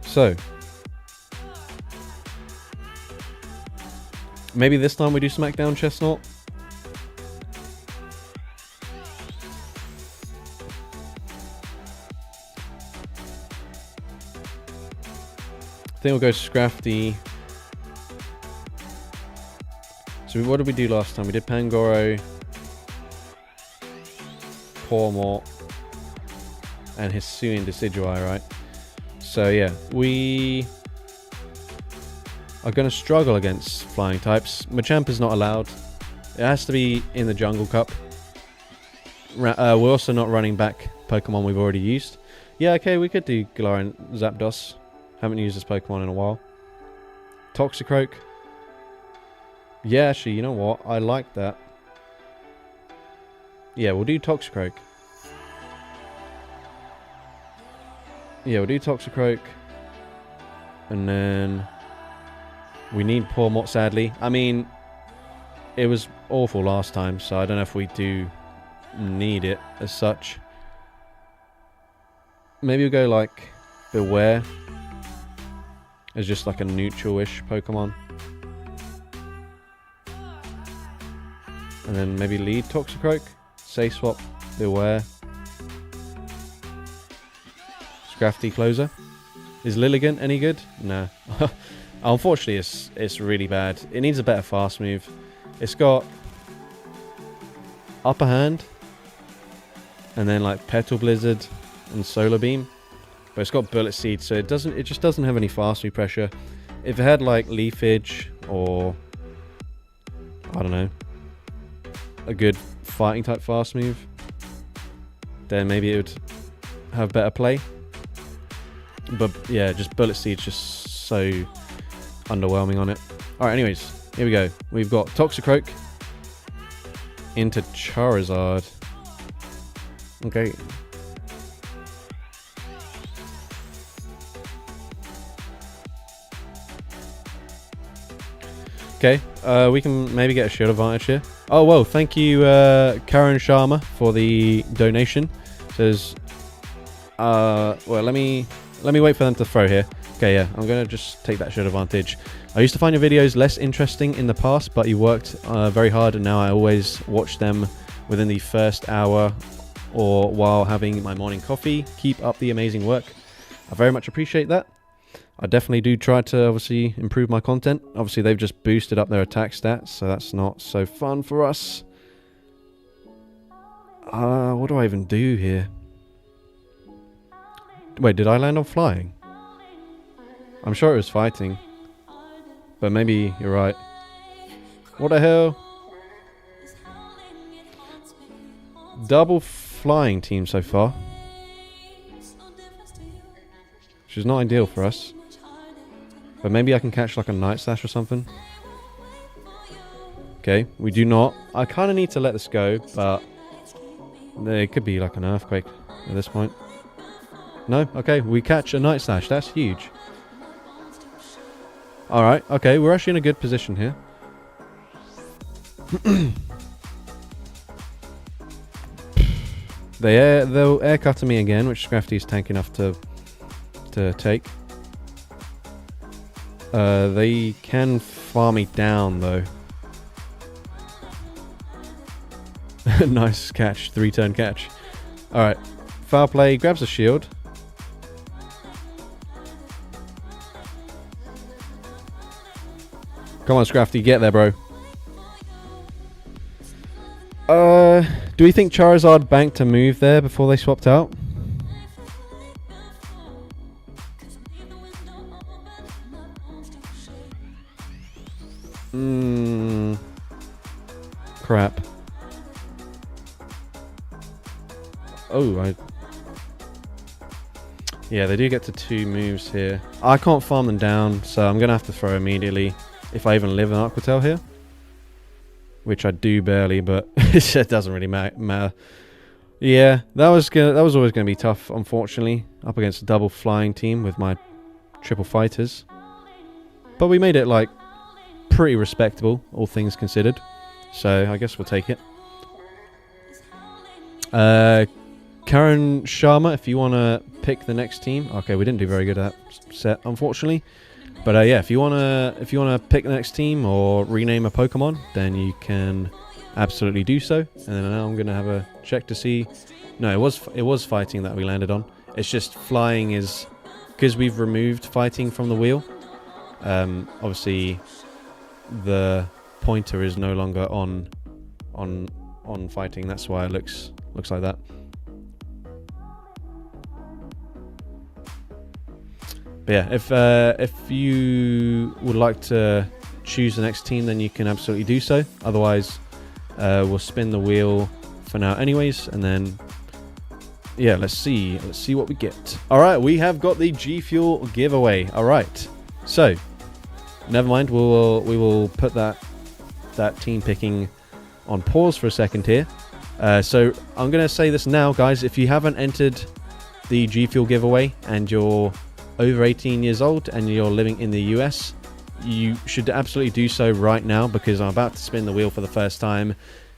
So. Maybe this time we do SmackDown Chestnut. I think we'll go Scrafty. So what did we do last time? We did Pangoro. Pawmort and Hisuian Decidueye, right? So yeah, we are going to struggle against flying types. Machamp is not allowed. It has to be in the Jungle Cup. We're also not running back Pokemon we've already used. Yeah, okay, we could do Galarian Zapdos. Haven't used this Pokemon in a while. Toxicroak. Yeah, actually, you know what? I like that. Yeah, we'll do Toxicroak. Yeah, we'll do Toxicroak. And then we need Pawmot, sadly. I mean, it was awful last time, so I don't know if we do need it as such. Maybe we'll go like Beware as just like a neutral-ish Pokemon. And then maybe lead Toxicroak. Say swap Beware. Scrafty closer. Is Lilligant any good? No. Unfortunately, it's really bad. It needs a better fast move. It's got Upper Hand, and then like Petal Blizzard and Solar Beam, but it's got Bullet Seed, so it just doesn't have any fast move pressure. If it had like Leafage or I don't know, a good fighting type fast move, then maybe it would have better play. But yeah, just Bullet Seed's just so underwhelming on it. Alright, anyways, here we go. We've got Toxicroak into Charizard. Okay. Okay, we can maybe get a shield advantage here. Oh, well, thank you, Karen Sharma, for the donation. Says, well, let me wait for them to throw here. Okay, yeah, I'm going to just take that shield advantage. I used to find your videos less interesting in the past, but you worked very hard, and now I always watch them within the first hour or while having my morning coffee. Keep up the amazing work. I very much appreciate that. I definitely do try to obviously improve my content. Obviously, they've just boosted up their attack stats, so that's not so fun for us. What do I even do here? Wait, did I land on flying? I'm sure it was fighting. But maybe you're right. What the hell? Double flying team so far. Which is not ideal for us. But maybe I can catch like a Night Slash or something. Okay, we do not. I kind of need to let this go, but it could be like an Earthquake at this point. No? Okay, we catch a Night Slash. That's huge. Alright, okay, we're actually in a good position here. They'll air cutter me again, which Scrafty's tank enough to take. They can farm me down though. Nice catch, 3-turn catch. Alright, foul play, grabs a shield. Come on, Scrafty, get there, bro. Do we think Charizard banked a move there before they swapped out? Crap. Oh, yeah, they do get to 2 moves here. I can't farm them down, so I'm going to have to throw immediately. If I even live in Aqua Tail here. Which I do barely, but it doesn't really matter. Yeah, that was always going to be tough, unfortunately. Up against a double flying team with my triple fighters. But we made it, like, pretty respectable, all things considered. So, I guess we'll take it. Karen Sharma, if you want to pick the next team. Okay, we didn't do very good at that set, unfortunately. But yeah, if you wanna pick the next team or rename a Pokemon, then you can absolutely do so. And then now I'm gonna have a check to see. No, it was fighting that we landed on. It's just flying is because we've removed fighting from the wheel. Obviously, the pointer is no longer on fighting. That's why it looks like that. But yeah, if you would like to choose the next team, then you can absolutely do so. Otherwise, we'll spin the wheel for now anyways, and then yeah, let's see what we get. All right, we have got the G Fuel giveaway. All right, so never mind, we will put that that team picking on pause for a second here. So I'm going to say this now, guys. If you haven't entered the G Fuel giveaway and you're over 18 years old and you're living in the US, you should absolutely do so right now, because I'm about to spin the wheel for the first time.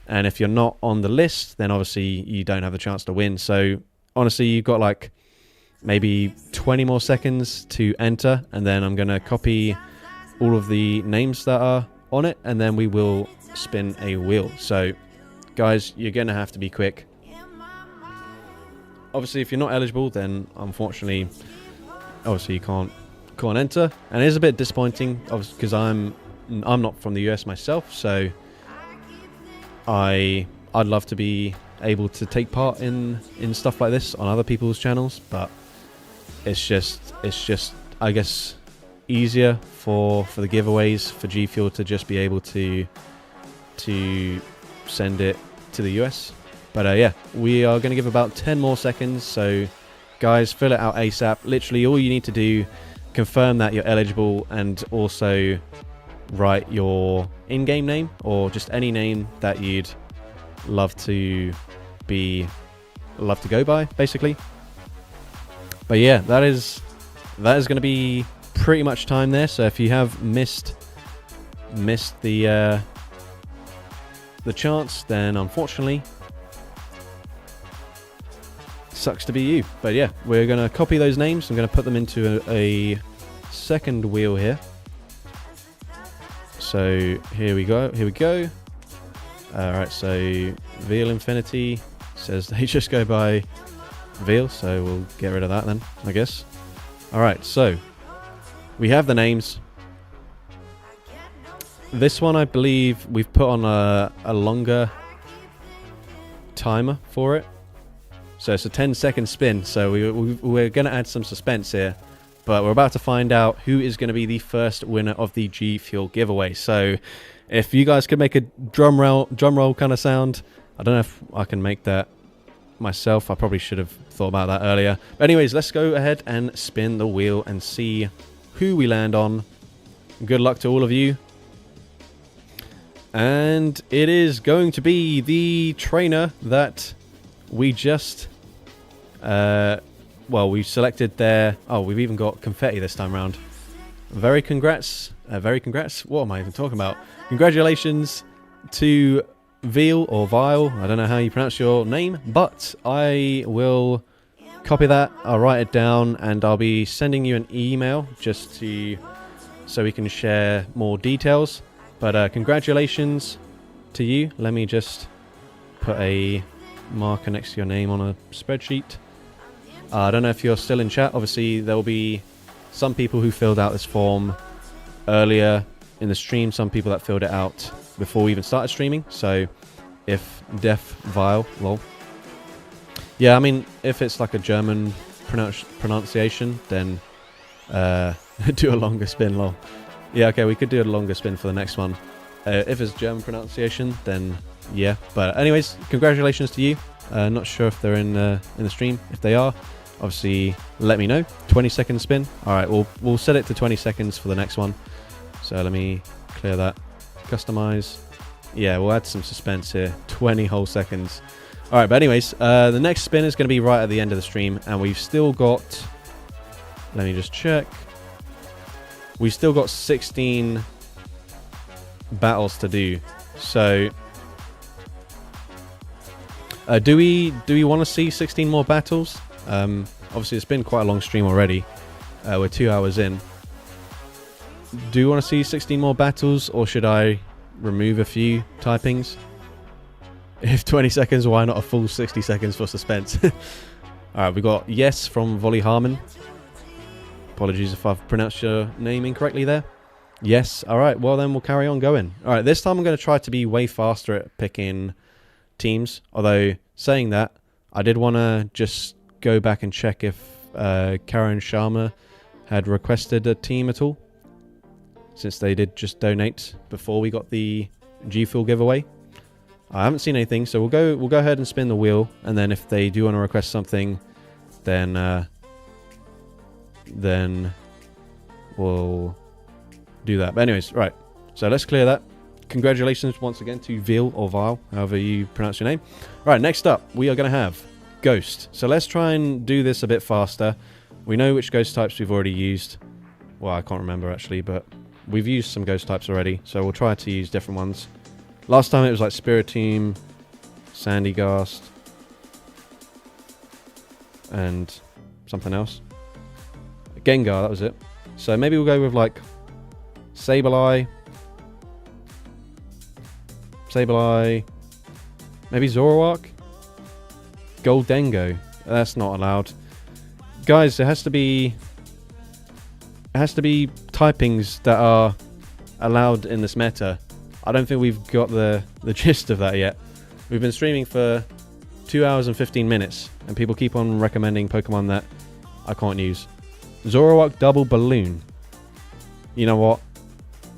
And if you're not on the list, then obviously you don't have the chance to win. So honestly, you've got like maybe 20 more seconds to enter, and then I'm going to copy all of the names that are on it, and then we will spin a wheel. So guys, you're going to have to be quick. Obviously, if you're not eligible, then unfortunately, obviously you can't enter, and it is a bit disappointing, obviously, because I'm not from the US myself, so I'd love to be able to take part in stuff like this on other people's channels, but it's just I guess easier for the giveaways for G Fuel to just be able to send it to the US. But yeah, we are going to give about 10 more seconds, so guys, fill it out ASAP. Literally all you need to do, confirm that you're eligible, and also write your in-game name or just any name that you'd love to go by, basically. But yeah, that is going to be pretty much time there. So if you have missed the chance, then unfortunately sucks to be you. But yeah, we're going to copy those names. I'm going to put them into a second wheel here. So here we go. Alright, so Veal Infinity says they just go by Veal, so we'll get rid of that then, I guess. Alright, so we have the names. This one, I believe we've put on a longer timer for it. So it's a 10-second spin, so we're going to add some suspense here. But we're about to find out who is going to be the first winner of the G Fuel giveaway. So if you guys could make a drum roll kind of sound. I don't know if I can make that myself. I probably should have thought about that earlier. But anyways, let's go ahead and spin the wheel and see who we land on. Good luck to all of you. And it is going to be the trainer that we just... well, we selected there. Oh, we've even got confetti this time around. Very congrats. What am I even talking about? Congratulations to Veal or Vile. I don't know how you pronounce your name, but I will copy that. I'll write it down, and I'll be sending you an email just so we can share more details. But congratulations to you. Let me just put a marker next to your name on a spreadsheet. I don't know if you're still in chat. Obviously, there will be some people who filled out this form earlier in the stream, some people that filled it out before we even started streaming. So, if Def Vile, lol. Yeah, I mean, if it's like a German pronunciation, then do a longer spin, lol. Yeah, okay, we could do a longer spin for the next one. If it's German pronunciation, then yeah. But anyways, congratulations to you. Not sure if they're in the stream. If they are, obviously let me know. 20-second spin. All right, we'll set it to 20 seconds for the next one. So let me clear that. Customize. Yeah, we'll add some suspense here. 20 whole seconds. All right, but anyways, the next spin is going to be right at the end of the stream, and we've still got... Let me just check. We've still got 16 battles to do. So... do we want to see 16 more battles? Obviously, it's been quite a long stream already. We're 2 hours in. Do you want to see 16 more battles, or should I remove a few typings? If 20 seconds, why not a full 60 seconds for suspense? Alright, we got yes from Volley Harmon. Apologies if I've pronounced your name incorrectly there. Yes, alright, well then we'll carry on going. Alright, this time I'm going to try to be way faster at picking teams. Although, saying that, I did want to just go back and check if Karen Sharma had requested a team at all, since they did just donate before we got the G Fuel giveaway. I haven't seen anything, so we'll go ahead and spin the wheel, and then if they do want to request something, then we'll do that. But anyways, right. So let's clear that. congratulations once again to Veal or Vile, however you pronounce your name. Right, next up, we are going to have Ghost. So let's try and do this a bit faster. We know which ghost types we've already used. Well, I can't remember actually, but we've used some ghost types already, so we'll try to use different ones. Last time it was like Spiritomb, Sandygast, and something else. Gengar, that was it. So maybe we'll go with like Sableye, maybe Zoroark, Goldengo. That's not allowed. Guys, it has to be typings that are allowed in this meta. I don't think we've got the gist of that yet. We've been streaming for 2 hours and 15 minutes, and people keep on recommending Pokemon that I can't use. Zoroark Double Balloon. You know what?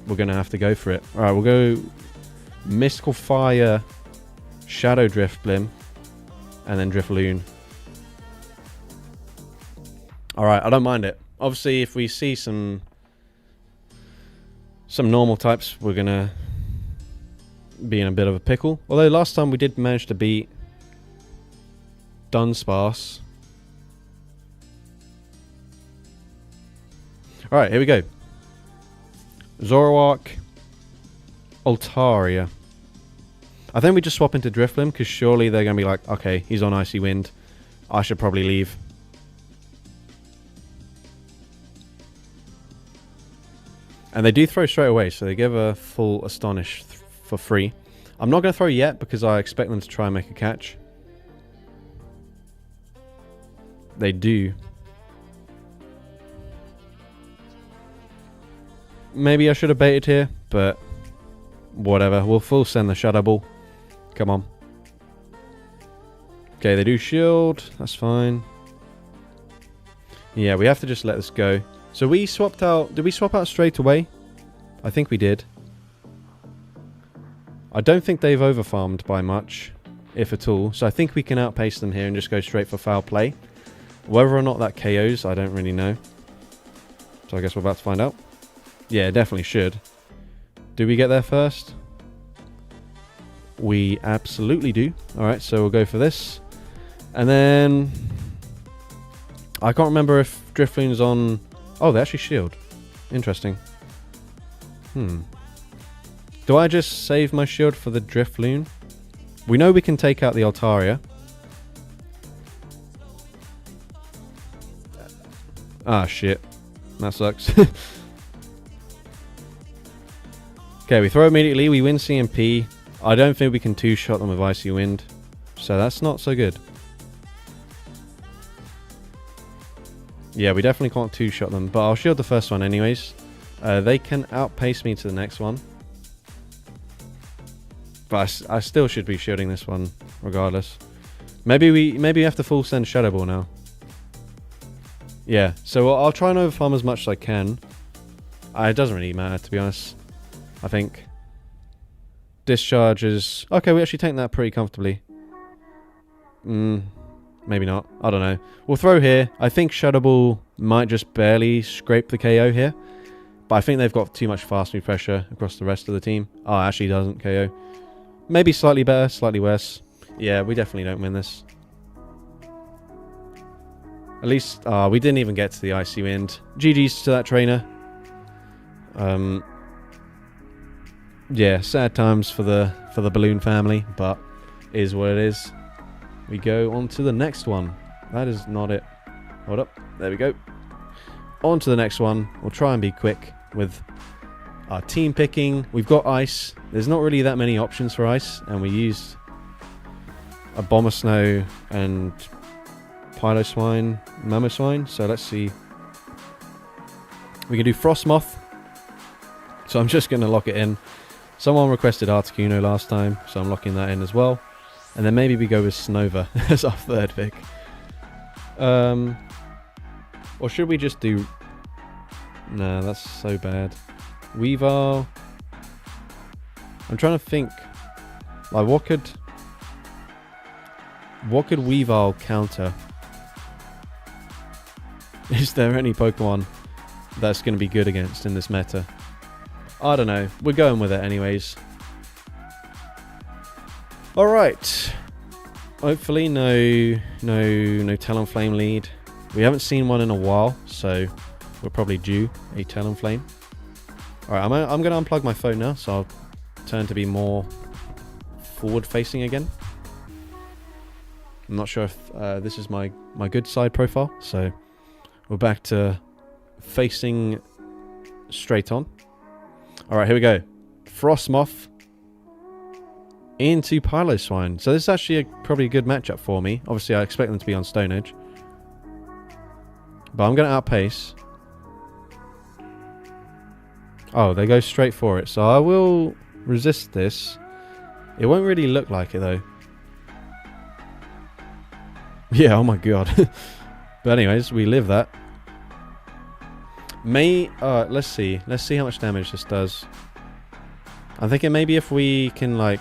We're going to have to go for it. Alright, we'll go Mystical Fire, Shadow Drifblim, and then Drifloon. Alright, I don't mind it. Obviously, if we see some normal types, we're going to be in a bit of a pickle. Although last time we did manage to beat Dunsparce. Alright, here we go. Zoroark, Altaria. I think we just swap into Drifblim, because surely they're going to be like, okay, he's on Icy Wind. I should probably leave. And they do throw straight away, so they give a full Astonish for free. I'm not going to throw yet, because I expect them to try and make a catch. They do. Maybe I should have baited here, but whatever. We'll full send the Shadow Ball. Come on. Okay, they do shield. That's fine. Yeah, we have to just let this go. So we swapped out... Did we swap out straight away? I think we did. I don't think they've overfarmed by much, if at all. So I think we can outpace them here and just go straight for foul play. Whether or not that KOs, I don't really know. So I guess we're about to find out. Yeah, definitely should. Do we get there first? We absolutely do. Alright, so we'll go for this. And then... I can't remember if Drifloon's on... Oh, they actually shield. Interesting. Do I just save my shield for the Drifloon? We know we can take out the Altaria. Ah, shit. That sucks. Okay, we throw immediately. We win CMP. I don't think we can two-shot them with Icy Wind. So that's not so good. Yeah, we definitely can't two-shot them. But I'll shield the first one anyways. They can outpace me to the next one. But I still should be shielding this one regardless. Maybe we have to full send Shadow Ball now. Yeah, so I'll try and overfarm as much as I can. It doesn't really matter, to be honest. I think. Discharges. Okay, we actually take that pretty comfortably. Maybe not. I don't know. We'll throw here. I think Shadow Ball might just barely scrape the KO here. But I think they've got too much fast move pressure across the rest of the team. Oh, actually doesn't KO. Maybe slightly better, slightly worse. Yeah, we definitely don't win this. At least, we didn't even get to the Icy Wind. GG's to that trainer. Yeah, sad times for the Balloon family, but is what it is. We go on to the next one. That is not it. Hold up. There we go. On to the next one. We'll try and be quick with our team picking. We've got Ice. There's not really that many options for Ice, and we used a Abomasnow and Piloswine, Mamoswine. So let's see. We can do Frostmoth. So I'm just going to lock it in. Someone requested Articuno last time, so I'm locking that in as well. And then maybe we go with Snova as our third pick. Or should we just do... Nah, that's so bad. Weavile. I'm trying to think. Like, what could Weavile counter? Is there any Pokemon that's going to be good against in this meta? I don't know. We're going with it anyways. Alright. Hopefully no Talonflame lead. We haven't seen one in a while, so we're probably due a Talonflame. Alright, I'm going to unplug my phone now, so I'll turn to be more forward-facing again. I'm not sure if this is my good side profile, so we're back to facing straight on. Alright, here we go. Frostmoth into Piloswine. So this is actually probably a good matchup for me. Obviously, I expect them to be on Stone Edge. But I'm going to outpace. Oh, they go straight for it. So I will resist this. It won't really look like it, though. Yeah, oh my god. But anyways, we live that. Let's see. Let's see how much damage this does. I'm thinking maybe if we can, like...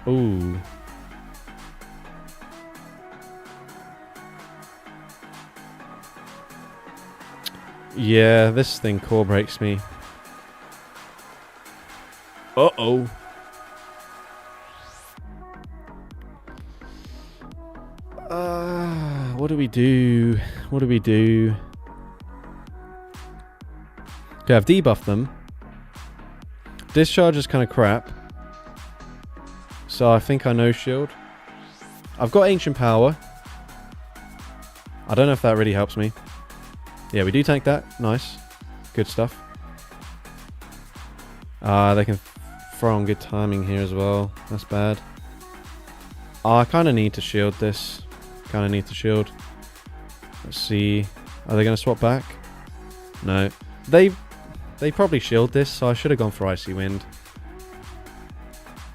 Ooh. Yeah, this thing core breaks me. Uh-oh. What do we do? What do we do? Okay, I've debuffed them. Discharge is kind of crap. So I think I no shield. I've got Ancient Power. I don't know if that really helps me. Yeah, we do tank that. Nice. Good stuff. They can throw on good timing here as well. That's bad. I kind of need to shield this. Kind of need to shield. Let's see. Are they going to swap back? No. They probably shield this, so I should have gone for Icy Wind.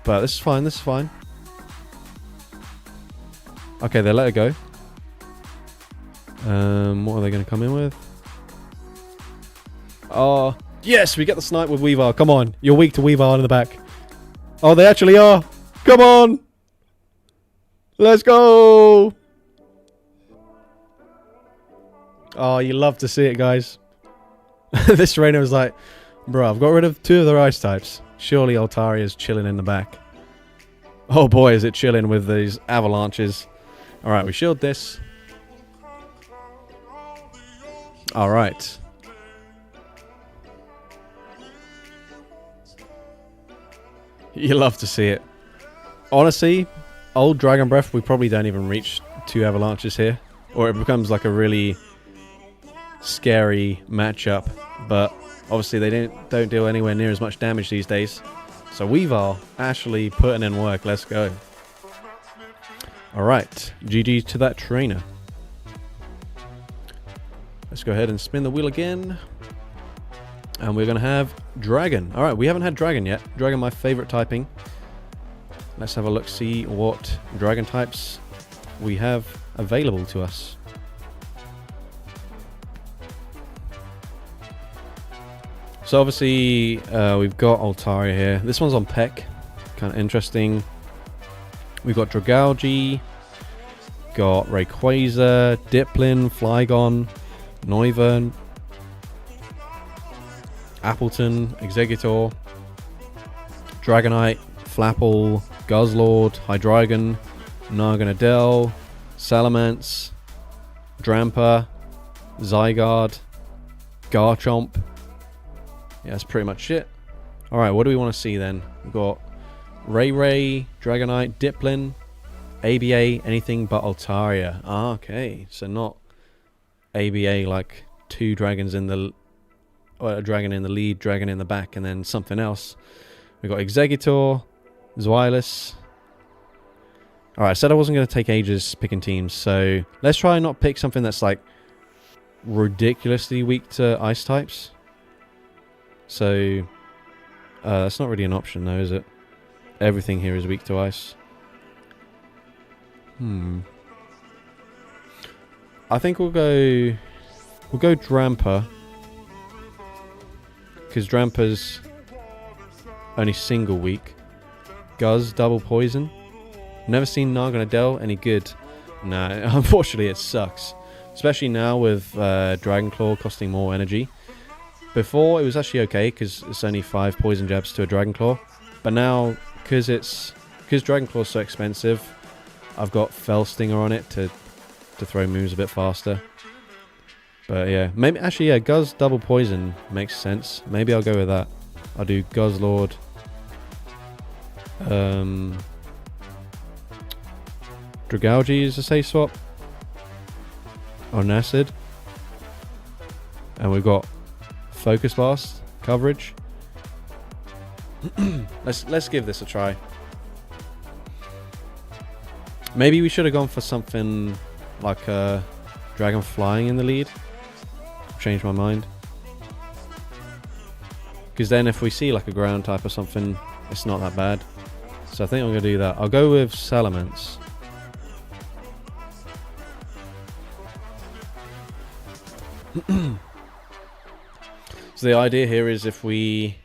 But this is fine, this is fine. Okay, they let it go. What are they going to come in with? Oh, yes, we get the snipe with Weavile. Come on, you're weak to Weavile in the back. Oh, they actually are. Come on. Let's go. Oh, you love to see it, guys. This trainer was like, bro, I've got rid of 2 of their ice types. Surely Altaria is chilling in the back. Oh boy, is it chilling with these avalanches. Alright, we shield this. Alright. You love to see it. Honestly, old Dragon Breath, we probably don't even reach 2 avalanches here. Or it becomes like a really scary matchup. But obviously they don't deal anywhere near as much damage these days. So Weavile actually putting in work. Let's go. Alright. GG to that trainer. Let's go ahead and spin the wheel again. And we're going to have Dragon. Alright, we haven't had Dragon yet. Dragon, my favorite typing. Let's have a look, see what Dragon types we have available to us. So obviously, we've got Altaria here. This one's on Peck. Kind of interesting. We've got Dragalge. Got Rayquaza, Dipplin, Flygon, Noivern, Appleton, Exeggutor, Dragonite, Flapple, Guzzlord, Hydreigon, Narganadel, Salamence, Drampa, Zygarde, Garchomp. Yeah, that's pretty much it. Alright, what do we want to see then? We've got Ray, Dragonite, Dipplin, ABA, anything but Altaria. Ah, okay. So not ABA like 2 dragons in the... Or a dragon in the lead, dragon in the back, and then something else. We've got Exeggutor, Zweilous. Alright, I said I wasn't going to take ages picking teams, so let's try and not pick something that's like ridiculously weak to ice types. So, that's not really an option though, is it? Everything here is weak to ice. I think we'll go Drampa. Because Drampa's only single weak. Guzz, double poison. Never seen Narganadel any good. Nah, unfortunately it sucks. Especially now with Dragon Claw costing more energy. Before it was actually okay because it's only 5 poison jabs to a Dragon Claw. But now, because Dragonclaw's so expensive, I've got Fell Stinger on it to throw moves a bit faster. But yeah, maybe actually yeah, Guz double poison makes sense. Maybe I'll go with that. I'll do Guzzlord. Dragalge is a safe swap on acid, and we've got Focus Blast coverage. Let's give this a try. Maybe we should have gone for something like a Dragon Flying in the lead. Changed my mind. Because then if we see like a ground type or something, it's not that bad. So I think I'm going to do that. I'll go with Salamence. So the idea here is if we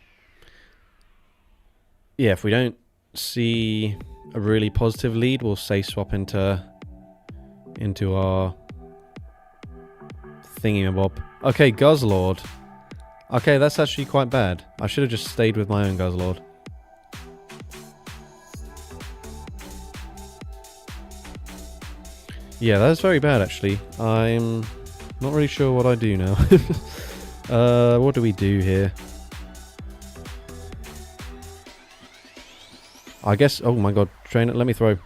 don't see a really positive lead, we'll say swap into our thingamabob. Okay, Guzzlord. Okay, that's actually quite bad. I should have just stayed with my own Guzzlord. Yeah, that's very bad actually. I'm not really sure what I do now. What do we do here? I guess... Oh my god, trainer, let me throw.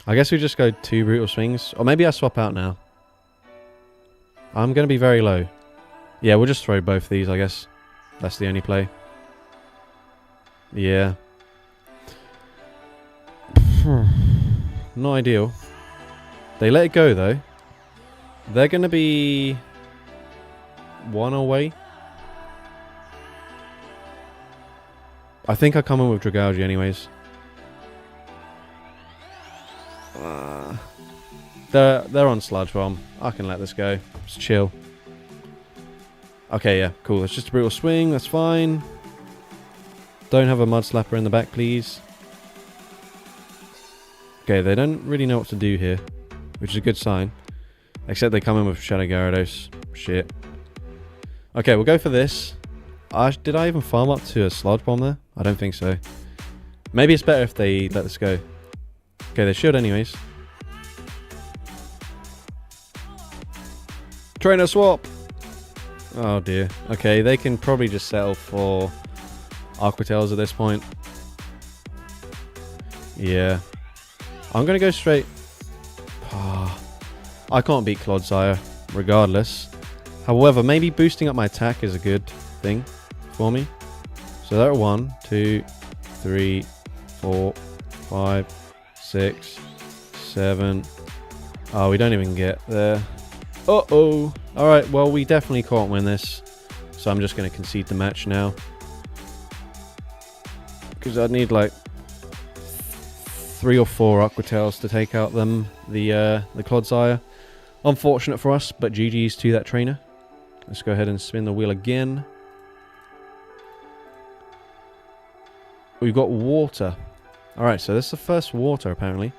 I guess we just go 2 Brutal Swings. Or maybe I swap out now. I'm going to be very low. Yeah, we'll just throw both these, I guess. That's the only play. Yeah. Not ideal. They let it go, though. They're going to be 1 away. I think I come in with Dragalge anyways. They're on Sludge Bomb. I can let this go. Just chill. Okay, yeah, cool. It's just a Brutal Swing. That's fine. Don't have a Mud Slapper in the back, please. Okay, they don't really know what to do here, which is a good sign. Except they come in with Shadow Gyarados. Shit. Okay, we'll go for this. Did I even farm up to a Sludge Bomb there? I don't think so. Maybe it's better if they let this go. Okay, they should anyways. Trainer swap! Oh dear. Okay, they can probably just settle for Aqua Tails at this point. Yeah. I'm going to go straight... I can't beat Clodsire, regardless. However, maybe boosting up my attack is a good thing for me. So there are 1, 2, 3, 4, 5, 6, 7. Oh, we don't even get there. Uh-oh. Alright, well, we definitely can't win this. So I'm just going to concede the match now. Because I'd need like 3 or 4 Aqua Tails to take out the Clodsire. Unfortunate for us, but GG's to that trainer. Let's go ahead and spin the wheel again. We've got water. Alright, so this is the first water apparently.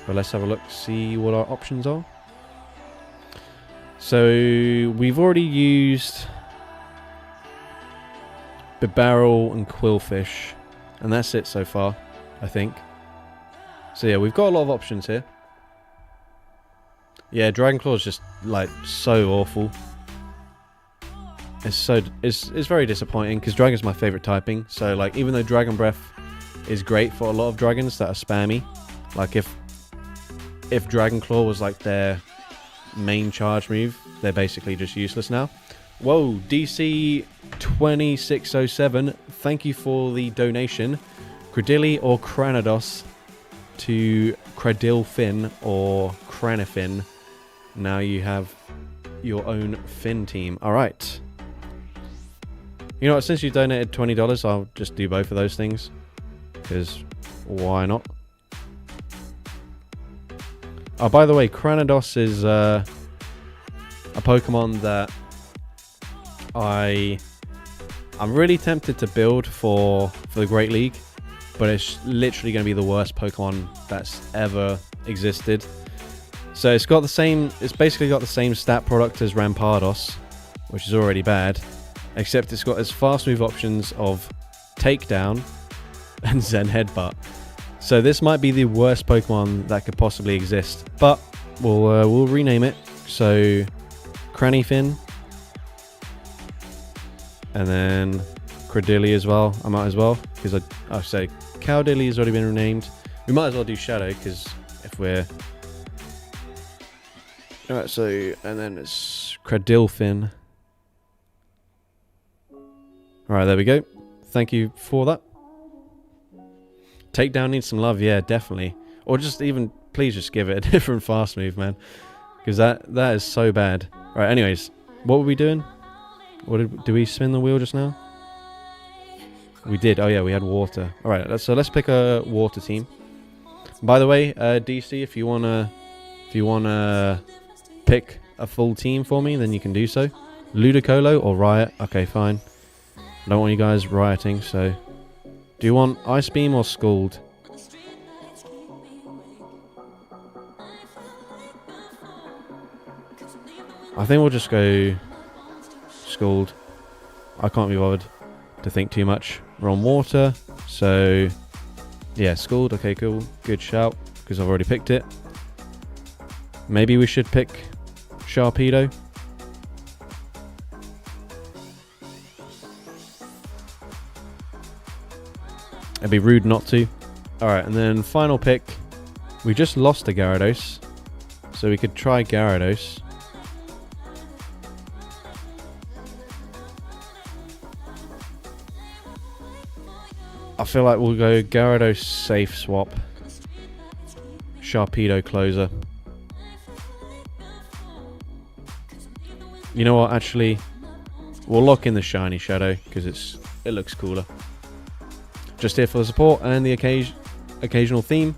But let's have a look, see what our options are. So we've already used Bibarel and Quillfish, and that's it so far, I think. So yeah, we've got a lot of options here. Yeah, Dragonclaw is just like so awful. It's very disappointing because Dragon's my favorite typing. So like, even though Dragon Breath is great for a lot of dragons that are spammy, like if Dragonclaw was like their main charge move, they're basically just useless now. Whoa, DC 2607, thank you for the donation. Cradily or Cranados to Cradilfin or Cranifin. Now you have your own Fin team. Alright. You know what, since you donated $20, I'll just do both of those things. Because why not? Oh, by the way, Cranados is a Pokemon that I'm really tempted to build for the Great League, but it's literally going to be the worst Pokemon that's ever existed. So it's basically got the same stat product as Rampardos, which is already bad, except it's got as fast move options of Takedown, and Zen Headbutt. So this might be the worst Pokemon that could possibly exist, but we'll rename it. So Crannyfin, and then Cradilly as well. I might as well, because I say Cowdilly has already been renamed. We might as well do Shadow, because if we're alright, so and then it's Cradilfin. Alright, there we go. Thank you for that. Takedown needs some love, yeah, definitely. Or just even, please just give it a different fast move, man. Because that is so bad. Right, anyways, what were we doing? Did we spin the wheel just now? We did. Oh yeah, we had water. Alright, so let's pick a water team. By the way, DC, if you wanna pick a full team for me, then you can do so. Ludicolo or Riot? Okay, fine. I don't want you guys rioting, so... Do you want Ice Beam or Scald? I think we'll just go Scald. I can't be bothered to think too much. We're on water, so... Yeah, Scald. Okay, cool. Good shout, because I've already picked it. Maybe we should pick Sharpedo. It'd be rude not to. Alright, and then final pick. We just lost a Gyarados, so we could try Gyarados. I feel like we'll go Gyarados safe swap. Sharpedo closer. You know what, actually, we'll lock in the shiny Shadow, because it looks cooler. Just here for the support and the occasional theme,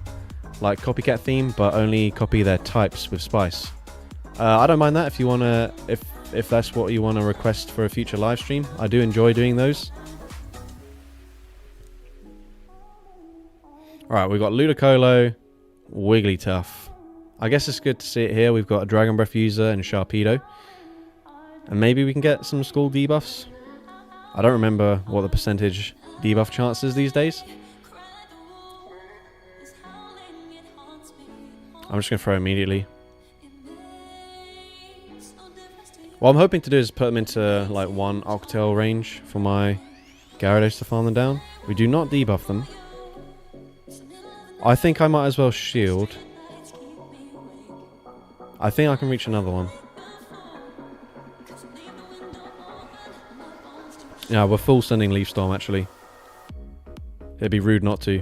like copycat theme, but only copy their types with Spice. I don't mind that if you wanna, if that's what you wanna request for a future live stream. I do enjoy doing those. Alright, we've got Ludicolo, Wigglytuff. I guess it's good to see it here. We've got a Dragon Breath user and Sharpedo. And maybe we can get some school debuffs. I don't remember what the percentage debuff chance is these days. I'm just going to throw immediately. What I'm hoping to do is put them into like 1 Octel range for my Gyarados to farm them down. We do not debuff them. I think I might as well shield. I think I can reach another one. Yeah, we're full sending Leaf Storm actually. It'd be rude not to.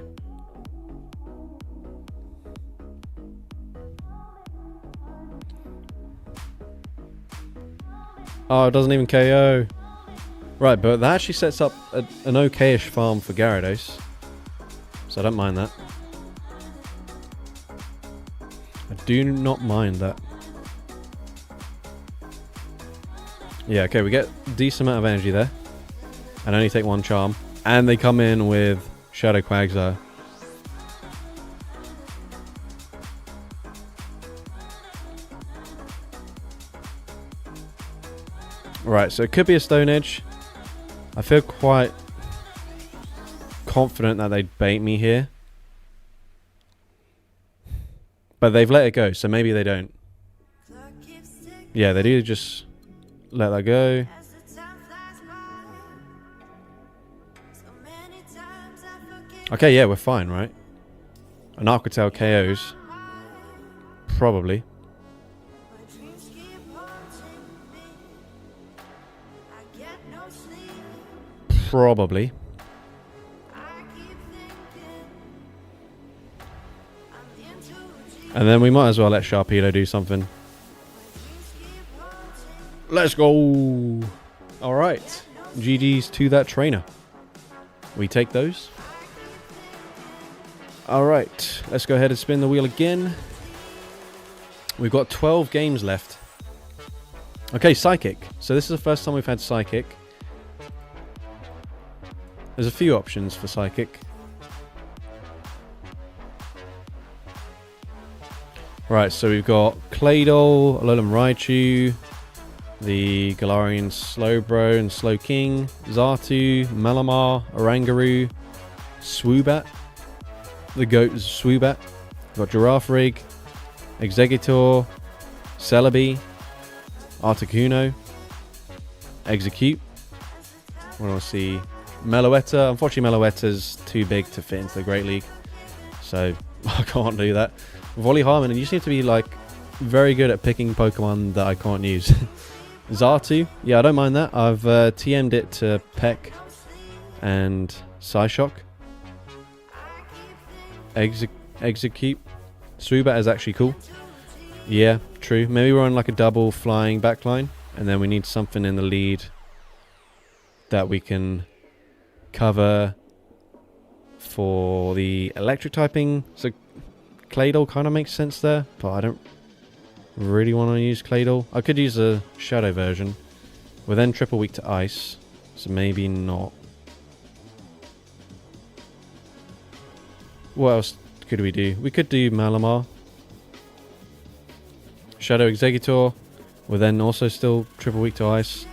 Oh, it doesn't even KO. Right, but that actually sets up an okay-ish farm for Gyarados. So I don't mind that. I do not mind that. Yeah, okay, we get a decent amount of energy there. And only take 1 charm. And they come in with Shadow Quagsire. Right, so it could be a Stone Edge. I feel quite confident that they'd bait me here. But they've let it go, so maybe they don't. Yeah, they do just let that go. Okay, yeah, we're fine, right? An Arctotail KOs. Probably. Probably. And then we might as well let Sharpedo do something. Let's go! Alright. GG's to that trainer. We take those. Alright, let's go ahead and spin the wheel again. We've got 12 games left. Okay, Psychic. So this is the first time we've had Psychic. There's a few options for Psychic. Right, so we've got Claydol, Alolan Raichu, the Galarian Slowbro and Slowking, Xatu, Malamar, Oranguru, Swoobat. The goat is Swoobat. We've got Girafarig, Exeggutor, Celebi, Articuno, Execute. What do I see? Meloetta. Unfortunately, Meloetta's too big to fit into the Great League, so I can't do that. Volley Harmon, and you seem to be like very good at picking Pokemon that I can't use. Xatu, yeah, I don't mind that. I've TM'd it to Peck and Psyshock. Execute. Swoobat is actually cool. Yeah, true. Maybe we're on like a double flying backline, and then we need something in the lead that we can cover for the electric typing. So Claydol kind of makes sense there, but I don't really want to use Claydol. I could use a shadow version. We're then triple weak to ice, so maybe not. What else could we do? We could do Malamar. Shadow Exeggutor. We're then also still triple weak to ice.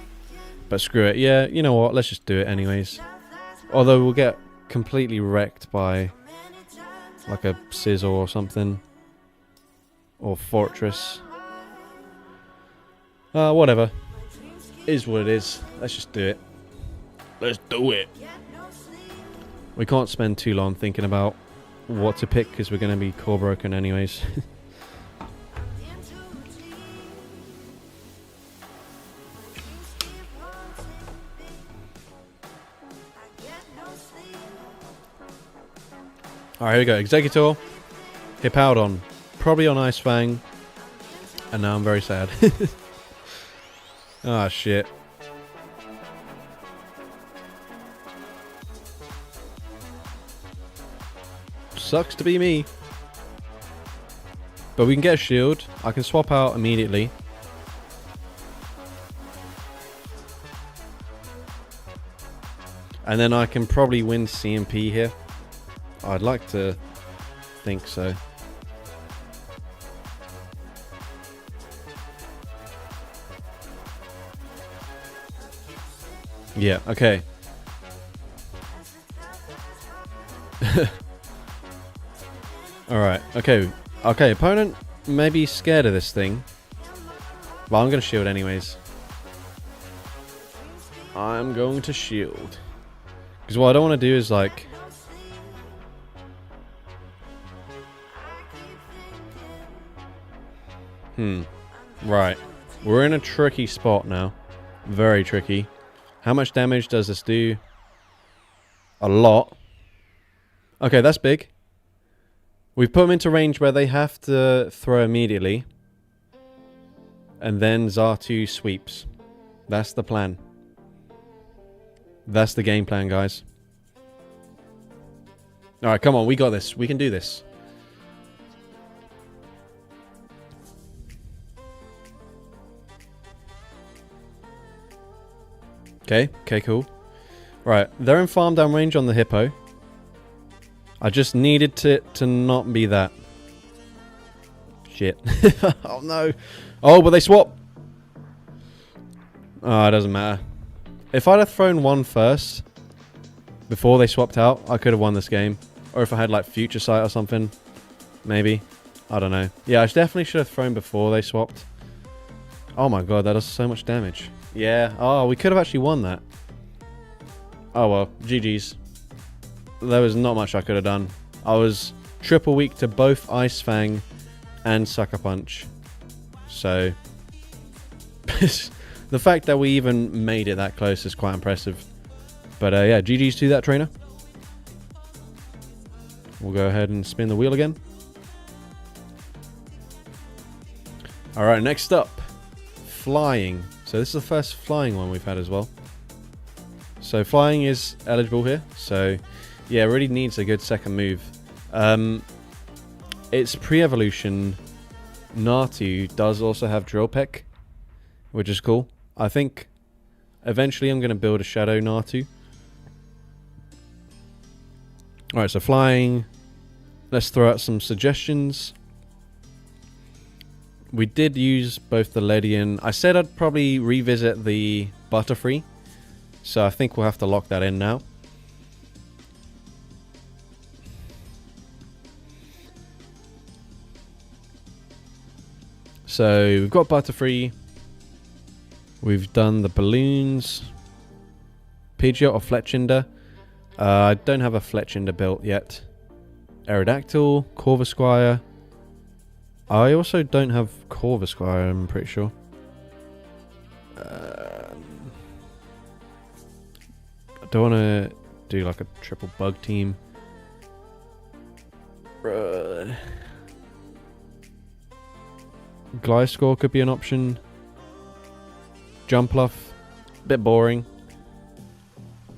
But screw it. Yeah, you know what? Let's just do it anyways. Although we'll get completely wrecked by like a Scizor or something. Or Fortress. Whatever. Is what it is. Let's just do it. Let's do it. We can't spend too long thinking about what to pick because we're going to be core broken anyways. Alright, here we go. Exeggutor, Hippowdon, probably on Ice Fang, and now I'm very sad. Ah, shit. Sucks to be me. But we can get a shield. I can swap out immediately. And then I can probably win CMP here. I'd like to think so. Yeah, okay. Alright, okay. Okay, opponent may be scared of this thing. Well, I'm going to shield anyways. I'm going to shield. Because what I don't want to do is like... Right. We're in a tricky spot now. Very tricky. How much damage does this do? A lot. Okay, that's big. We've put them into range where they have to throw immediately. And then Xatu sweeps. That's the plan. That's the game plan, guys. Alright, come on. We got this. We can do this. Okay, cool. Right, they're in farm down range on the Hippo. I just needed it to not be that. Shit. Oh no. Oh, but they swap. Oh, it doesn't matter. If I'd have thrown one first, before they swapped out, I could have won this game. Or if I had like Future Sight or something. Maybe. I don't know. Yeah, I definitely should have thrown before they swapped. Oh my god, that does so much damage. Yeah. Oh, we could have actually won that. Oh well. GG's. There was not much I could have done. I was triple weak to both Ice Fang and Sucker Punch. So... the fact that we even made it that close is quite impressive. But yeah, GG's to that trainer. We'll go ahead and spin the wheel again. Alright, next up. Flying. So this is the first flying one we've had as well. So flying is eligible here. So yeah, really needs a good second move. Its pre-evolution Natu does also have Drill Peck, which is cool. I think eventually I'm going to build a Shadow Natu. Alright, so flying. Let's throw out some suggestions. We did use both the Ledian. I said I'd probably revisit the Butterfree. So I think we'll have to lock that in now. So we've got Butterfree. We've done the balloons. Pidgeot or Fletchinder. I don't have a Fletchinder built yet. Aerodactyl, Corvisquire. I also don't have Corvisquire, I'm pretty sure. I don't want to do like a triple bug team. Gliscor could be an option. Jumpluff, a bit boring.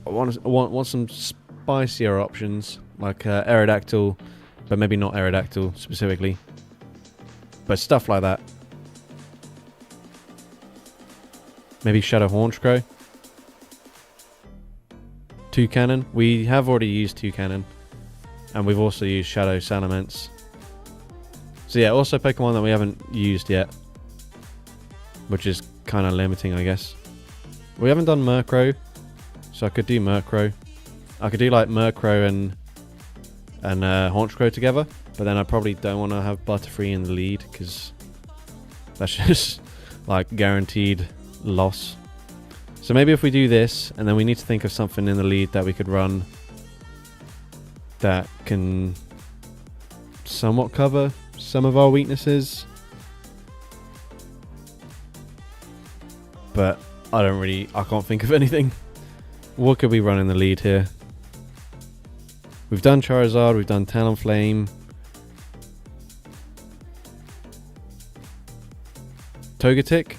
I want some spicier options, like Aerodactyl, but maybe not Aerodactyl specifically. But stuff like that. Maybe Shadow Haunchcrow. Toucannon. We have already used Toucannon. And we've also used Shadow Salamence. So yeah, also Pokemon that we haven't used yet. Which is kind of limiting, I guess. We haven't done Murkrow. So I could do Murkrow. I could do like Murkrow and Haunchcrow together. But then I probably don't want to have Butterfree in the lead, because that's just like guaranteed loss. So maybe if we do this, and then we need to think of something in the lead that we could run that can somewhat cover some of our weaknesses. But I can't think of anything. What could we run in the lead here? We've done Charizard, we've done Talonflame. Togetic.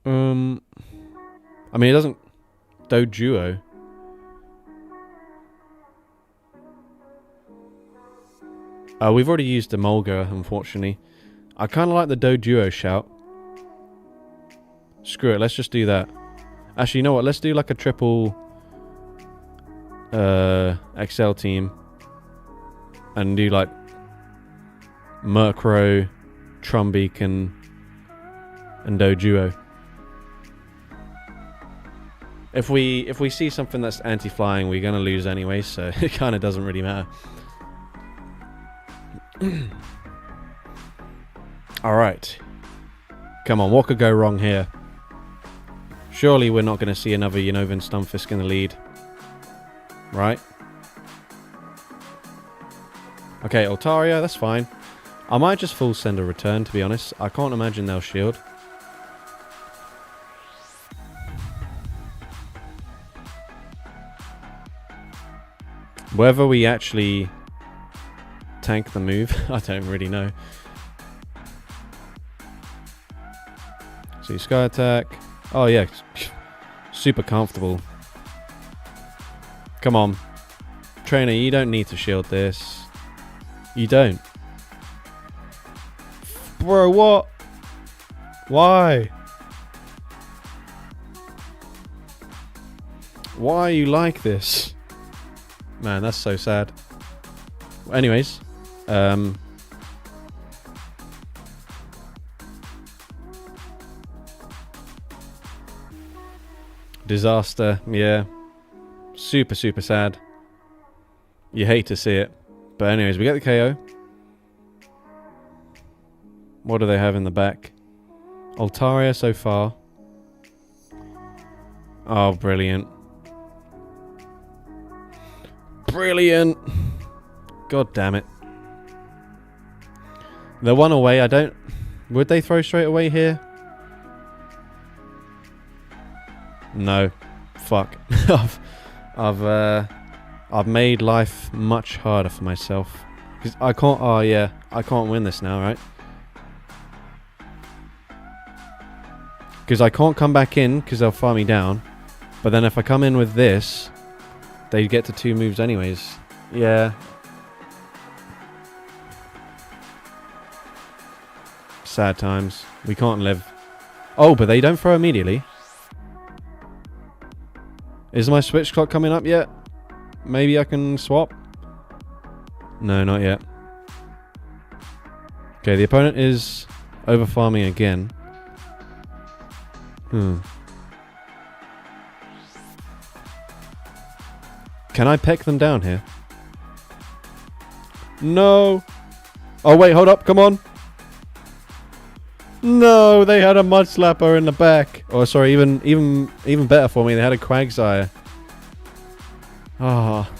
I mean, it doesn't... Doduo. We've already used Emolga, unfortunately. I kind of like the Doduo shout. Screw it, let's just do that. Actually, you know what? Let's do like a triple XL team. And do like Murkrow, Trumbeak, and Doduo. If we see something that's anti-flying, we're gonna lose anyway, so it kind of doesn't really matter. Alright. Come on, what could go wrong here? Surely we're not going to see another Unova Stunfisk in the lead. Right? Okay, Altaria, that's fine. I might just full send a return, to be honest. I can't imagine they'll shield. Whether we actually tank the move, I don't really know. See, Sky Attack. Oh yeah, super comfortable. Come on. Trainer, you don't need to shield this. You don't. Bro, what? Why? Why are you like this? Man, that's so sad. Anyways, disaster, yeah. Super, super sad. You hate to see it. But anyways, we get the KO. What do they have in the back? Altaria so far. Oh, brilliant. Brilliant! God damn it. The one away, I don't... Would they throw straight away here? No. Fuck. I've made life much harder for myself. Because I can't... Oh, yeah. I can't win this now, right? Because I can't come back in because they'll fire me down. But then if I come in with this, they get to 2 moves anyways. Yeah. Sad times. We can't live. Oh, but they don't throw immediately. Is my switch clock coming up yet? Maybe I can swap? No, not yet. Okay, the opponent is over farming again. Can I peck them down here? No. Oh, wait, hold up. Come on. No, they had a Mud Slapper in the back. Oh, sorry, even better for me. They had a Quagsire. Ah. Oh.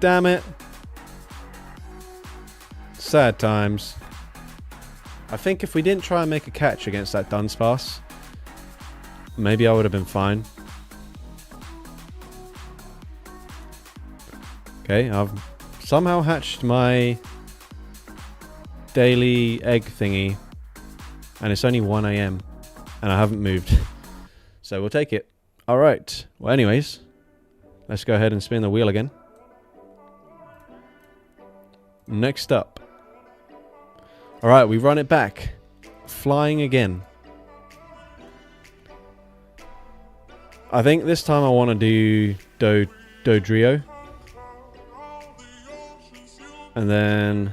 Damn it. Sad times. I think if we didn't try and make a catch against that Dunsparce, maybe I would have been fine. Okay, I've somehow hatched my daily egg thingy, and it's only 1 AM, and I haven't moved. So we'll take it. Alright, well anyways, let's go ahead and spin the wheel again. Next up. Alright, we run it back. Flying again. I think this time I want to do Dodrio. And then...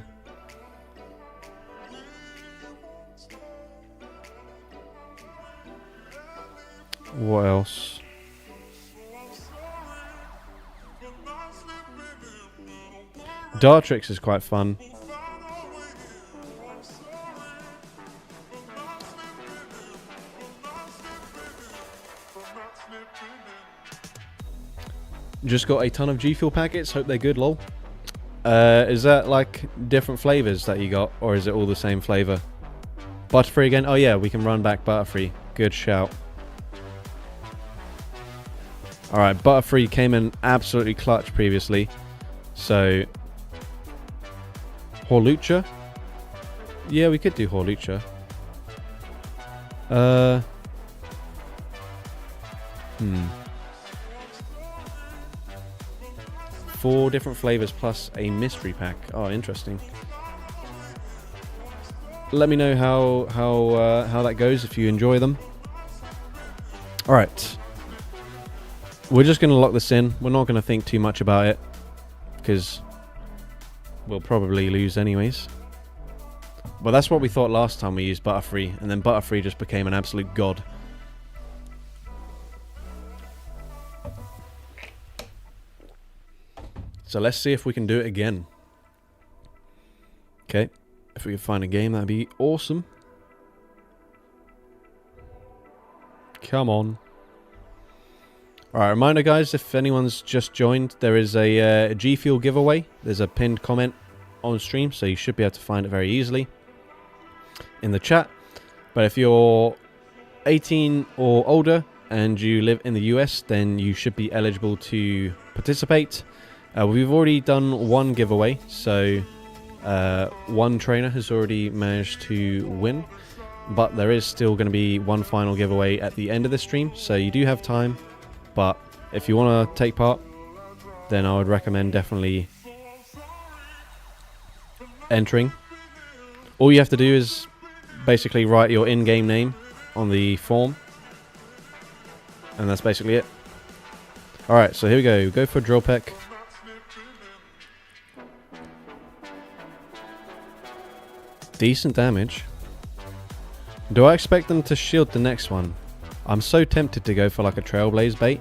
what else? Dartrix is quite fun. Just got a ton of G Fuel packets. Hope they're good, lol. Is that like different flavors that you got, or is it all the same flavor? Butterfree again? Oh yeah, we can run back Butterfree. Good shout. Alright, Butterfree came in absolutely clutch previously. So... Hawlucha? Yeah, we could do Hawlucha. Four different flavors plus a mystery pack. Oh, interesting. Let me know how that goes if you enjoy them. All right, we're just gonna lock this in. We're not gonna think too much about it because we'll probably lose anyways. But that's what we thought last time we used Butterfree, and then Butterfree just became an absolute god. So let's see if we can do it again. Okay, if we can find a game, that'd be awesome. Come on. Alright, reminder guys, if anyone's just joined, there is a G Fuel giveaway. There's a pinned comment on stream, so you should be able to find it very easily in the chat. But if you're 18 or older and you live in the US, then you should be eligible to participate. We've already done one giveaway, so one trainer has already managed to win, but there is still going to be one final giveaway at the end of the stream, so you do have time. But if you want to take part, then I would recommend definitely entering. All you have to do is basically write your in-game name on the form, and that's basically it. Alright, so here we go. Go for Drill Peck. Decent damage. Do I expect them to shield the next one? I'm so tempted to go for like a Trailblaze bait.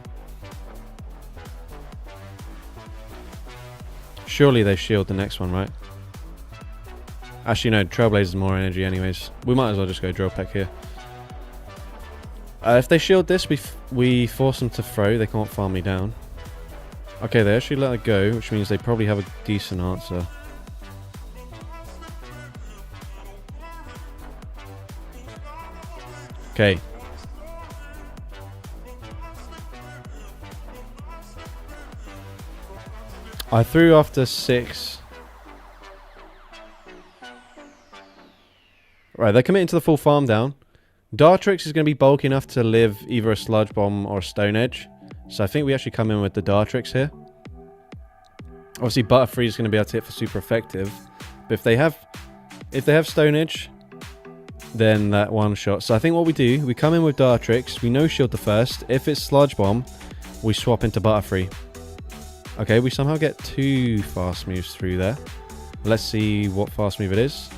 Surely they shield the next one, right? Actually no, Trailblaze is more energy anyways. We might as well just go Drill Peck here. If they shield this, we force them to throw. They can't farm me down. Okay, they actually let it go, which means they probably have a decent answer. Okay. I threw after 6. Right, they're committing to the full farm down. Dartrix is going to be bulky enough to live either a Sludge Bomb or a Stone Edge. So I think we actually come in with the Dartrix here. Obviously Butterfree is going to be able to hit for super effective. But if they have Stone Edge, then that one shot. So I think what we do, we come in with Dartrix, we no shield the first. If it's Sludge Bomb, we swap into Butterfree. Okay, we somehow get 2 fast moves through there. Let's see what fast move it is.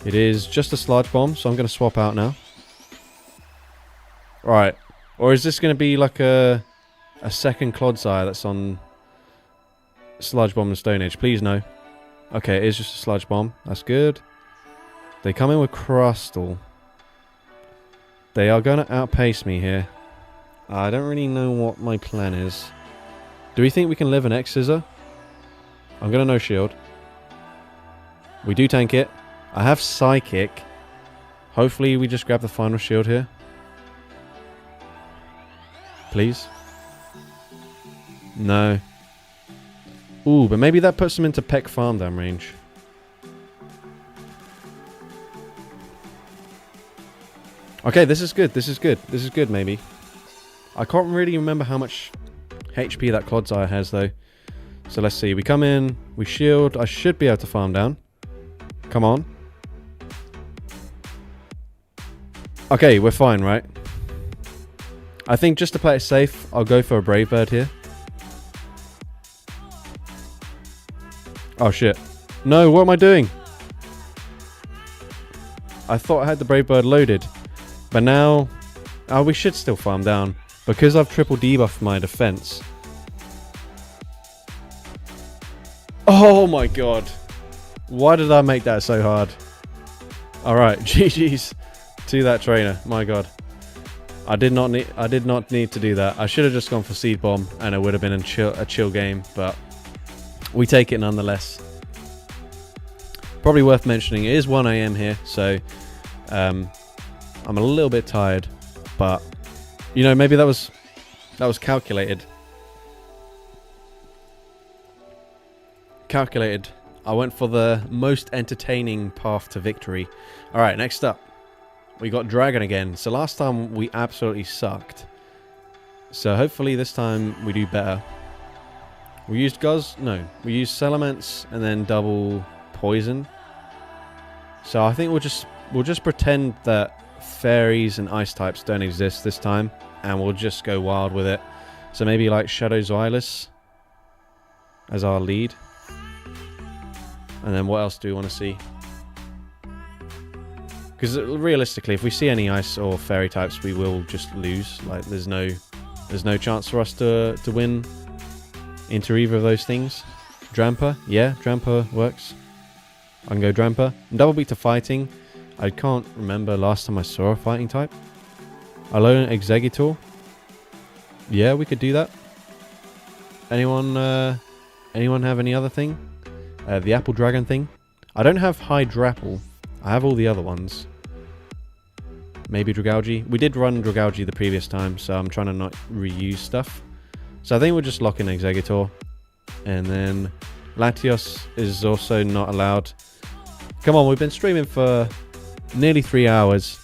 It is just a Sludge Bomb, so I'm going to swap out now. Right. Or is this going to be like a a second Clodsire that's on Sludge Bomb and Stone Age. Please no. Okay, it is just a Sludge Bomb. That's good. They come in with Crustal. They are going to outpace me here. I don't really know what my plan is. Do we think we can live an X-Scissor? I'm going to no shield. We do tank it. I have Psychic. Hopefully we just grab the final shield here. Please. No. Ooh, but maybe that puts them into Peck Farm down range. Okay, this is good. This is good. This is good, maybe. I can't really remember how much HP that Clodsire has, though. So let's see. We come in. We shield. I should be able to farm down. Come on. Okay, we're fine, right? I think just to play it safe, I'll go for a Brave Bird here. Oh, shit. No, what am I doing? I thought I had the Brave Bird loaded. But now... Oh, we should still farm down. Because I've triple debuffed my defense. Oh my god. Why did I make that so hard? Alright, GG's to that trainer. My god. I did not need to do that. I should have just gone for Seed Bomb and it would have been a chill game, but we take it nonetheless. Probably worth mentioning, it is 1 AM here, so I'm a little bit tired, but you know, maybe that was calculated. Calculated. I went for the most entertaining path to victory. Alright, next up. We got Dragon again. So last time we absolutely sucked. So hopefully this time we do better. We used Guzz? No. We used Salamence and then double Poison. So I think we'll just pretend that Fairies and Ice types don't exist this time. And we'll just go wild with it. So maybe like Shadow Zweilous as our lead. And then what else do we want to see? Because realistically, if we see any ice or fairy types, we will just lose. Like there's no chance for us to win into either of those things. Drampa, yeah, Drampa works. I can go Drampa. And double beat to fighting. I can't remember last time I saw a fighting type. Alolan Exeggutor. Yeah, we could do that. Anyone have any other thing? The Apple Dragon thing. I don't have Hydrapple. I have all the other ones. Maybe Dragalge. We did run Dragalge the previous time, so I'm trying to not reuse stuff. So I think we'll just lock in Exeggutor. And then Latios is also not allowed. Come on, we've been streaming for nearly 3 hours.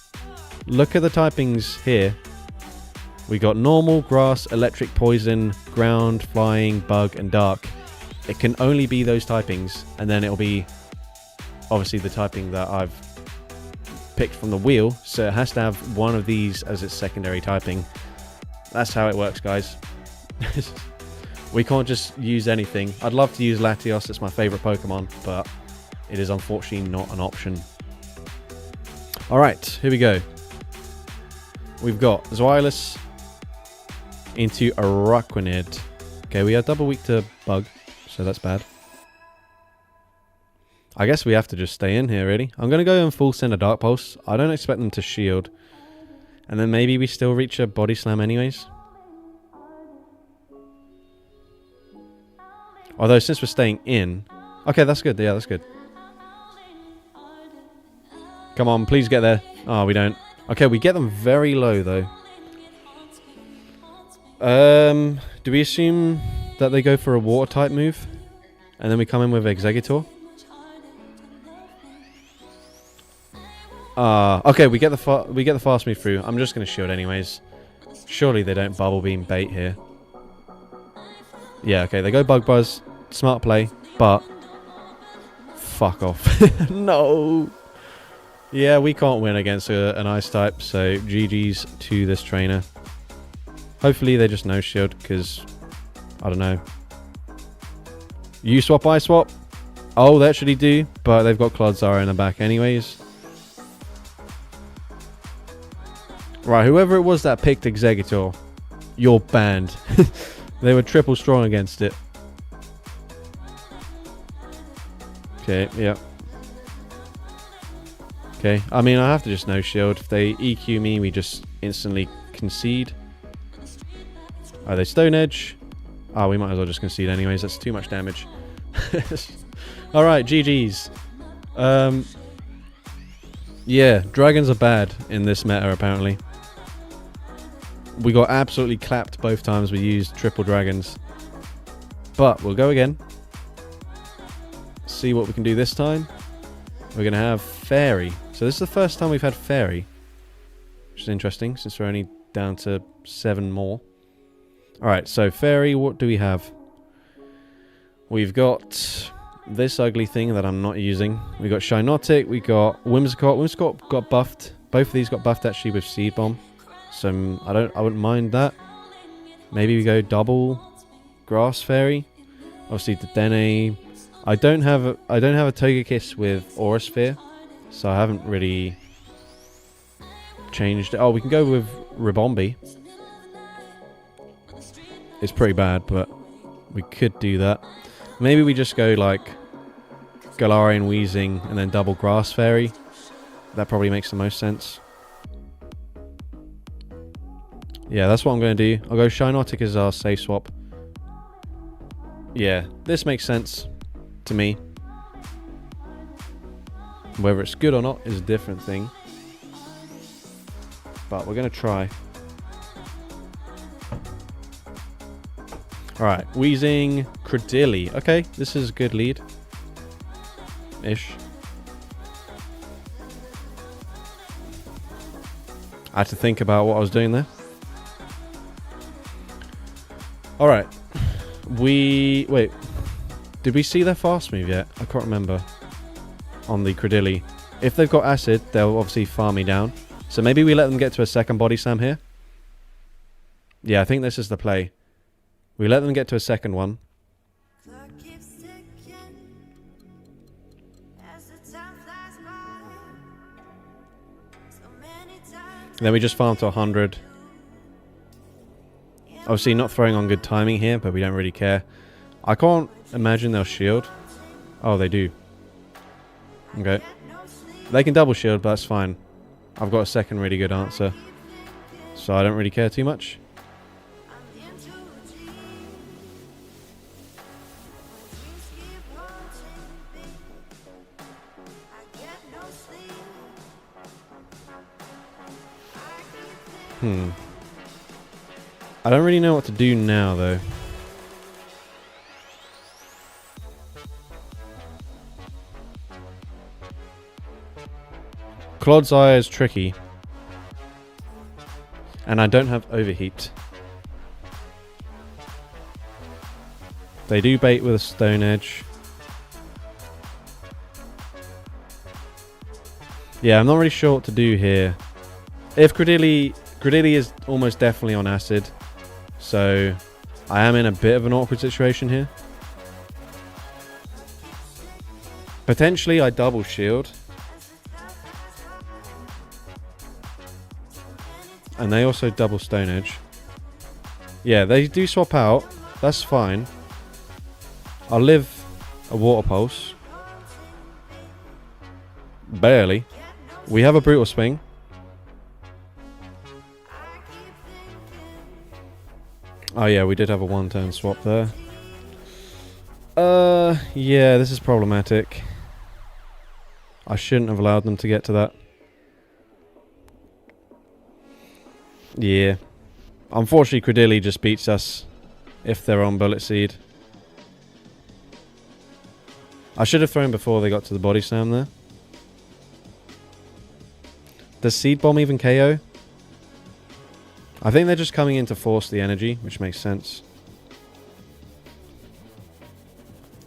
Look at the typings here. We got normal, grass, electric, poison, ground, flying, bug, and dark. It can only be those typings, and then it'll be obviously the typing that I've picked from the wheel, so it has to have one of these as its secondary typing. That's how it works, guys. We can't just use anything. I'd love to use Latios, it's my favourite Pokemon, but it is unfortunately not an option. Alright, here we go. We've got Zweilous into Araquanid. Okay, we are double weak to Bug, so that's bad. I guess we have to just stay in here, really. I'm going to go and full send a Dark Pulse. I don't expect them to shield. And then maybe we still reach a Body Slam anyways. Although, since we're staying in... Okay, that's good. Yeah, that's good. Come on, please get there. Oh, we don't. Okay, we get them very low, though. Do we assume that they go for a Water-type move? And then we come in with Exeggutor? Okay, we get the fast move through. I'm just going to shield anyways. Surely they don't Bubble Beam bait here. Yeah, okay, they go Bug Buzz. Smart play, but... Fuck off. No! Yeah, we can't win against an Ice type, so GG's to this trainer. Hopefully they just no shield, because... I don't know. You swap, I swap. Oh, they actually do, but they've got Clodsire in the back anyways. Right, whoever it was that picked Exeggutor, You're banned. They were triple strong against it. Okay, yeah. Okay, I mean, I have to just no shield. If they EQ me, we just instantly concede. Are they Stone Edge? Oh, we might as well just concede anyways. That's too much damage. Alright, GG's. Yeah, dragons are bad in this meta, apparently. We got absolutely clapped both times we used triple dragons. But we'll go again. See what we can do this time. We're going to have Fairy. So this is the first time we've had Fairy. Which is interesting, since we're only down to 7 more. Alright, so Fairy, what do we have? We've got this ugly thing that I'm not using. We got Shinotic, we got Whimsicott. Whimsicott got buffed. Both of these got buffed actually with Seed Bomb. So I wouldn't mind that. Maybe we go double Grass Fairy. Obviously the Dene. I don't have a Togekiss with Aura Sphere, so I haven't really changed it. Oh, we can go with Ribombee. It's pretty bad, but we could do that. Maybe we just go like Galarian Weezing and then double Grass Fairy. That probably makes the most sense. Yeah, that's what I'm going to do. I'll go Shinotic as our safe swap. Yeah, this makes sense to me. Whether it's good or not is a different thing. But we're going to try. Alright, Weezing, Credilli. Okay, this is a good lead. Ish. I had to think about what I was doing there. Alright. Wait. Did we see their fast move yet? I can't remember. On the Credilli. If they've got Acid, they'll obviously farm me down. So maybe we let them get to a second Body Slam here. Yeah, I think this is the play. We let them get to a second one. And then we just farm to 100. Obviously not throwing on good timing here, but we don't really care. I can't imagine they'll shield. Oh, they do. Okay. They can double shield, but that's fine. I've got a second really good answer. So I don't really care too much. I don't really know what to do now, though. Clodd's Eye is tricky. And I don't have Overheat. They do bait with a Stone Edge. Yeah, I'm not really sure what to do here. If Credilli is almost definitely on Acid. So I am in a bit of an awkward situation here. Potentially I double shield. And they also double Stone Edge. Yeah, they do swap out. That's fine. I'll live a Water Pulse. Barely. We have a Brutal Swing. Oh yeah, we did have a one-turn swap there. Yeah, this is problematic. I shouldn't have allowed them to get to that. Yeah. Unfortunately, Credilli just beats us if they're on Bullet Seed. I should have thrown before they got to the Body Slam there. Does Seed Bomb even KO? I think they're just coming in to force the energy, which makes sense.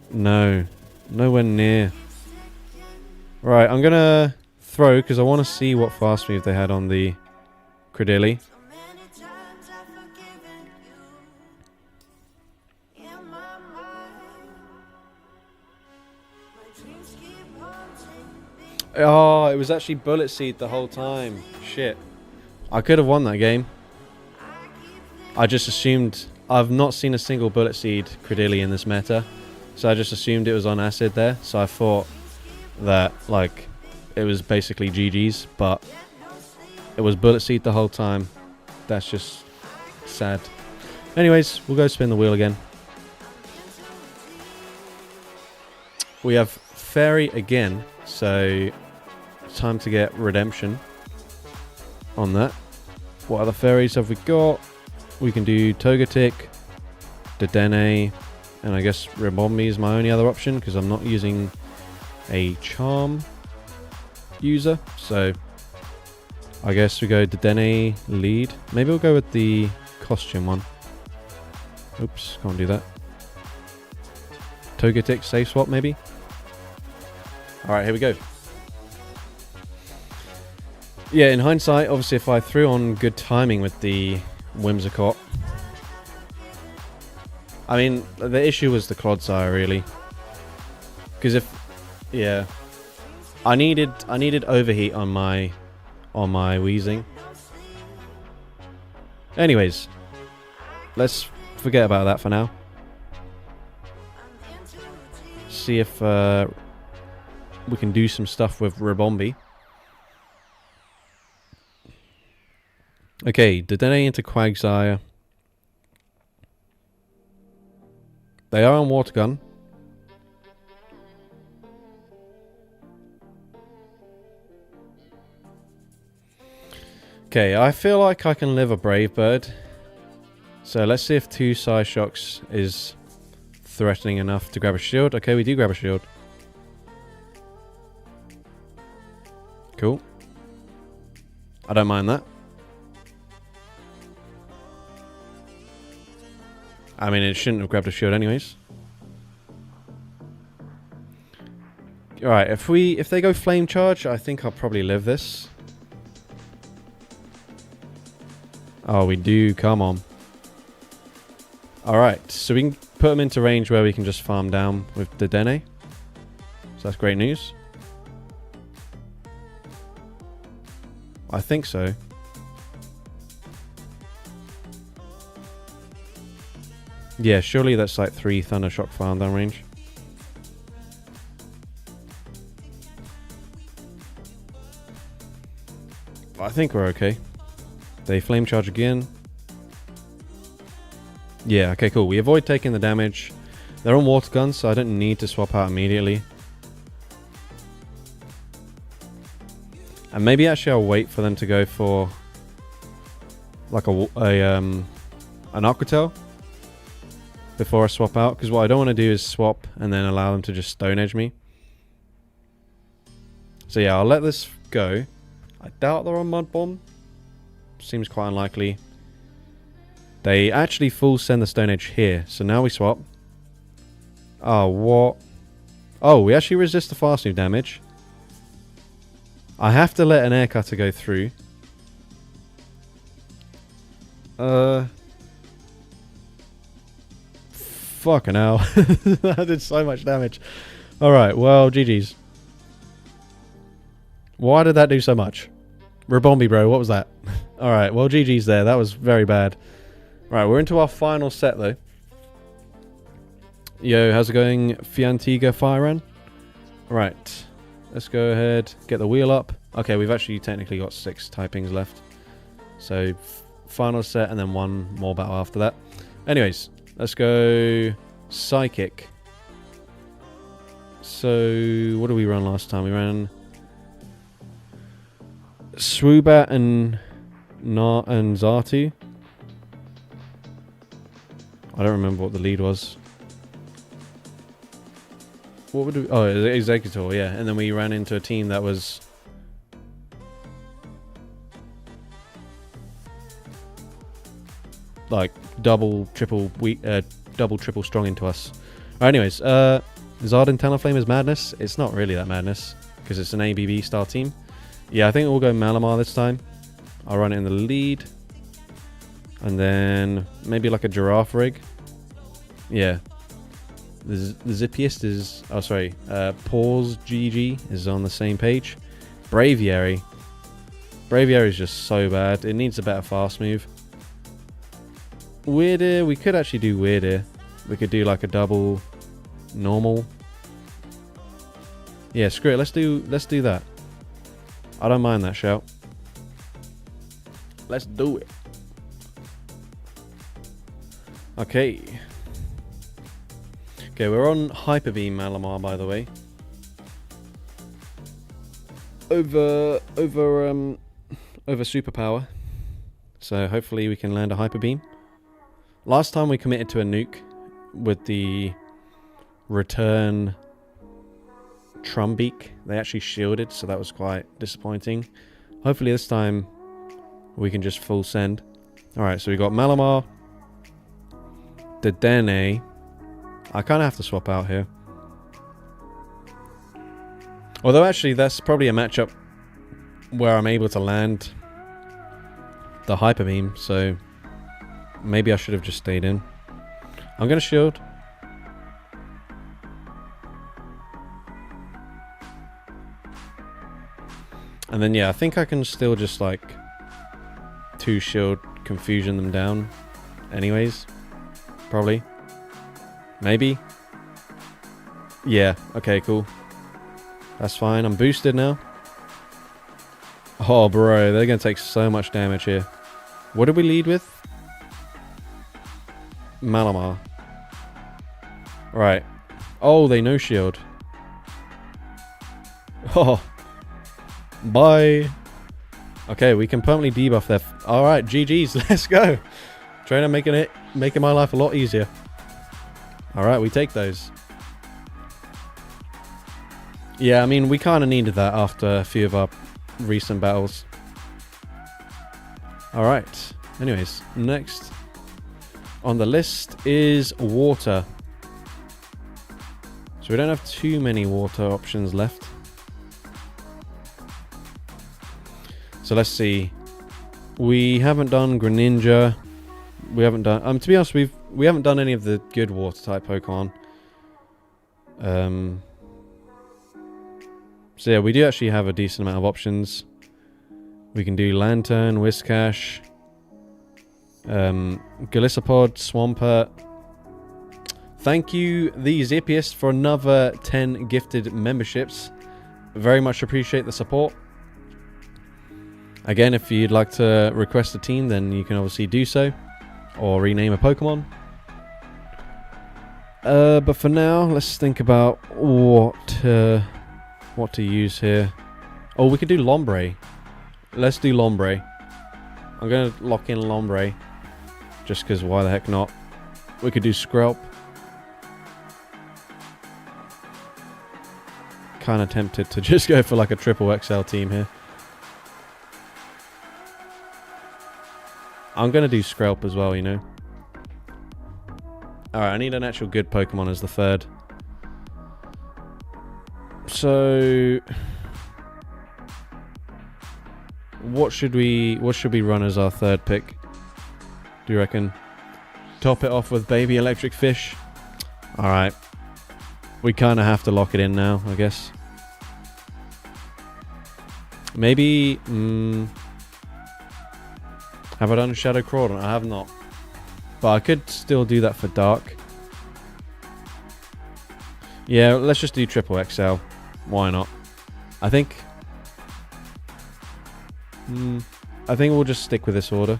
No. Nowhere near. Right, I'm going to throw because I want to see what fast move they had on the Credilli. Oh, it was actually Bullet Seed the whole time. Shit. I could have won that game. I just assumed... I've not seen a single Bullet Seed Credilli in this meta, so I just assumed it was on Acid there, so I thought that, like, it was basically GG's, but it was Bullet Seed the whole time. That's just sad. Anyways, we'll go spin the wheel again. We have Fairy again, so time to get Redemption on that. What other fairies have we got? We can do Togetic, Dedenne, and I guess Ribombee is my only other option because I'm not using a Charm user. So I guess we go Dedenne lead. Maybe we'll go with the costume one. Oops, can't do that. Togetic safe swap maybe? Alright, here we go. Yeah, in hindsight, obviously if I threw on good timing with the Whimsicott. I mean, the issue was the Clodsire really. Because yeah. I needed overheat on my Weezing. Anyways, let's forget about that for now. See if we can do some stuff with Ribombee. Okay, Dedenne into Quagsire. They are on Water Gun. Okay, I feel like I can live a Brave Bird. So let's see if 2 Psyshocks is threatening enough to grab a shield. Okay, we do grab a shield. Cool. I don't mind that. I mean, it shouldn't have grabbed a shield anyways. Alright, if they go Flame Charge, I think I'll probably live this. Oh, we do. Come on. Alright, so we can put them into range where we can just farm down with Dedenne. So that's great news. I think so. Yeah, surely that's like 3 Thundershock farm down range. I think we're okay. They Flame Charge again. Yeah, okay, cool. We avoid taking the damage. They're on Water Gun, so I don't need to swap out immediately. And maybe actually I'll wait for them to go for like an Aqua Tail before I swap out, because what I don't want to do is swap and then allow them to just Stone Edge me. So yeah, I'll let this go. I doubt they're on Mud Bomb. Seems quite unlikely. They actually full send the Stone Edge here, so now we swap. Oh, what? Oh, we actually resist the fast move damage. I have to let an Air Cutter go through. Fucking hell. That did so much damage. Alright, well, GG's. Why did that do so much? Ribombee, bro, what was that? Alright, well, GG's there. That was very bad. Right, we're into our final set, though. Yo, how's it going, Fiantiga Fireran? Right, let's go ahead, get the wheel up. Okay, we've actually technically got 6 typings left. So, final set and then 1 more battle after that. Anyways, let's go Psychic. So, what did we run last time? We ran Swoobat and Xatu. I don't remember what the lead was. What would we... Oh, Executor, yeah. And then we ran into a team that was... like, double, triple strong into us. Right, anyways, Zardin Talonflame is madness. It's not really that madness, because it's an ABB style team. Yeah, I think we'll go Malamar this time. I'll run it in the lead. And then maybe like a Giraffe rig. Yeah. The Zippiest is... Oh, sorry. Paws GG is on the same page. Braviary. Braviary is just so bad. It needs a better fast move. Weirder. We could actually do weirder. We could do like a double normal. Yeah, screw it. Let's do that. I don't mind that shout. Let's do it. Okay. Okay, we're on Hyper Beam Malamar, by the way. Over superpower. So hopefully we can land a Hyper Beam. Last time we committed to a nuke with the return Trumbeak. They actually shielded, so that was quite disappointing. Hopefully this time we can just full send. Alright, so we got Malamar, Dedenne. I kind of have to swap out here. Although actually that's probably a matchup where I'm able to land the Hyper Beam, so maybe I should have just stayed in. I'm going to shield. And then yeah, I think I can still just like 2 shield confusion them down anyways. Probably. Maybe. Yeah, okay, cool. That's fine. I'm boosted now. Oh, bro, they're going to take so much damage here. What did we lead with? Malamar. Right. Oh, they no shield. Oh. Bye. Okay, we can permanently debuff their... Alright, GG's. Let's go. Trainer making my life a lot easier. Alright, we take those. Yeah, I mean, we kind of needed that after a few of our recent battles. Alright. Anyways, next on the list is water. So we don't have too many water options left. So let's see. We haven't done Greninja. We haven't done... to be honest, we haven't done any of the good water type Pokemon. So yeah, we do actually have a decent amount of options. We can do Lantern, Whiscash, Golisopod, Swampert. Thank you, the Zippiest, for another 10 gifted memberships. Very much appreciate the support. Again, if you'd like to request a team, then you can obviously do so. Or rename a Pokemon. But for now, let's think about what to use here. Oh, we could do Lombre. Let's do Lombre. I'm going to lock in Lombre. Just because why the heck not. We could do Skrelp. Kind of tempted to just go for like a triple XL team here. I'm going to do Skrelp as well, you know. Alright, I need an actual good Pokemon as the third. So... What should we run as our third pick? Do you reckon? Top it off with Baby Electric Fish? Alright. We kind of have to lock it in now, I guess. Maybe... Have I done Shadow Crawdon? I have not. But I could still do that for Dark. Yeah, let's just do Triple XL. Why not? I think we'll just stick with this order.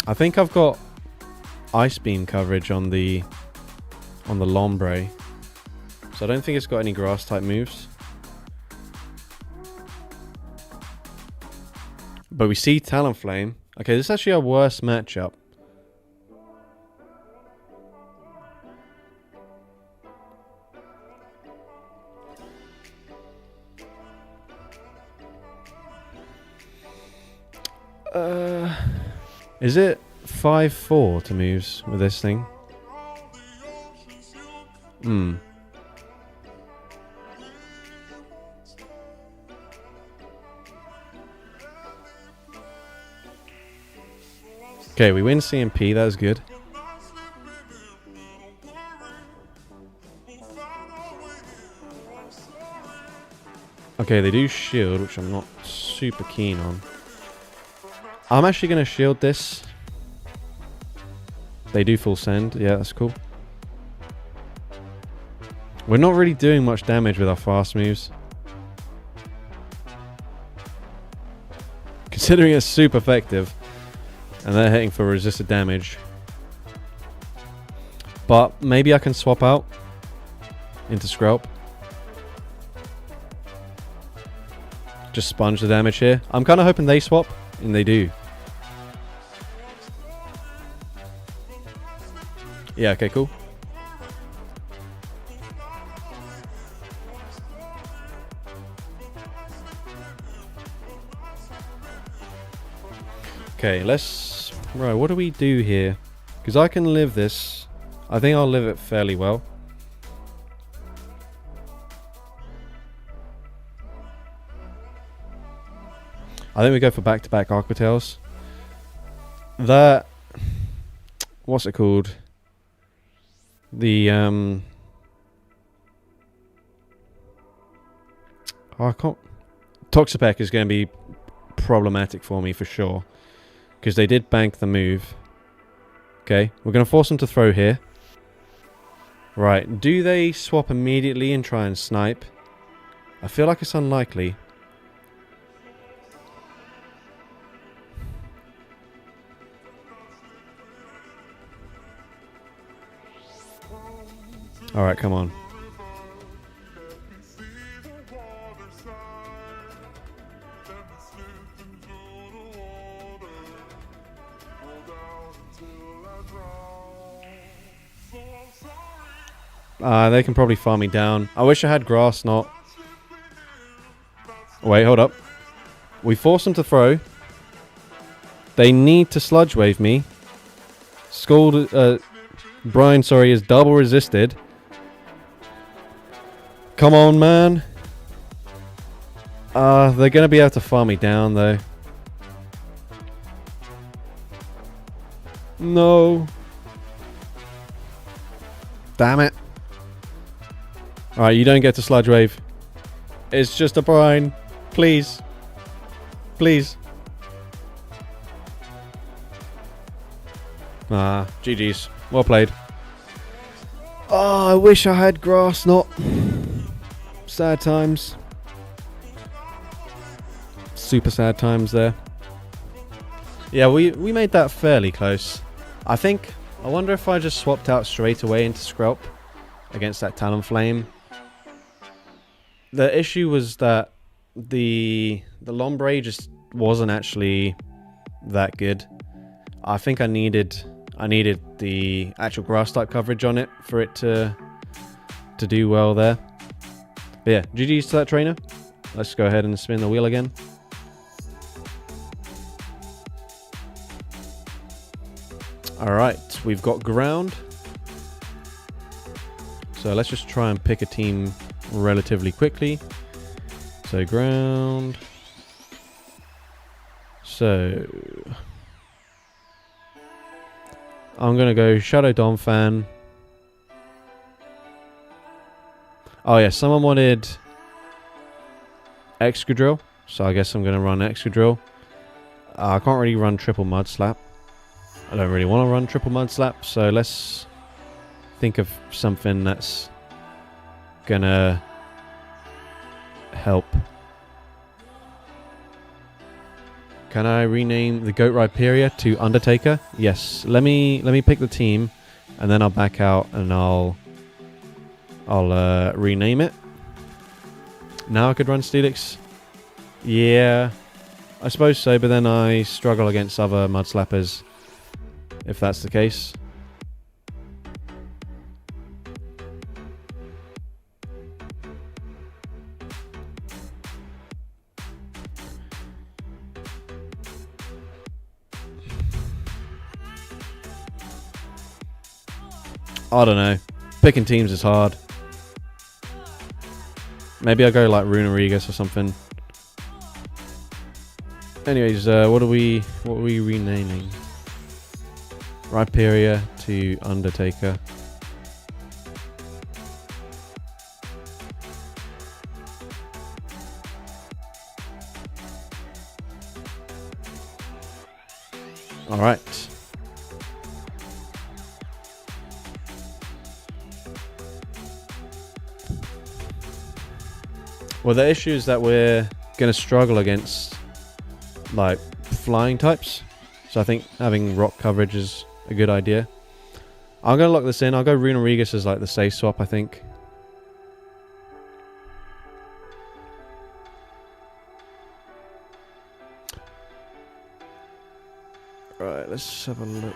I think I've got Ice Beam coverage on the Lombre. So I don't think it's got any grass type moves. But we see Talonflame. Okay, this is actually our worst matchup. Is it 5-4 to moves with this thing? Okay, we win CMP, that was good. Okay, they do shield, which I'm not super keen on. I'm actually going to shield this. They do full send. Yeah, that's cool. We're not really doing much damage with our fast moves. Considering it's super effective. And they're hitting for resisted damage. But maybe I can swap out into Skrelp. Just sponge the damage here. I'm kind of hoping they swap. And they do. Yeah, okay, cool. Okay, let's... Right, what do we do here? Because I can live this. I think I'll live it fairly well. I think we go for back-to-back Aqua Tails. That... What's it called? The, Oh, I can't... Toxapeck is going to be problematic for me for sure. Because they did bank the move. Okay, we're going to force them to throw here. Right, do they swap immediately and try and snipe? I feel like it's unlikely. Alright, come on. They can probably farm me down. I wish I had grass, not... Wait, hold up. We force them to throw. They need to sludge wave me. Brian, sorry, is double resisted. Come on, man. They're going to be able to farm me down, though. No. Damn it. Alright, you don't get to sludge wave. It's just a brine. Please. Please. GG's. Well played. Oh, I wish I had grass, not... Sad times. Super sad times there. Yeah, we made that fairly close. I wonder if I just swapped out straight away into Skrelp against that Talonflame. The issue was that the Lombre just wasn't actually that good. I think I needed the actual grass type coverage on it for it to do well there. But yeah, GG's to that trainer. Let's go ahead and spin the wheel again. Alright, we've got ground. So let's just try and pick a team relatively quickly. So ground. So I'm gonna go Shadow Donphan. Oh yeah, someone wanted Excadrill, so I guess I'm gonna run Excadrill. I can't really run triple Mud Slap. I don't really want to run triple Mud Slap, so let's think of something that's gonna help. Can I rename the Goat Rhyperior to Undertaker? Yes. Let me pick the team, and then I'll back out and I'll rename it. Now I could run Steelix. Yeah, I suppose so, but then I struggle against other Mud Slappers if that's the case. I don't know. Picking teams is hard. Maybe I'll go like Runerigus or something. Anyways, what are we renaming? Rhyperior to Undertaker. All right. Well, the issue is that we're going to struggle against, like, flying types. So I think having rock coverage is a good idea. I'm going to lock this in. I'll go Runerigus as, like, the safe swap, I think. Right, let's have a look.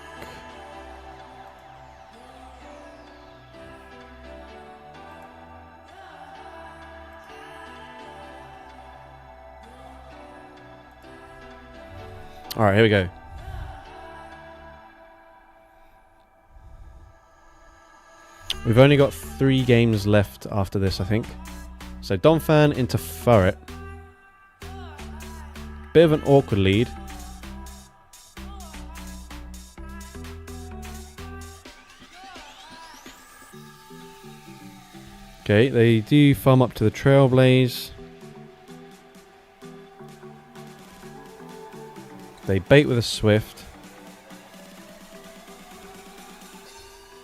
Alright, here we go. We've only got 3 games left after this, I think. So Donphan into Furret. Bit of an awkward lead. Okay, they do farm up to the Trailblaze. They bait with a Swift.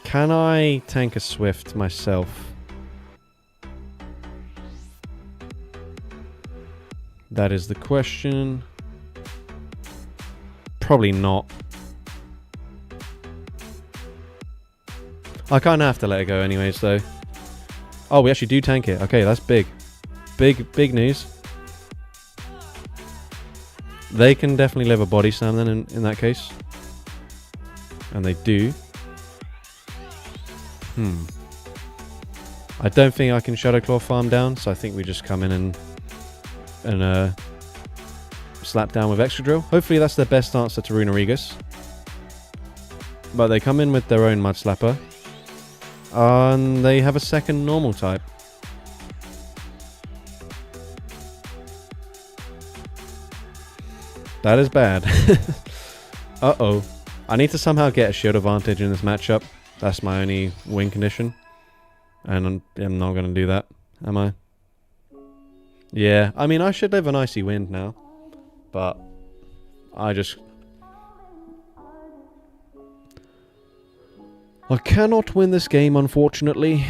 Can I tank a Swift myself? That is the question. Probably not. I kind of have to let it go anyways, though. Oh, we actually do tank it. Okay, that's big. Big news. They can definitely live a body slam then in that case. And they do. I don't think I can Shadow Claw farm down, so I think we just come in and slap down with Extra Drill. Hopefully that's their best answer to Runerigus. But they come in with their own Mud Slapper. And they have a second normal type. That is bad. Uh-oh. I need to somehow get a shield advantage in this matchup. That's my only win condition. And I'm not going to do that, am I? Yeah, I mean, I should live an Icy Wind now. But I cannot win this game, unfortunately.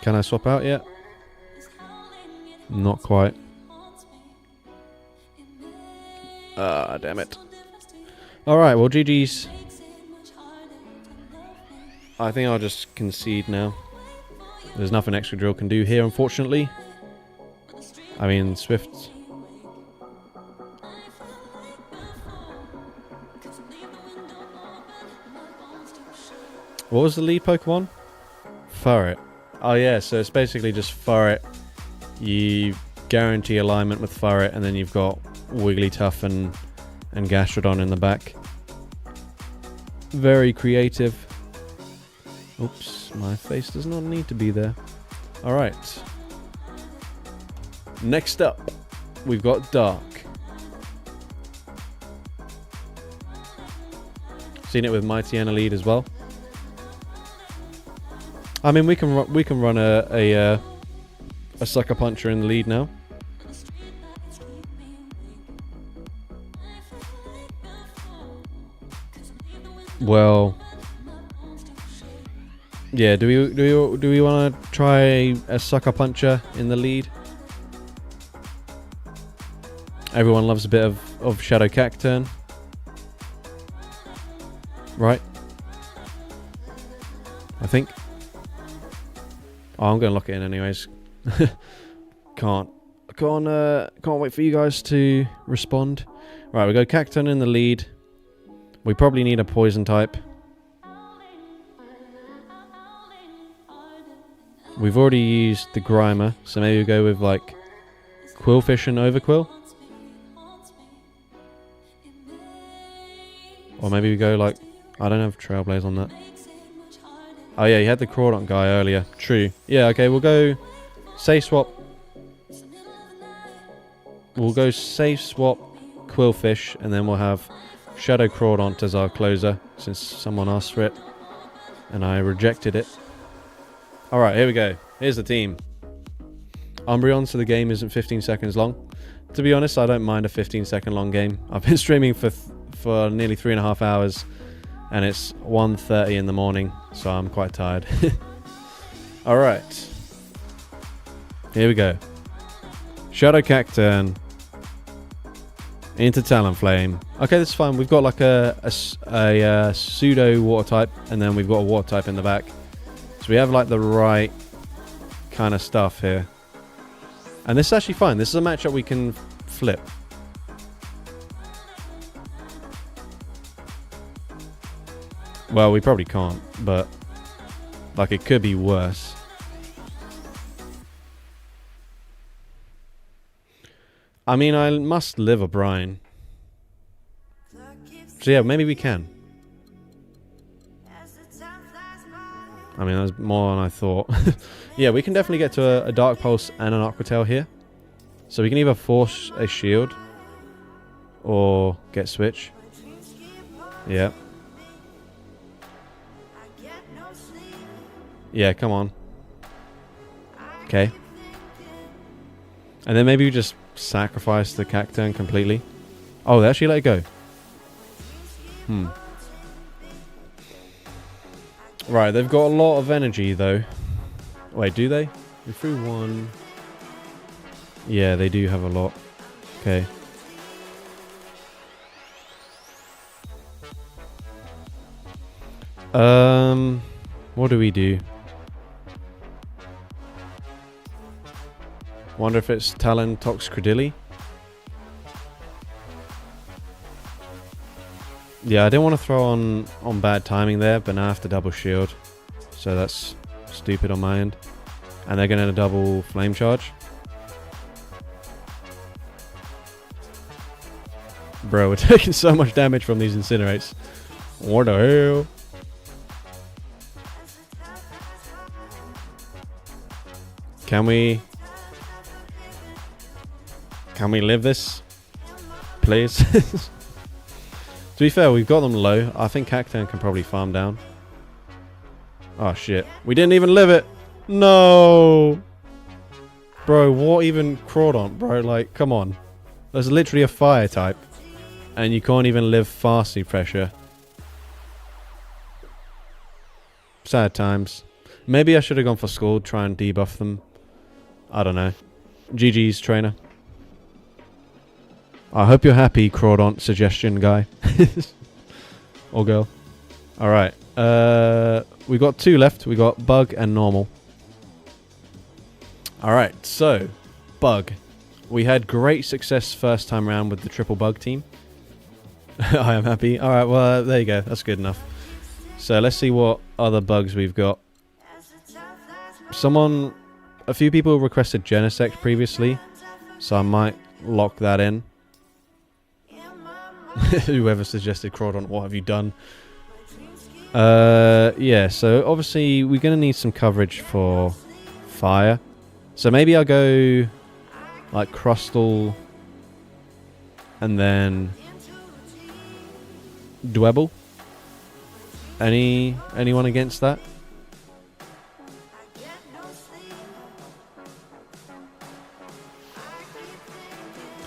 Can I swap out yet? Not quite. Ah, damn it. Alright, well, GG's. I think I'll just concede now. There's nothing Extra Drill can do here, unfortunately. I mean, Swift. What was the lead Pokemon? Furret. Oh yeah, so it's basically just Furret. You guarantee alignment with Furret, and then you've got Wigglytuff and Gastrodon in the back. Very creative. Oops, my face does not need to be there. Alright. Next up, we've got Dark. Seen it with Mightyena lead as well. I mean, we can run a Sucker Puncher in the lead now. Well, yeah. Do we want to try a Sucker Puncher in the lead? Everyone loves a bit of Shadow Cacturn, right? I think. Oh, I'm gonna lock it in anyways. Can't wait for you guys to respond. Right, we go Cacturn in the lead. We probably need a poison type. We've already used the Grimer, so maybe we go with like Quillfish and Overquill. Or maybe we go like, I don't have Trailblaze on that. Oh yeah, you had the Crawdont guy earlier. True. Yeah, okay, we'll go safe swap. We'll go safe swap Quillfish, and then we'll have Shadow Crawdont as our closer, since someone asked for it. And I rejected it. Alright, here we go. Here's the team. Umbreon, so the game isn't 15 seconds long. To be honest, I don't mind a 15-second long game. I've been streaming for nearly 3.5 hours, and it's 1:30 in the morning, so I'm quite tired. Alright. Here we go. Shadow Cacturn into Talonflame. Okay, that's fine. We've got like a pseudo water type, and then we've got a water type in the back. So we have like the right kind of stuff here. And this is actually fine. This is a matchup we can flip. Well, we probably can't, but like it could be worse. I mean, I must live a Brine. So yeah, maybe we can. I mean, that's more than I thought. Yeah, we can definitely get to a Dark Pulse and an Aqua Tail here. So we can either force a shield or get switch. Yeah. Yeah, come on. Okay. And then maybe we just sacrifice the Cacturn completely. Oh, they actually let it go. Right, they've got a lot of energy though. Wait, do they? We threw one. Yeah, they do have a lot. Okay. What do we do? Wonder if it's Talon Tox Credilli. Yeah, I didn't want to throw on bad timing there, but now I have to double shield. So that's stupid on my end. And they're going to double flame charge. Bro, we're taking so much damage from these Incinerates. What the hell? Can we live this? Please? To be fair, we've got them low. I think Cacturn can probably farm down. Oh shit. We didn't even live it! No! Bro, what even Crawdont, bro? Like, come on. There's literally a fire type. And you can't even live Fastly Pressure. Sad times. Maybe I should have gone for Scald, try and debuff them. I don't know. GG's, trainer. I hope you're happy, Crawdont suggestion guy. Or girl. Alright. We got two left. We got Bug and Normal. Alright, so Bug. We had great success first time around with the triple Bug team. I am happy. Alright, well, there you go. That's good enough. So let's see what other bugs we've got. A few people requested Genesect previously, so I might lock that in. Whoever suggested Crawdont, what have you done? Yeah, so obviously we're going to need some coverage for fire. So maybe I'll go like Crustle and then Dwebble. Anyone against that?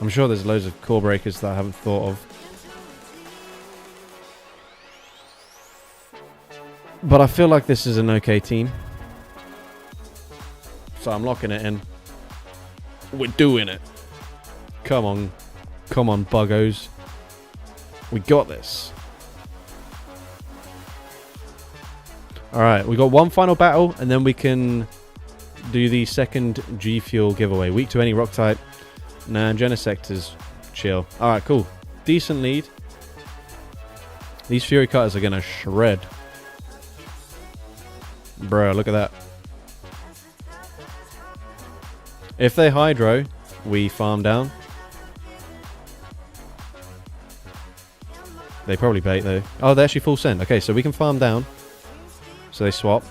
I'm sure there's loads of core breakers that I haven't thought of. But I feel like this is an okay team. So I'm locking it in. We're doing it. Come on. Come on, buggos. We got this. Alright, we got one final battle, and then we can do the second G Fuel giveaway. Weak to any rock type. Nah, Genesect is chill. Alright, cool. Decent lead. These Fury Cutters are going to shred. Bro, look at that. If they Hydro, we farm down. They probably bait though. Oh, they actually full send. Okay, so we can farm down. So they swap.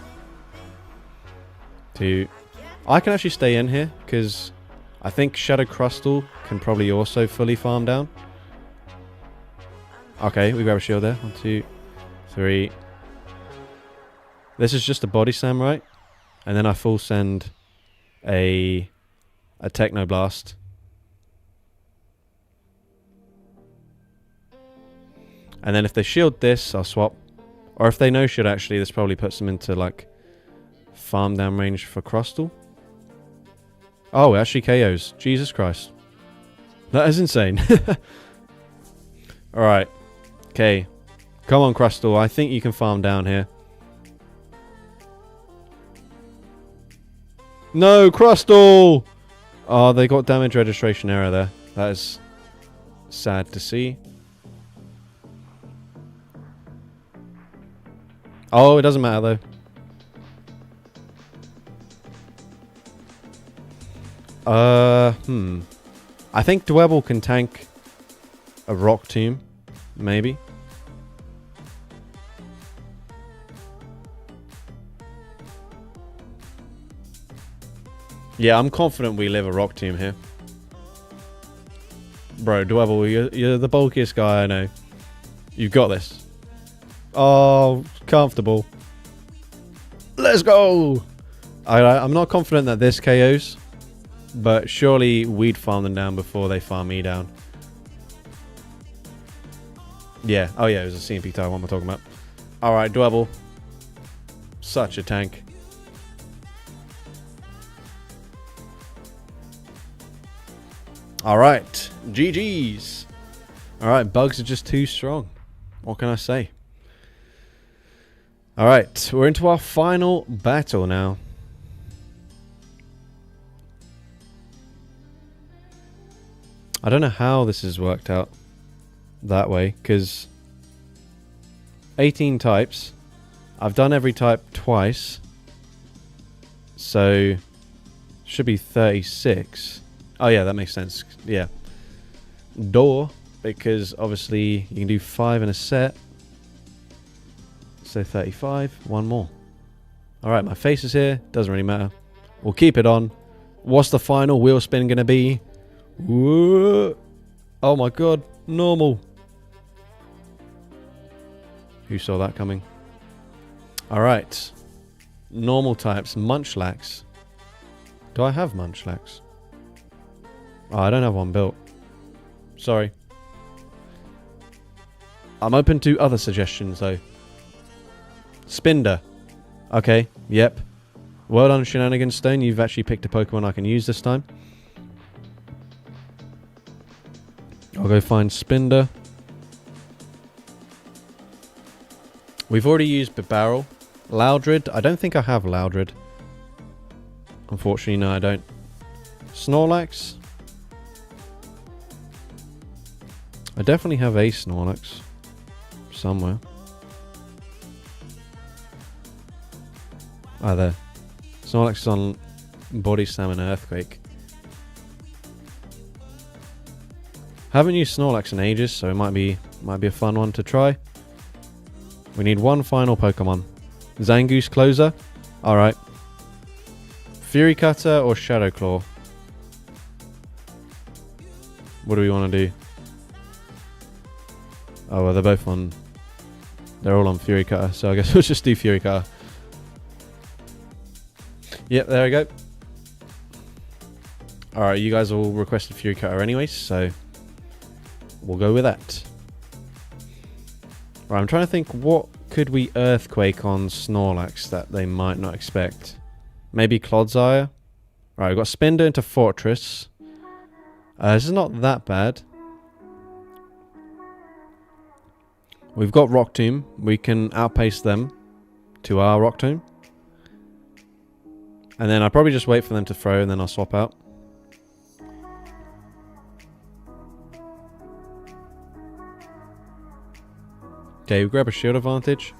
I can actually stay in here because I think Shadow Crustle can probably also fully farm down. Okay, we grab a shield there. 1, 2, 3. This is just a body slam, right? And then I full send a a Technoblast. And then if they shield this, I'll swap. Or if they no-shield, actually, this probably puts them into, like, farm down range for Crustle. Oh, it actually KOs. Jesus Christ. That is insane. Alright. Okay. Come on, Crustle. I think you can farm down here. No, Crustle! Oh, they got damage registration error there. That is sad to see. Oh, it doesn't matter though. I think Dwebble can tank a Rock Tomb, maybe. Yeah, I'm confident we live a Rock Tomb here. Bro, Dwebble, you're the bulkiest guy I know. You've got this. Oh, comfortable. Let's go! I'm not confident that this KOs, but surely we'd farm them down before they farm me down. Yeah, oh yeah, it was a CMP tile. What am I talking about? Alright, Dwebble. Such a tank. Alright, GG's. Alright, bugs are just too strong. What can I say? Alright, we're into our final battle now. I don't know how this has worked out that way, because 18 types. I've done every type twice. So, should be 36. Oh yeah, that makes sense. Yeah. Door, because obviously you can do 5 in a set. So 35, one more. Alright, my face is here. Doesn't really matter. We'll keep it on. What's the final wheel spin going to be? Whoa. Oh my god, normal. Who saw that coming? Alright. Normal types, Munchlax. Do I have Munchlax? Oh, I don't have one built. Sorry. I'm open to other suggestions though. Spinder. Okay, yep. Well done, Shenanigans Stone. You've actually picked a Pokemon I can use this time. I'll go find Spinder. We've already used Bibarel. Loudred. I don't think I have Loudred. Unfortunately, no, I don't. Snorlax. I definitely have a Snorlax. Somewhere. Ah, there. Snorlax is on Body Slam and Earthquake. Haven't used Snorlax in ages, so it might be a fun one to try. We need one final Pokemon. Zangoose Closer. Alright. Fury Cutter or Shadow Claw? What do we want to do? Oh, well, they're both on... They're all on Fury Cutter, so I guess we'll just do Fury Cutter. Yep, there we go. Alright, you guys all requested Fury Cutter anyways, so... We'll go with that. Right, I'm trying to think what could we Earthquake on Snorlax that they might not expect. Maybe Clodsire? Right, we've got Spinder into Fortress. This is not that bad. We've got Rock Tomb. We can outpace them to our Rock Tomb. And then I'll probably just wait for them to throw and then I'll swap out. Okay, we grab a shield advantage.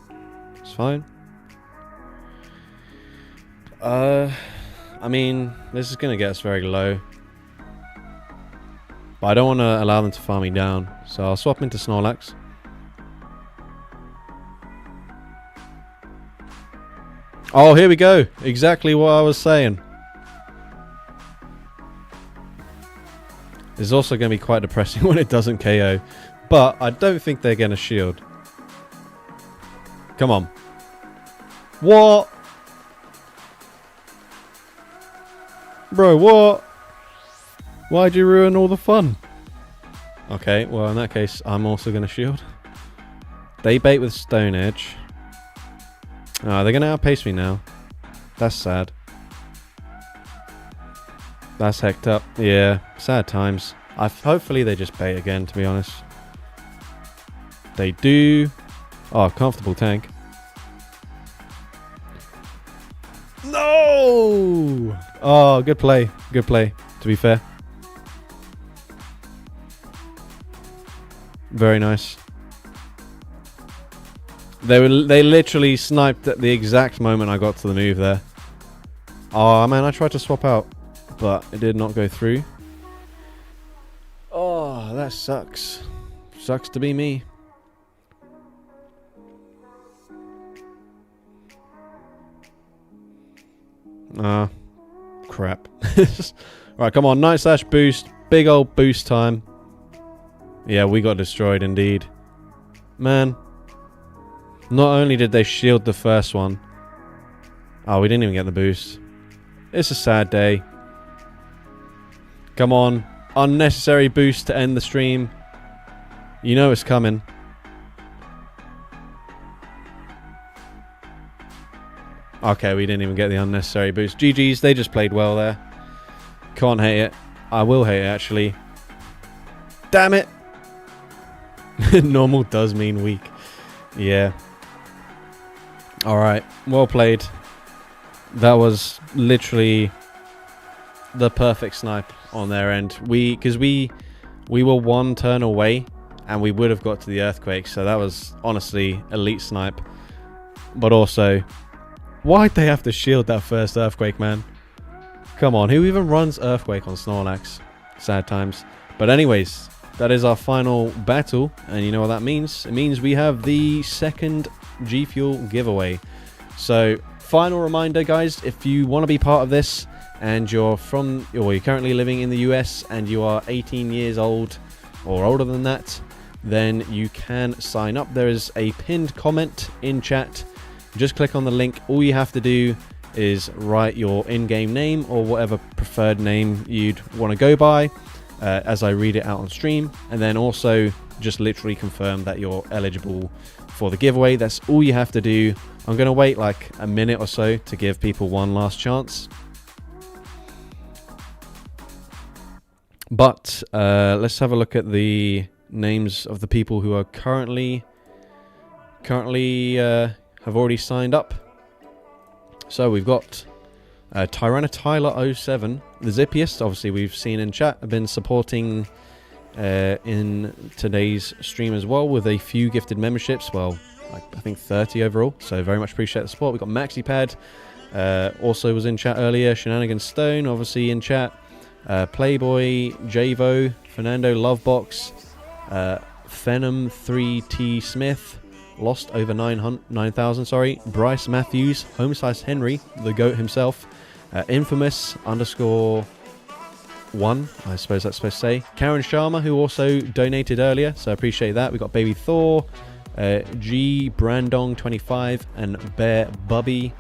It's fine. I mean, this is going to get us very low. But I don't want to allow them to farm me down. So I'll swap into Snorlax. Oh, here we go. Exactly what I was saying. It's also going to be quite depressing when it doesn't KO. But I don't think they're going to shield. Come on. What? Bro, what? Why'd you ruin all the fun? Okay, well in that case, I'm also going to shield. They bait with Stone Edge. Oh, they're going to outpace me now. That's sad. That's hecked up. Yeah, sad times. Hopefully they just bait again, to be honest. They do. Oh, comfortable tank. No! Oh, good play. Good play, to be fair. Very nice. They literally sniped at the exact moment I got to the move there. Oh man, I tried to swap out, but it did not go through. Oh, that sucks. Sucks to be me. Ah, crap. Right, come on, Night Slash boost. Big old boost time. Yeah, we got destroyed indeed. Man. Not only did they shield the first one. Oh, we didn't even get the boost. It's a sad day. Come on. Unnecessary boost to end the stream. You know it's coming. Okay, we didn't even get the unnecessary boost. GG's, they just played well there. Can't hate it. I will hate it, actually. Damn it! Normal does mean weak. Yeah. Alright, well played. That was literally the perfect snipe on their end. Because we were one turn away and we would have got to the earthquake, so that was honestly elite snipe. But also, why'd they have to shield that first earthquake, man? Come on, who even runs earthquake on Snorlax? Sad times. But anyways, that is our final battle, and you know what that means? It means we have the second G Fuel giveaway. So, final reminder, guys, if you want to be part of this and you're currently living in the US and you are 18 years old or older than that, then you can sign up. There is a pinned comment in chat. Just click on the link. All you have to do is write your in-game name or whatever preferred name you'd want to go by. As I read it out on stream, and then also just literally confirm that you're eligible for the giveaway. That's all you have to do. I'm going to wait like a minute or so to give people one last chance. But let's have a look at the names of the people who are currently have already signed up. So we've got Tyrannotyler07, the Zippiest, obviously we've seen in chat, have been supporting in today's stream as well with a few gifted memberships. Well, like I think 30 overall, so very much appreciate the support. We've got MaxiPad, also was in chat earlier. Shenanigan Stone, obviously in chat. Playboy, Javo, Fernando Lovebox, Phenom 3T Smith, Lost over 9,000, sorry. Bryce Matthews, Homesize Henry, the GOAT himself. Infamous _1, I suppose that's supposed to say. Karen Sharma, who also donated earlier, so I appreciate that. We got Baby Thor, G Brandong 25, and Bear Bubby.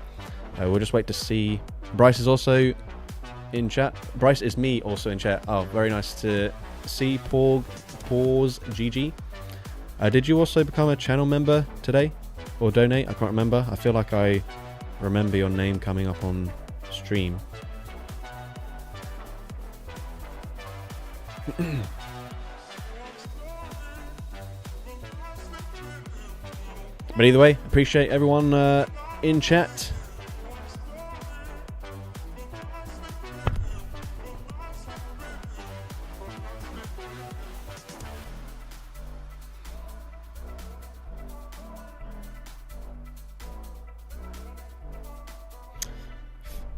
We'll just wait to see. Bryce is also in chat. Bryce is me also in chat. Oh, very nice to see. Pause GG. Did you also become a channel member today? Or donate? I can't remember. I feel like I remember your name coming up on stream. But either way, appreciate everyone in chat.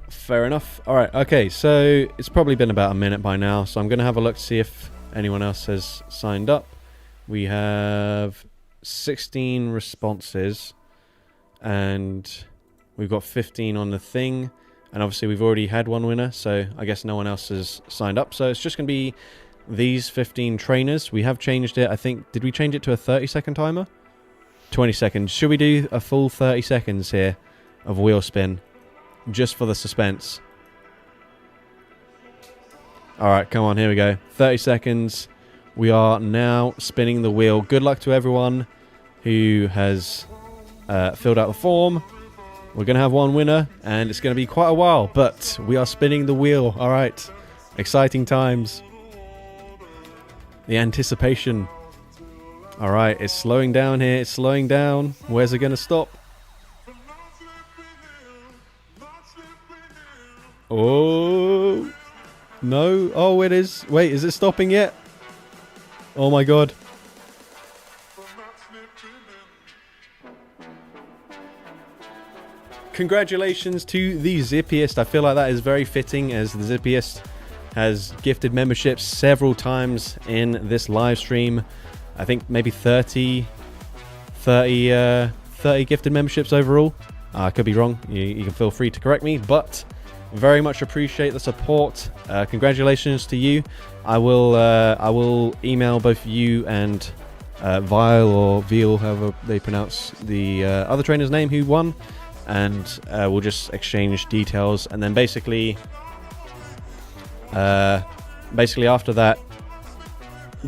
Fair enough. Alright, okay, so it's probably been about a minute by now, so I'm going to have a look to see if anyone else has signed up. We have 16 responses, and we've got 15 on the thing, and obviously we've already had one winner, so I guess no one else has signed up. So it's just going to be these 15 trainers. We have changed it, I think. Did we change it to a 30-second timer? 20 seconds. Should we do a full 30 seconds here of wheel spin? Just for the suspense. All right, come on, here we go. 30 seconds. We are now spinning the wheel. Good luck to everyone who has filled out the form. We're going to have one winner, and it's going to be quite a while, but we are spinning the wheel. All right, exciting times. The anticipation. All right, it's slowing down here. It's slowing down. Where's it going to stop? Oh, no. Oh, it is. Wait, is it stopping yet? Oh, my God. Congratulations to the Zippiest. I feel like that is very fitting, as the Zippiest has gifted memberships several times in this live stream. I think maybe 30 gifted memberships overall. I could be wrong. You can feel free to correct me, but very much appreciate the support. Congratulations to you. I will email both you and Vile or Veal, however they pronounce the other trainer's name who won, and we'll just exchange details, and then basically after that,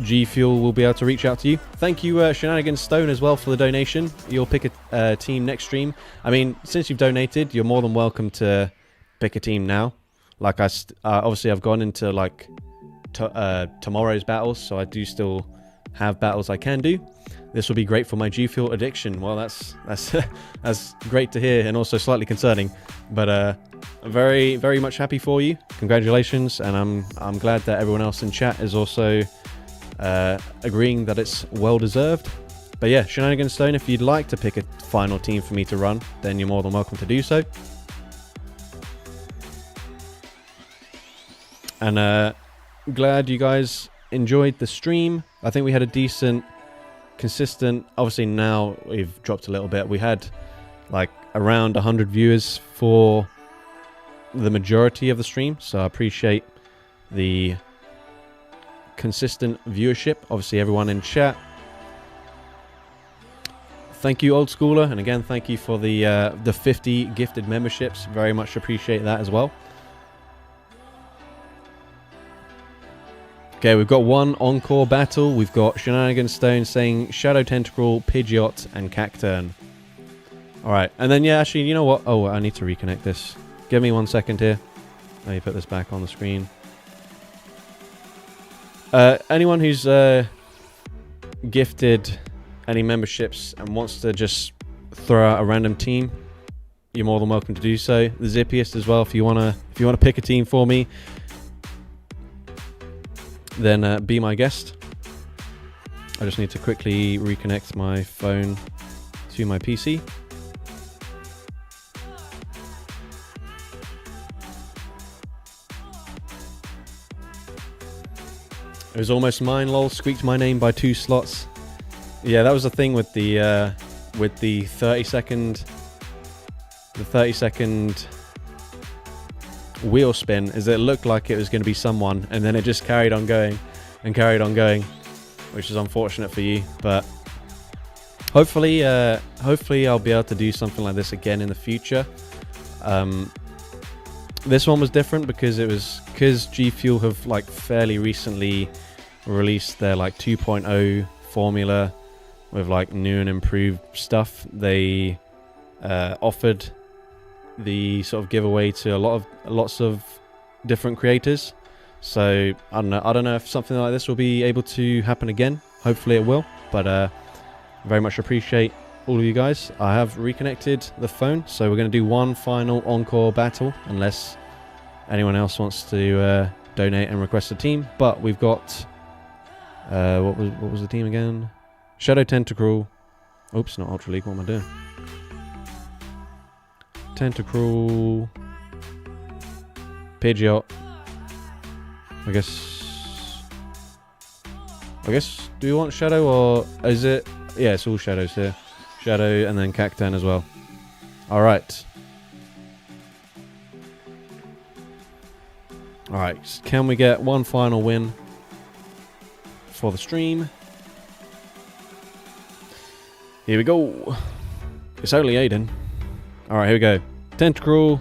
G Fuel will be able to reach out to you. Thank you, Shenanigans Stone, as well, for the donation. You'll pick a team next stream. I mean, since you've donated, you're more than welcome to pick a team now. Like obviously I've gone into like tomorrow's battles, so I do still have battles I can do. This will be great for my G Fuel addiction. Well, that's that's great to hear, and also slightly concerning, but I'm very, very much happy for you. Congratulations, and I'm glad that everyone else in chat is also agreeing that it's well deserved. But yeah, Shenanigans Stone, if you'd like to pick a final team for me to run, then you're more than welcome to do so. And glad you guys enjoyed the stream. I think we had a decent, consistent, obviously now we've dropped a little bit. We had like around 100 viewers for the majority of the stream, so I appreciate the consistent viewership. Obviously everyone in chat, thank you, Old Schooler, and again thank you for the 50 gifted memberships. Very much appreciate that as well. Okay, we've got one encore battle. We've got Shenanigans Stone saying Shadow Tentacle, Pidgeot, and Cacturn. Alright, and then yeah, actually, you know what? Oh, I need to reconnect this. Give me 1 second here. Let me put this back on the screen. Anyone who's gifted any memberships and wants to just throw out a random team, you're more than welcome to do so. The Zippiest as well, if you wanna pick a team for me, then be my guest. I just need to quickly reconnect my phone to my PC. It was almost mine, lol. Squeaked my name by 2 slots. Yeah, that was the thing with the 30 second wheel spin, is it looked like it was going to be someone, and then it just carried on going, which is unfortunate for you. But hopefully I'll be able to do something like this again in the future. This one was different because G Fuel have like fairly recently released their like 2.0 formula with like new and improved stuff. They offered the sort of giveaway to lots of different creators. So I don't know if something like this will be able to happen again. Hopefully it will, but very much appreciate all of you guys. I have reconnected the phone, so we're going to do one final encore battle, unless anyone else wants to donate and request a team. But we've got what was the team again? Shadow Tentacle. Oops, not Ultra League. What am I doing? Tentacle, Pidgeot. I guess. Do you want Shadow, or is it? Yeah, it's all Shadows here. Shadow and then Cacturn as well. All right. All right. Can we get one final win for the stream? Here we go. It's only Aiden. Alright, here we go. Tentacruel,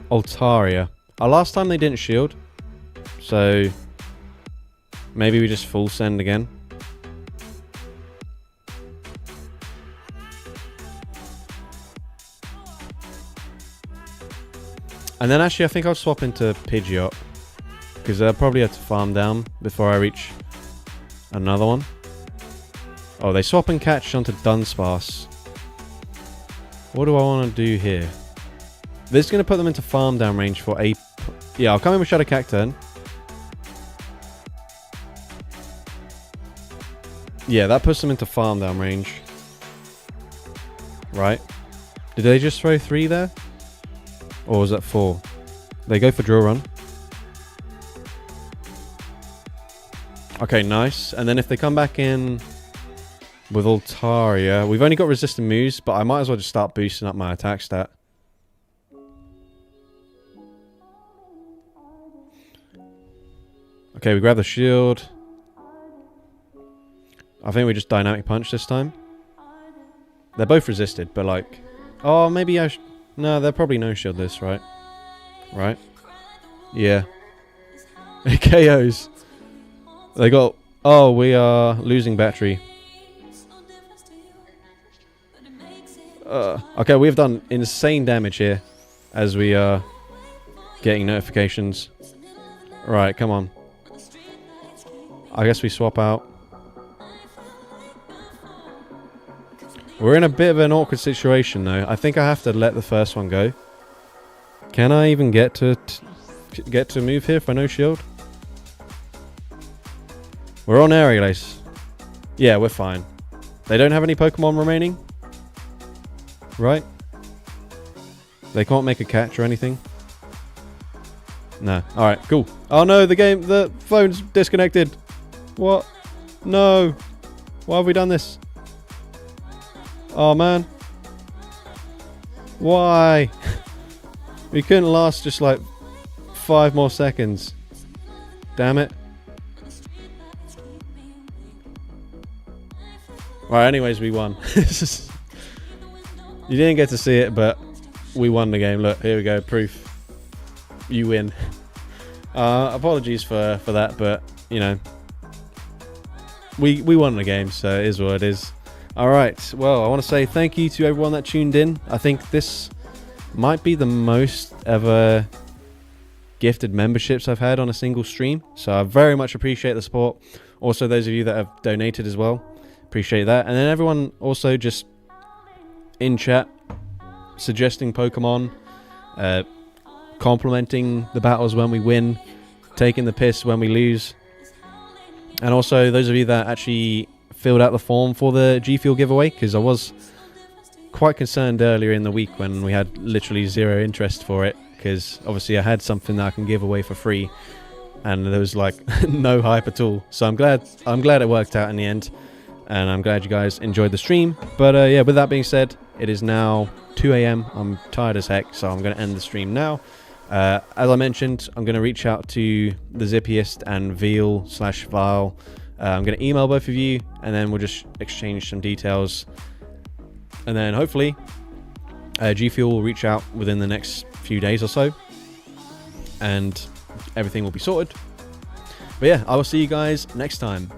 Altaria. Last time they didn't shield. So maybe we just full send again. And then actually I think I'll swap into Pidgeot, because I'll probably have to farm down before I reach another one. Oh, they swap and catch onto Dunsparce. What do I want to do here? This is going to put them into farm down range for a... Yeah, I'll come in with Shadow Cacturn. Yeah, that puts them into farm down range. Right. Did they just throw 3 there? Or was that 4? They go for Drill Run. Okay, nice. And then if they come back in with Altaria, we've only got resistant moves, but I might as well just start boosting up my attack stat. Okay, we grab the shield. I think we just Dynamic Punch this time. They're both resisted, but like... Oh, maybe I should... No, they're probably no shield this, right? Right? Yeah. KOs. They got... Oh, we are losing battery. Okay, we've done insane damage here as we are getting notifications. Right, come on. I guess we swap out. We're in a bit of an awkward situation though. I think I have to let the first one go. Can I even get to move here for no shield? We're on Aerial Ace. Yeah, we're fine. They don't have any Pokemon remaining? Right? They can't make a catch or anything? No. Alright, cool. Oh no, the phone's disconnected. What? No. Why have we done this? Oh man. Why? We couldn't last just like 5 more seconds. Damn it. Right, anyways, we won. You didn't get to see it, but we won the game. Look, here we go, proof. You win. Apologies for that, but, you know, we won the game, so it is what it is. Alright, well, I want to say thank you to everyone that tuned in. I think this might be the most ever gifted memberships I've had on a single stream, so I very much appreciate the support. Also, those of you that have donated as well, appreciate that. And then everyone also just in chat suggesting Pokemon, complimenting the battles when we win, taking the piss when we lose. And also those of you that actually filled out the form for the G Fuel giveaway, because I was quite concerned earlier in the week when we had literally 0 interest for it, because obviously I had something that I can give away for free and there was like no hype at all. So I'm glad it worked out in the end, and I'm glad you guys enjoyed the stream. But yeah, with that being said, it is now 2 AM. I'm tired as heck, so I'm going to end the stream now. As I mentioned, I'm going to reach out to the Zippiest and Veal/Vile. I'm going to email both of you, and then we'll just exchange some details. And then hopefully, G Fuel will reach out within the next few days or so, and everything will be sorted. But yeah, I will see you guys next time.